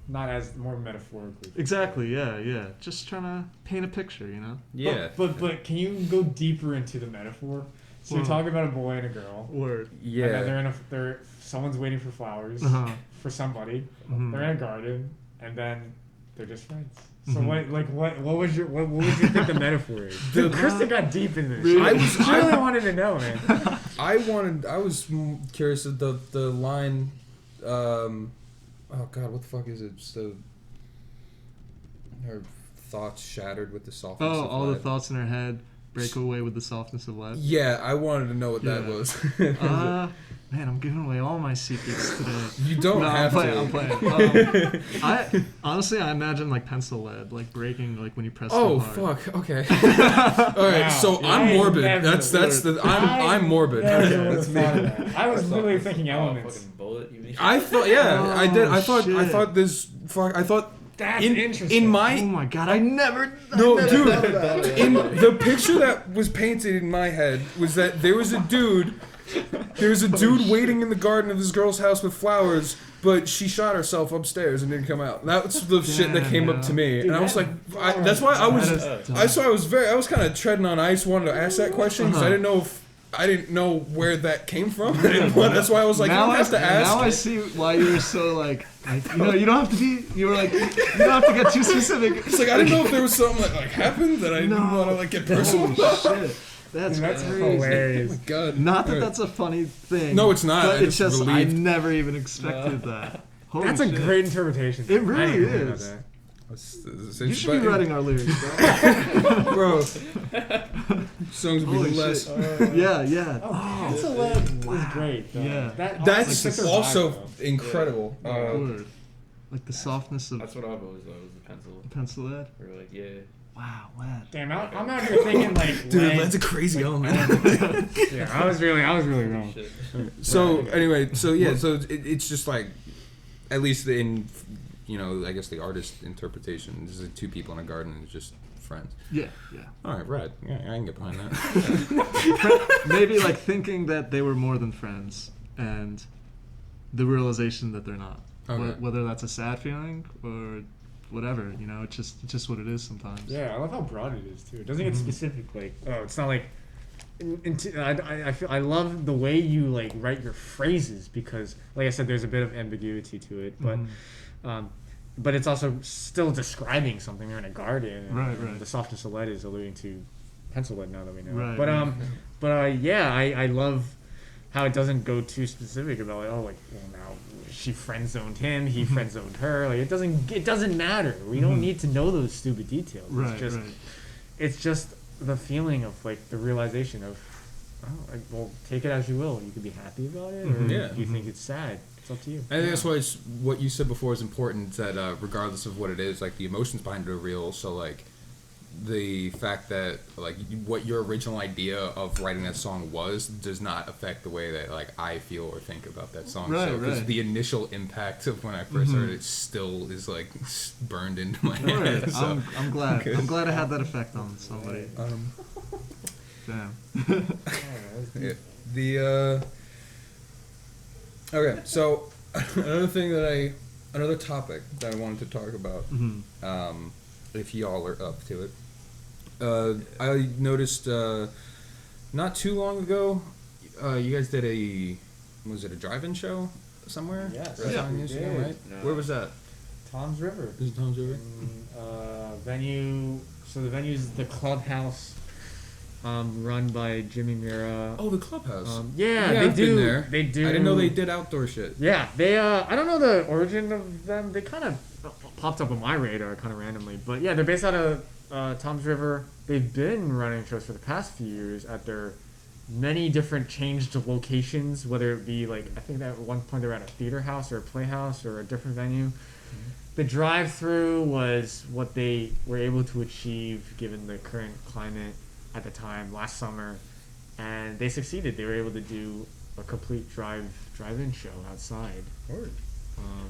Not as more metaphorically. Exactly. Yeah. Just trying to paint a picture. You know. Yeah. But can you go deeper into the metaphor? So you're talking about a boy and a girl. Word. Yeah. And then someone's waiting for flowers for somebody. They're in a garden, and then they're just friends. So what would you think the metaphor is? Kristen got deep in this. Really? I really wanted to know, man. I was curious of the line. Oh God, what the fuck is it? So her thoughts shattered with the softness. Oh, of all lead. the thoughts in her head break away with the softness of lead. Yeah, I wanted to know what that was. Man, I'm giving away all my secrets today. You don't have I'm to. playing. I honestly, I imagine like pencil lead, like breaking, like when you press. Oh too hard. fuck. Okay. All right. Wow. So I I'm morbid. never That's the I'm morbid. I was literally thinking elements. Fucking bullet, you mean? I thought. Yeah, I did. I thought. I shit. thought this. Fuck. I thought. That's in interesting. In Oh my. my god, I never. No, I never dude. thought of that. In the picture that was painted in my head was that there was a dude. There was a dude waiting in the garden of this girl's house with flowers, but she shot herself upstairs and didn't come out. That's the shit that came up to me, and I was like, that's why I was. I was kind of treading on ice, wanted to ask that question because I didn't know where that came from. That's why I was like, now you have to ask. Now I see why you were so like you don't have to be. You were like, you don't have to get too specific. It's like I didn't know if there was something that like happened that I didn't want to like get personal. Oh shit. That's crazy. hilarious. Oh my god. Not that that's a funny thing. No, it's not. But I'm it's just relieved. I never even expected that. Holy That's a shit. great interpretation. It really I didn't think about is. that. You should be writing our lyrics, bro. bro. Songs would Holy be less. shit. Yeah. Pencil lead is great. Though. Yeah. That's fits her vibe, also though. incredible. Word. Like the softness of That's what I've always thought was the pencil. pencil lead. Or like, yeah. Wow, lead. Damn, I'm out here thinking like. Dude, lead. that's a crazy element. Yeah, I was really wrong. Shit. So anyway, so it's just like, at least in, I guess the artist interpretation, this is two people in a garden and it's just friends. Yeah. All right, right. Yeah, I can get behind that. Maybe like thinking that they were more than friends and the realization that they're not. Okay. Whether that's a sad feeling or whatever, it's just what it is sometimes. Yeah, I love how broad it is too. It doesn't get specific. Like, it's not like. I love the way you like write your phrases because, like I said, there's a bit of ambiguity to it, but it's also still describing something. They're in a garden. And, Right. The softness of lead is alluding to pencil lead now that we know. Right. But I love how it doesn't go too specific about now she friend zoned him, he friend zoned her. Like it doesn't matter. We don't need to know those stupid details. Right. It's just the feeling of like the realization of, oh, like, well, take it as you will. You could be happy about it, or Mhm. Yeah. you think it's sad. It's up to you. I think that's why what you said before is important. That regardless of what it is, like the emotions behind it are real. So like the fact that like what your original idea of writing that song was does not affect the way that like I feel or think about that song. Right, so because right. the initial impact of when I 1st heard it still is like burned into my head. Right. So. I'm glad. Good. I'm glad I had that effect on somebody. Damn. Yeah. The okay, so another topic that I wanted to talk about, Mhm. if y'all are up to it. I noticed not too long ago, you guys did was it a drive-in show somewhere? Yes. Right Yeah. on Instagram, We right? did. Where was that? Tom's River. Is it Tom's River? Venue. So the venue is the Clubhouse, run by Jimmy Mira. Oh, the clubhouse. Yeah, they I've do. been there. They do. I didn't know they did outdoor shit. Yeah, they. I don't know the origin of them. They kind of popped up on my radar kind of randomly, but yeah, they're based out of Tom's River. They've been running shows for the past few years at their many different changed locations, whether it be like I think that at one point they were at a theater house or a playhouse or a different venue. The drive-through was what they were able to achieve given the current climate at the time last summer, and they succeeded. They were able to do a complete drive-in show outside.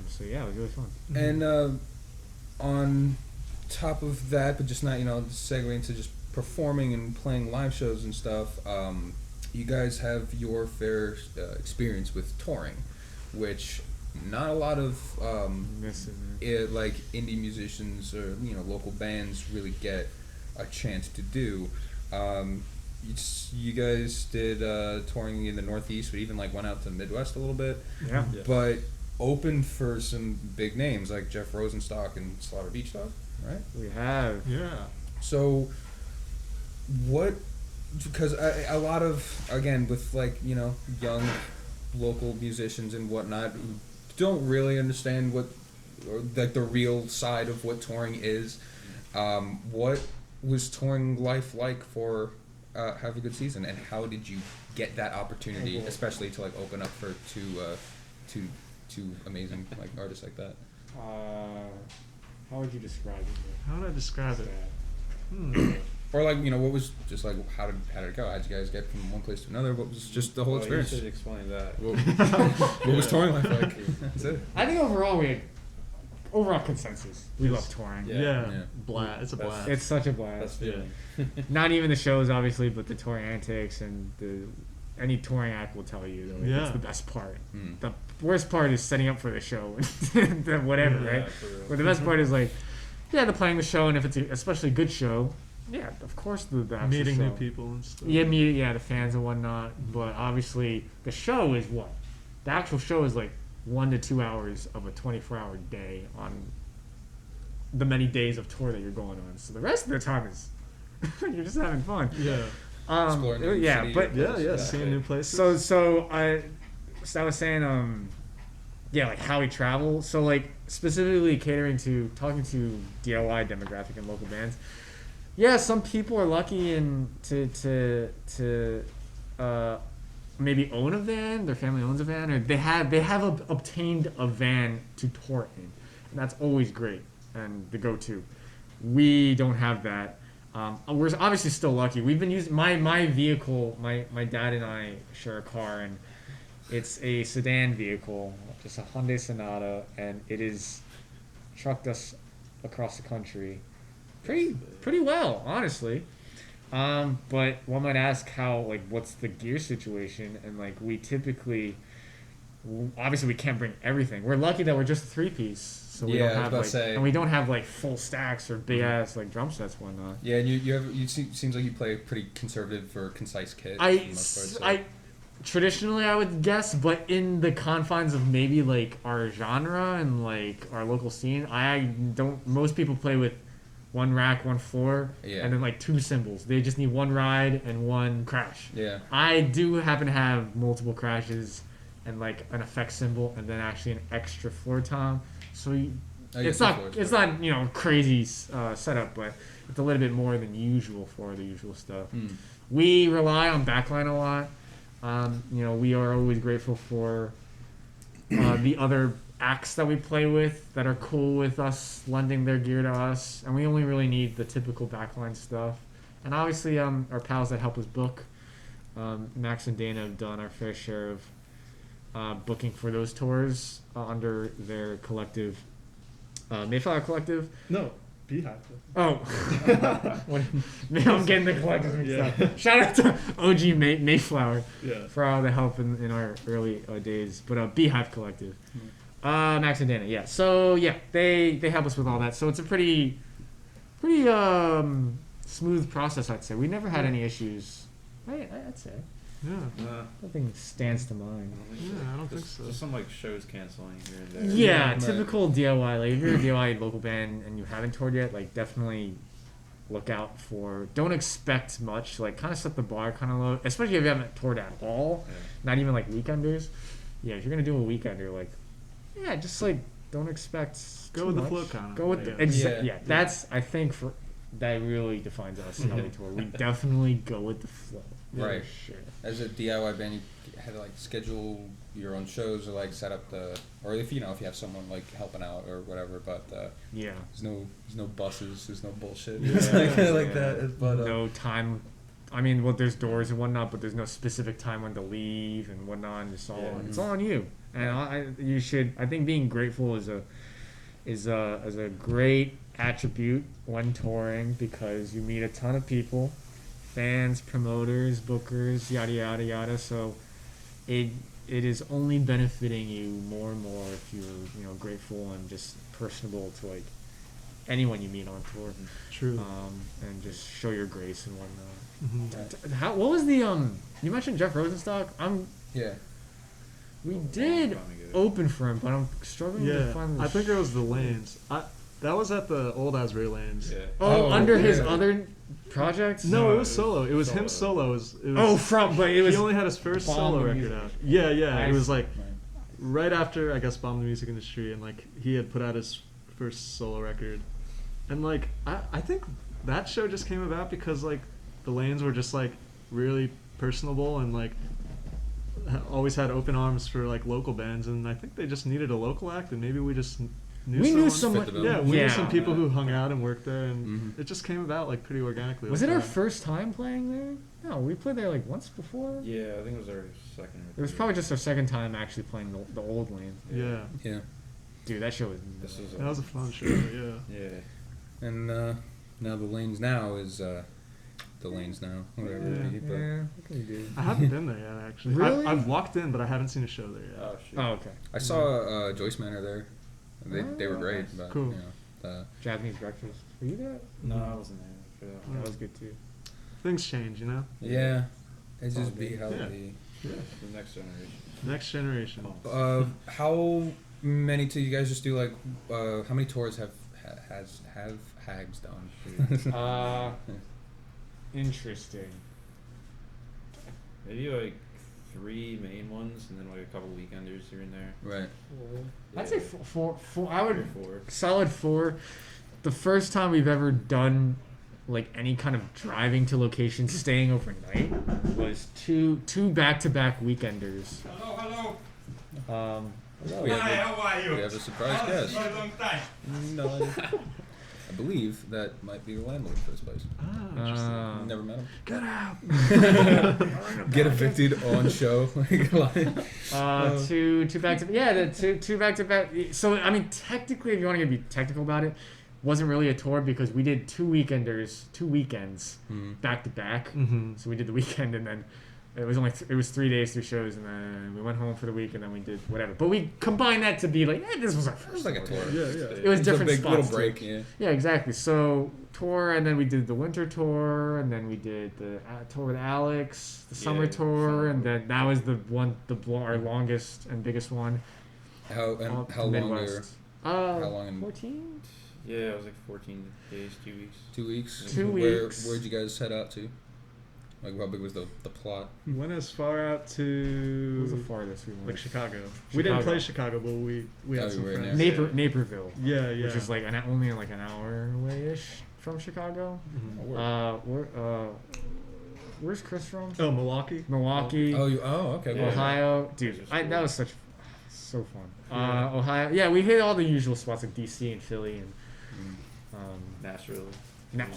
So yeah, it was really fun. And on top of that, but just not segueing into just performing and playing live shows and stuff, you guys have your fair experience with touring, which not a lot of like indie musicians or local bands really get a chance to do. You guys did touring in the Northeast, but even like went out to the Midwest a little bit. Yeah. But opened for some big names like Jeff Rosenstock and Slaughter Beach Dog, right? We have. Yeah. So, what? Because a lot of, again, with like young local musicians and whatnot who don't really understand what, or like the real side of what touring is. What was touring life like for Have a Good Season, and how did you get that opportunity, especially to like open up for two amazing like artists like that? How would you describe it? How would I describe it? Or like what was just like how did it go? How'd you guys get from one place to another? What was just the whole experience? You should explain that. What was touring life like? That's it. I think overall we had overall consensus. We love touring. Yeah. Yeah. Blast. It's a blast. It's such a That's blast. feeling. Not even the shows, obviously, but the touring antics and any touring act will tell you that Yeah. it's the best part. Mm. The worst part is setting up for the show, the whatever, Yeah, right? for real. But the best part is like, yeah, the playing the show, and if it's especially a good show, yeah, of course the actual Meeting show. new people and stuff. Yeah, the fans and whatnot. But obviously, the show is what? The actual show is like 1 to 2 hours of a 24-hour day on the many days of tour that you're going on. So the rest of the time is you're just having fun. Yeah. Exploring new Yeah, city, but Yeah. Seeing new places. so I was saying, yeah, like how we travel. So like specifically talking to DIY demographic and local bands. Yeah, some people are lucky and to maybe own a van. Their family owns a van, or they have obtained a van to tour in, and that's always great and the go-to. We don't have that. We're obviously still lucky. We've been using my vehicle. My dad and I share a car, and it's a sedan vehicle, just a Hyundai Sonata, and it is trucked us across the country pretty well, honestly. But one might ask what's the gear situation, and like we typically, obviously we can't bring everything. We're lucky that we're just a 3-piece, so we don't have and we don't have like full stacks or big ass like drum sets and whatnot. Yeah, and you seems like you play a pretty conservative or concise kit. for the most part, so. I traditionally I would guess, but in the confines of maybe like our genre and like our local scene, most people play with 1 rack, 1 floor, Yeah. and then like 2 cymbals. They just need 1 ride and 1 crash. Yeah. I do happen to have multiple crashes and like an effect cymbal and then actually an extra floor tom. So it's not crazy setup, but it's a little bit more than usual for the usual stuff. We rely on backline a lot. We are always grateful for the other acts that we play with that are cool with us lending their gear to us, and we only really need the typical backline stuff. And obviously, our pals that help us book, Max and Dana have done our fair share of booking for those tours under their collective, Mayflower Collective. No, Beehive. Oh, I'm getting the collective mixed up. Shout out to OG Mayflower for all the help in our early days. But Beehive Collective, Max and Dana, yeah. So yeah, they help us with all that. So it's a pretty smooth process, I'd say. We never had any issues. I'd say. Yeah. Nothing stands to mind. I don't think so. Just some like shows canceling here and there. Yeah, typical DIY. Like if you're a DIY local band and you haven't toured yet, like definitely look out for. Don't expect much. Like kind of set the bar kind of low, especially if you haven't toured at all. Yeah. Not even like weekenders. Yeah, if you're gonna do a weekender, like just like don't expect. Go with the flow kind of. Go with That's I think that really defines us how we tour. We definitely go with the flow. Right. Sure. As a DIY band, you had to like schedule your own shows or like set up or if you have someone like helping out or whatever. But there's no buses, there's no bullshit. Like that. But no time. I mean, well, there's doors and whatnot, but there's no specific time when to leave and whatnot. And it's all on you. And you should. I think being grateful is a great attribute when touring because you meet a ton of people. Fans, promoters, bookers, yada yada yada. So, it is only benefiting you more and more if you're grateful and just personable to like anyone you meet on tour. True. And just show your grace and whatnot. Mm-hmm. What was the you mentioned Jeff Rosenstock? We did open for him, but I'm struggling to find. I think it was the Lanes. That was at the old Asbury Lanes. Yeah. Under his other projects? No, it was solo. It was him solo. But it was. He only had his first solo record out. Yeah. It was like right after I guess Bomb the Music Industry, and like he had put out his first solo record, and like I think that show just came about because like the Lanes were just like really personable and like always had open arms for like local bands, and I think they just needed a local act, and maybe we just. Knew someone. We knew some people who hung out and worked there, and it just came about like pretty organically. Was it our first time playing there? No, we played there like once before. Yeah, I think it was our second. It was probably just our second time actually playing the old lane. Yeah. Dude, that show was. That was a fun show. Yeah. And now the Lanes now is the Lanes now. Whatever. What can you do? I haven't been there yet actually. Really? I've walked in, but I haven't seen a show there yet. Oh shit. Oh okay. I saw Joyce Manor there. They were great. Nice. But, cool. Japanese breakfast. Were you there? No, I wasn't there for that one. That was good too. Things change, Yeah. It's all just be good. how Yeah. The next generation. Next generation. How many do you guys just do like? How many tours have Hags done? Interesting. Maybe like 3 main ones and then like a couple weekenders here and there. Right. I'd say four. I would 4. solid 4. The first time we've ever done like any kind of driving to locations, staying overnight, was two back-to-back weekenders. Hello. Hello. Hi, how are you? We have a surprise guest. For a long time. No, I believe that might be the landlord for this place. Interesting. Never met him. Get out. Get evicted on show. Two back to two back to back. So I mean, technically, if you want to be technical about it, wasn't really a tour because we did 2 weekends back to back. So we did the weekend and then it was 3 days, 3 shows, and then we went home for the week and then we did whatever. But we combined that to be like, this was our first. It was like a tour. Yeah. It was different a big spots little break. too. Yeah, exactly. So tour, and then we did the winter tour, and then we did the tour with Alex, the summer tour, and then that was our longest and biggest one. How long Midwest. How long? In 14? Yeah, it was like 14 days, 2 weeks. 2 weeks. 2 weeks. Where'd you guys head out to? Like, how big was the plot? We went as far out What to was the farthest we went? like Chicago. We didn't play Chicago, but we Oh, had some you were in friends. there. Naperville. Yeah, yeah. Which is like only like an hour away-ish from Chicago. Mhm. Where's Chris from? Oh, Milwaukee. Milwaukee, Okay. Yeah. Ohio. Dude, that was so fun. Ohio. Yeah, we hit all the usual spots like DC and Philly and Nashville.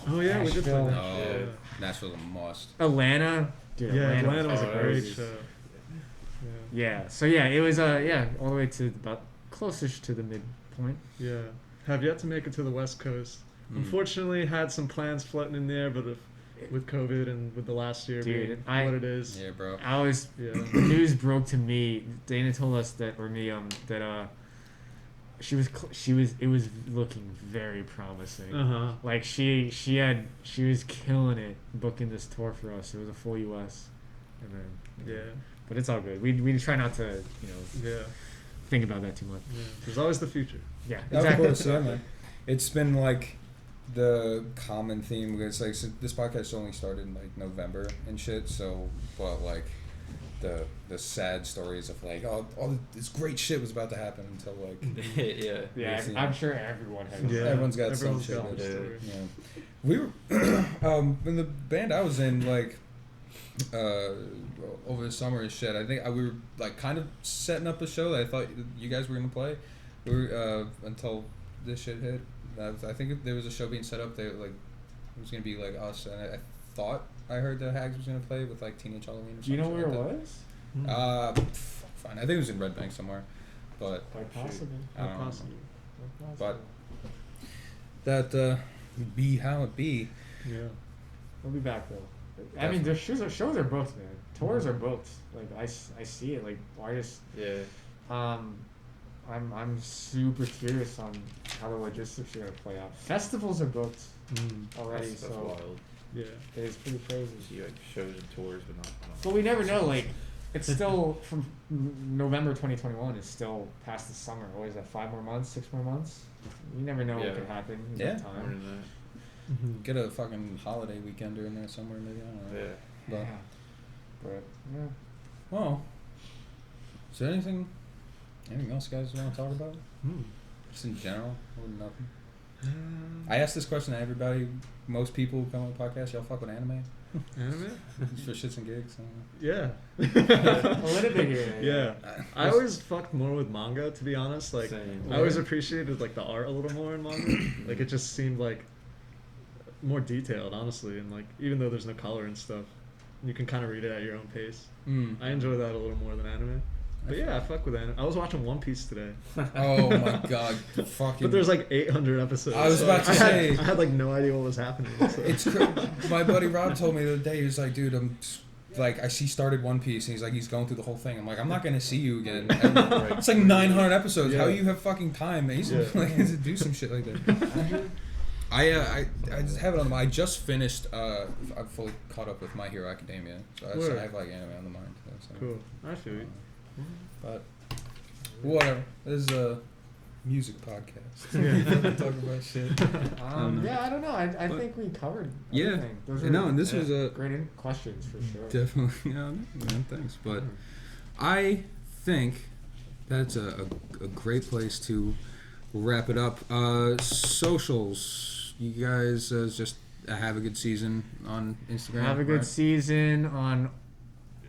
Oh yeah, we did play Nashville. that. Oh, Yeah. Nashville's a must. Atlanta. Dude, Yeah, Atlanta was a Oh, great that show. Yeah. So yeah, it was all the way to about closest to the midpoint. Yeah. Have yet to make it to the West Coast. Unfortunately, had some plans floating in there, but with COVID and with the last year Dude, being I- what it is. Yeah, bro. Yeah. The news broke to me. Dana told us that she was looking very promising. Uh-huh. Like she was killing it booking this tour for us. It was a full US, and then Yeah. but it's all good. We try not to Yeah. think about that too much. Yeah. There's always the future. Yeah, Of exactly. course, yeah, man. It's been like the common theme. It's like this podcast only started in like November and shit. So, but like the sad stories of like all this great shit was about to happen until like Yeah. Yeah, Yeah. I'm sure everyone has. Yeah. everyone's got some Everyone's shit. got that- a story. Yeah, we were in the band I was in like over the summer and shit. I think we were like kind of setting up a show that I thought you guys were gonna play. We were until this shit hit. I think there was a show being set up there, like it was gonna be like us, and I thought I heard the Hags was gonna play with like Teenage Halloween. Or Do you know something where it like was? that. Fine. I think it was in Red Bank somewhere, but Quite possible. I don't know. Possible. But that be how it be. Yeah. We'll be back though. I mean, the shows are booked, man. Tours are booked. Like I see it. Like artists. Yeah. I'm super curious on how the logistics are gonna play out. Festivals are booked already, That's so wild. Yeah. it's pretty crazy. You see like shows and tours, but not. But we never know. Like, it's still from November 2021. It's still past the summer. What is that? 5 more months? 6 more months? You never know Yeah. what could happen in Yeah. that More time. than that. Mm-hmm. Get a fucking holiday weekend in there somewhere, maybe. I don't know. Yeah. But, Yeah. But yeah. well, is there anything else you guys want to talk about? Hmm. Just in general, or nothing? I asked this question to everybody. Most people who come on the podcast, y'all fuck with anime? Anime? Just for shits and gigs? Yeah. A little bit here. Yeah. I always fucked more with manga, to be honest. Like, Same. I always appreciated like the art a little more in manga. Like, it just seemed like more detailed, honestly, and like even though there's no color and stuff, you can kind of read it at your own pace. I enjoy that a little more than anime. But yeah, I fuck with anime. I was watching One Piece today, Oh my god, fucking. but there's like 800 episodes. I was so about to I say- I had like no idea what was happening. So. It's my buddy Rob told me the other day. He was like, "Dude, I see started One Piece, and he's going through the whole thing. I'm like, I'm not gonna see you again. And it's like 900 episodes. How Yeah. you have fucking time, man? Yeah. Like to do some shit like that. I just have it on the mind. I just finished. I'm fully caught up with My Hero Academia, so Word. I have like anime on the mind. So. Cool. I feel you. But whatever. This is a music podcast. Yeah. Talk about shit. Yeah, I don't know. I think we covered Yeah. everything. Those No, and this was a great questions for sure. definitely. Yeah, thanks. But I think that's a great place to wrap it up. Socials. You guys just have a good season on Instagram. Have a good right? season on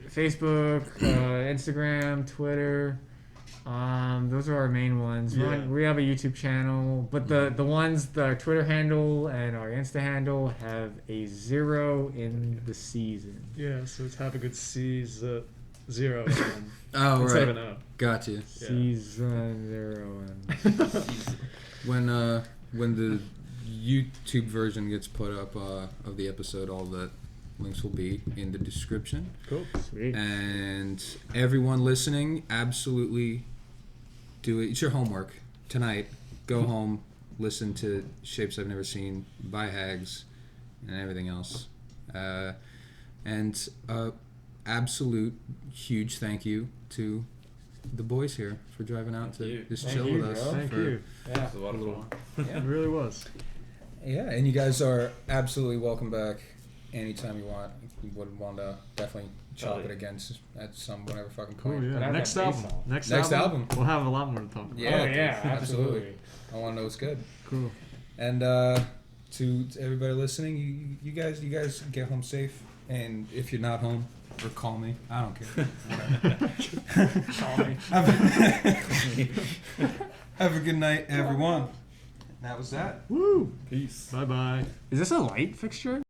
Facebook, Instagram, Twitter. Those are our main ones. Yeah. We have a YouTube channel, but the ones, our Twitter handle and our Insta handle have a 0 in the season. Yeah. So it's have a good season 0 Oh, instead of right. an O. Gotcha. Yeah. Season 0 and When the YouTube version gets put up of the episode, all the links will be in the description. Cool. sweet. And everyone listening, absolutely do it. It's your homework tonight. Go home, listen to Shapes I've Never Seen by Hags, and everything else. And absolute huge thank you to the boys here for driving out Thank you. to just Thank chill you, with us. bro. Thank for- you. Yeah. It's a lot of fun. It really was. Yeah, and you guys are absolutely welcome back anytime you want. You would want to definitely chop yeah. it again at some whatever fucking Cool, point. yeah. But I Next got bass album. song. Next Next album. album. We'll have a lot more to talk about. Yeah, Oh yeah, absolutely. absolutely. I want to know it's good. Cool. And to everybody listening, you guys get home safe. And if you're not home, or call me. I don't care. Call me. Have a good night, everyone. That was that. Woo. Peace. Bye bye. Is this a light fixture?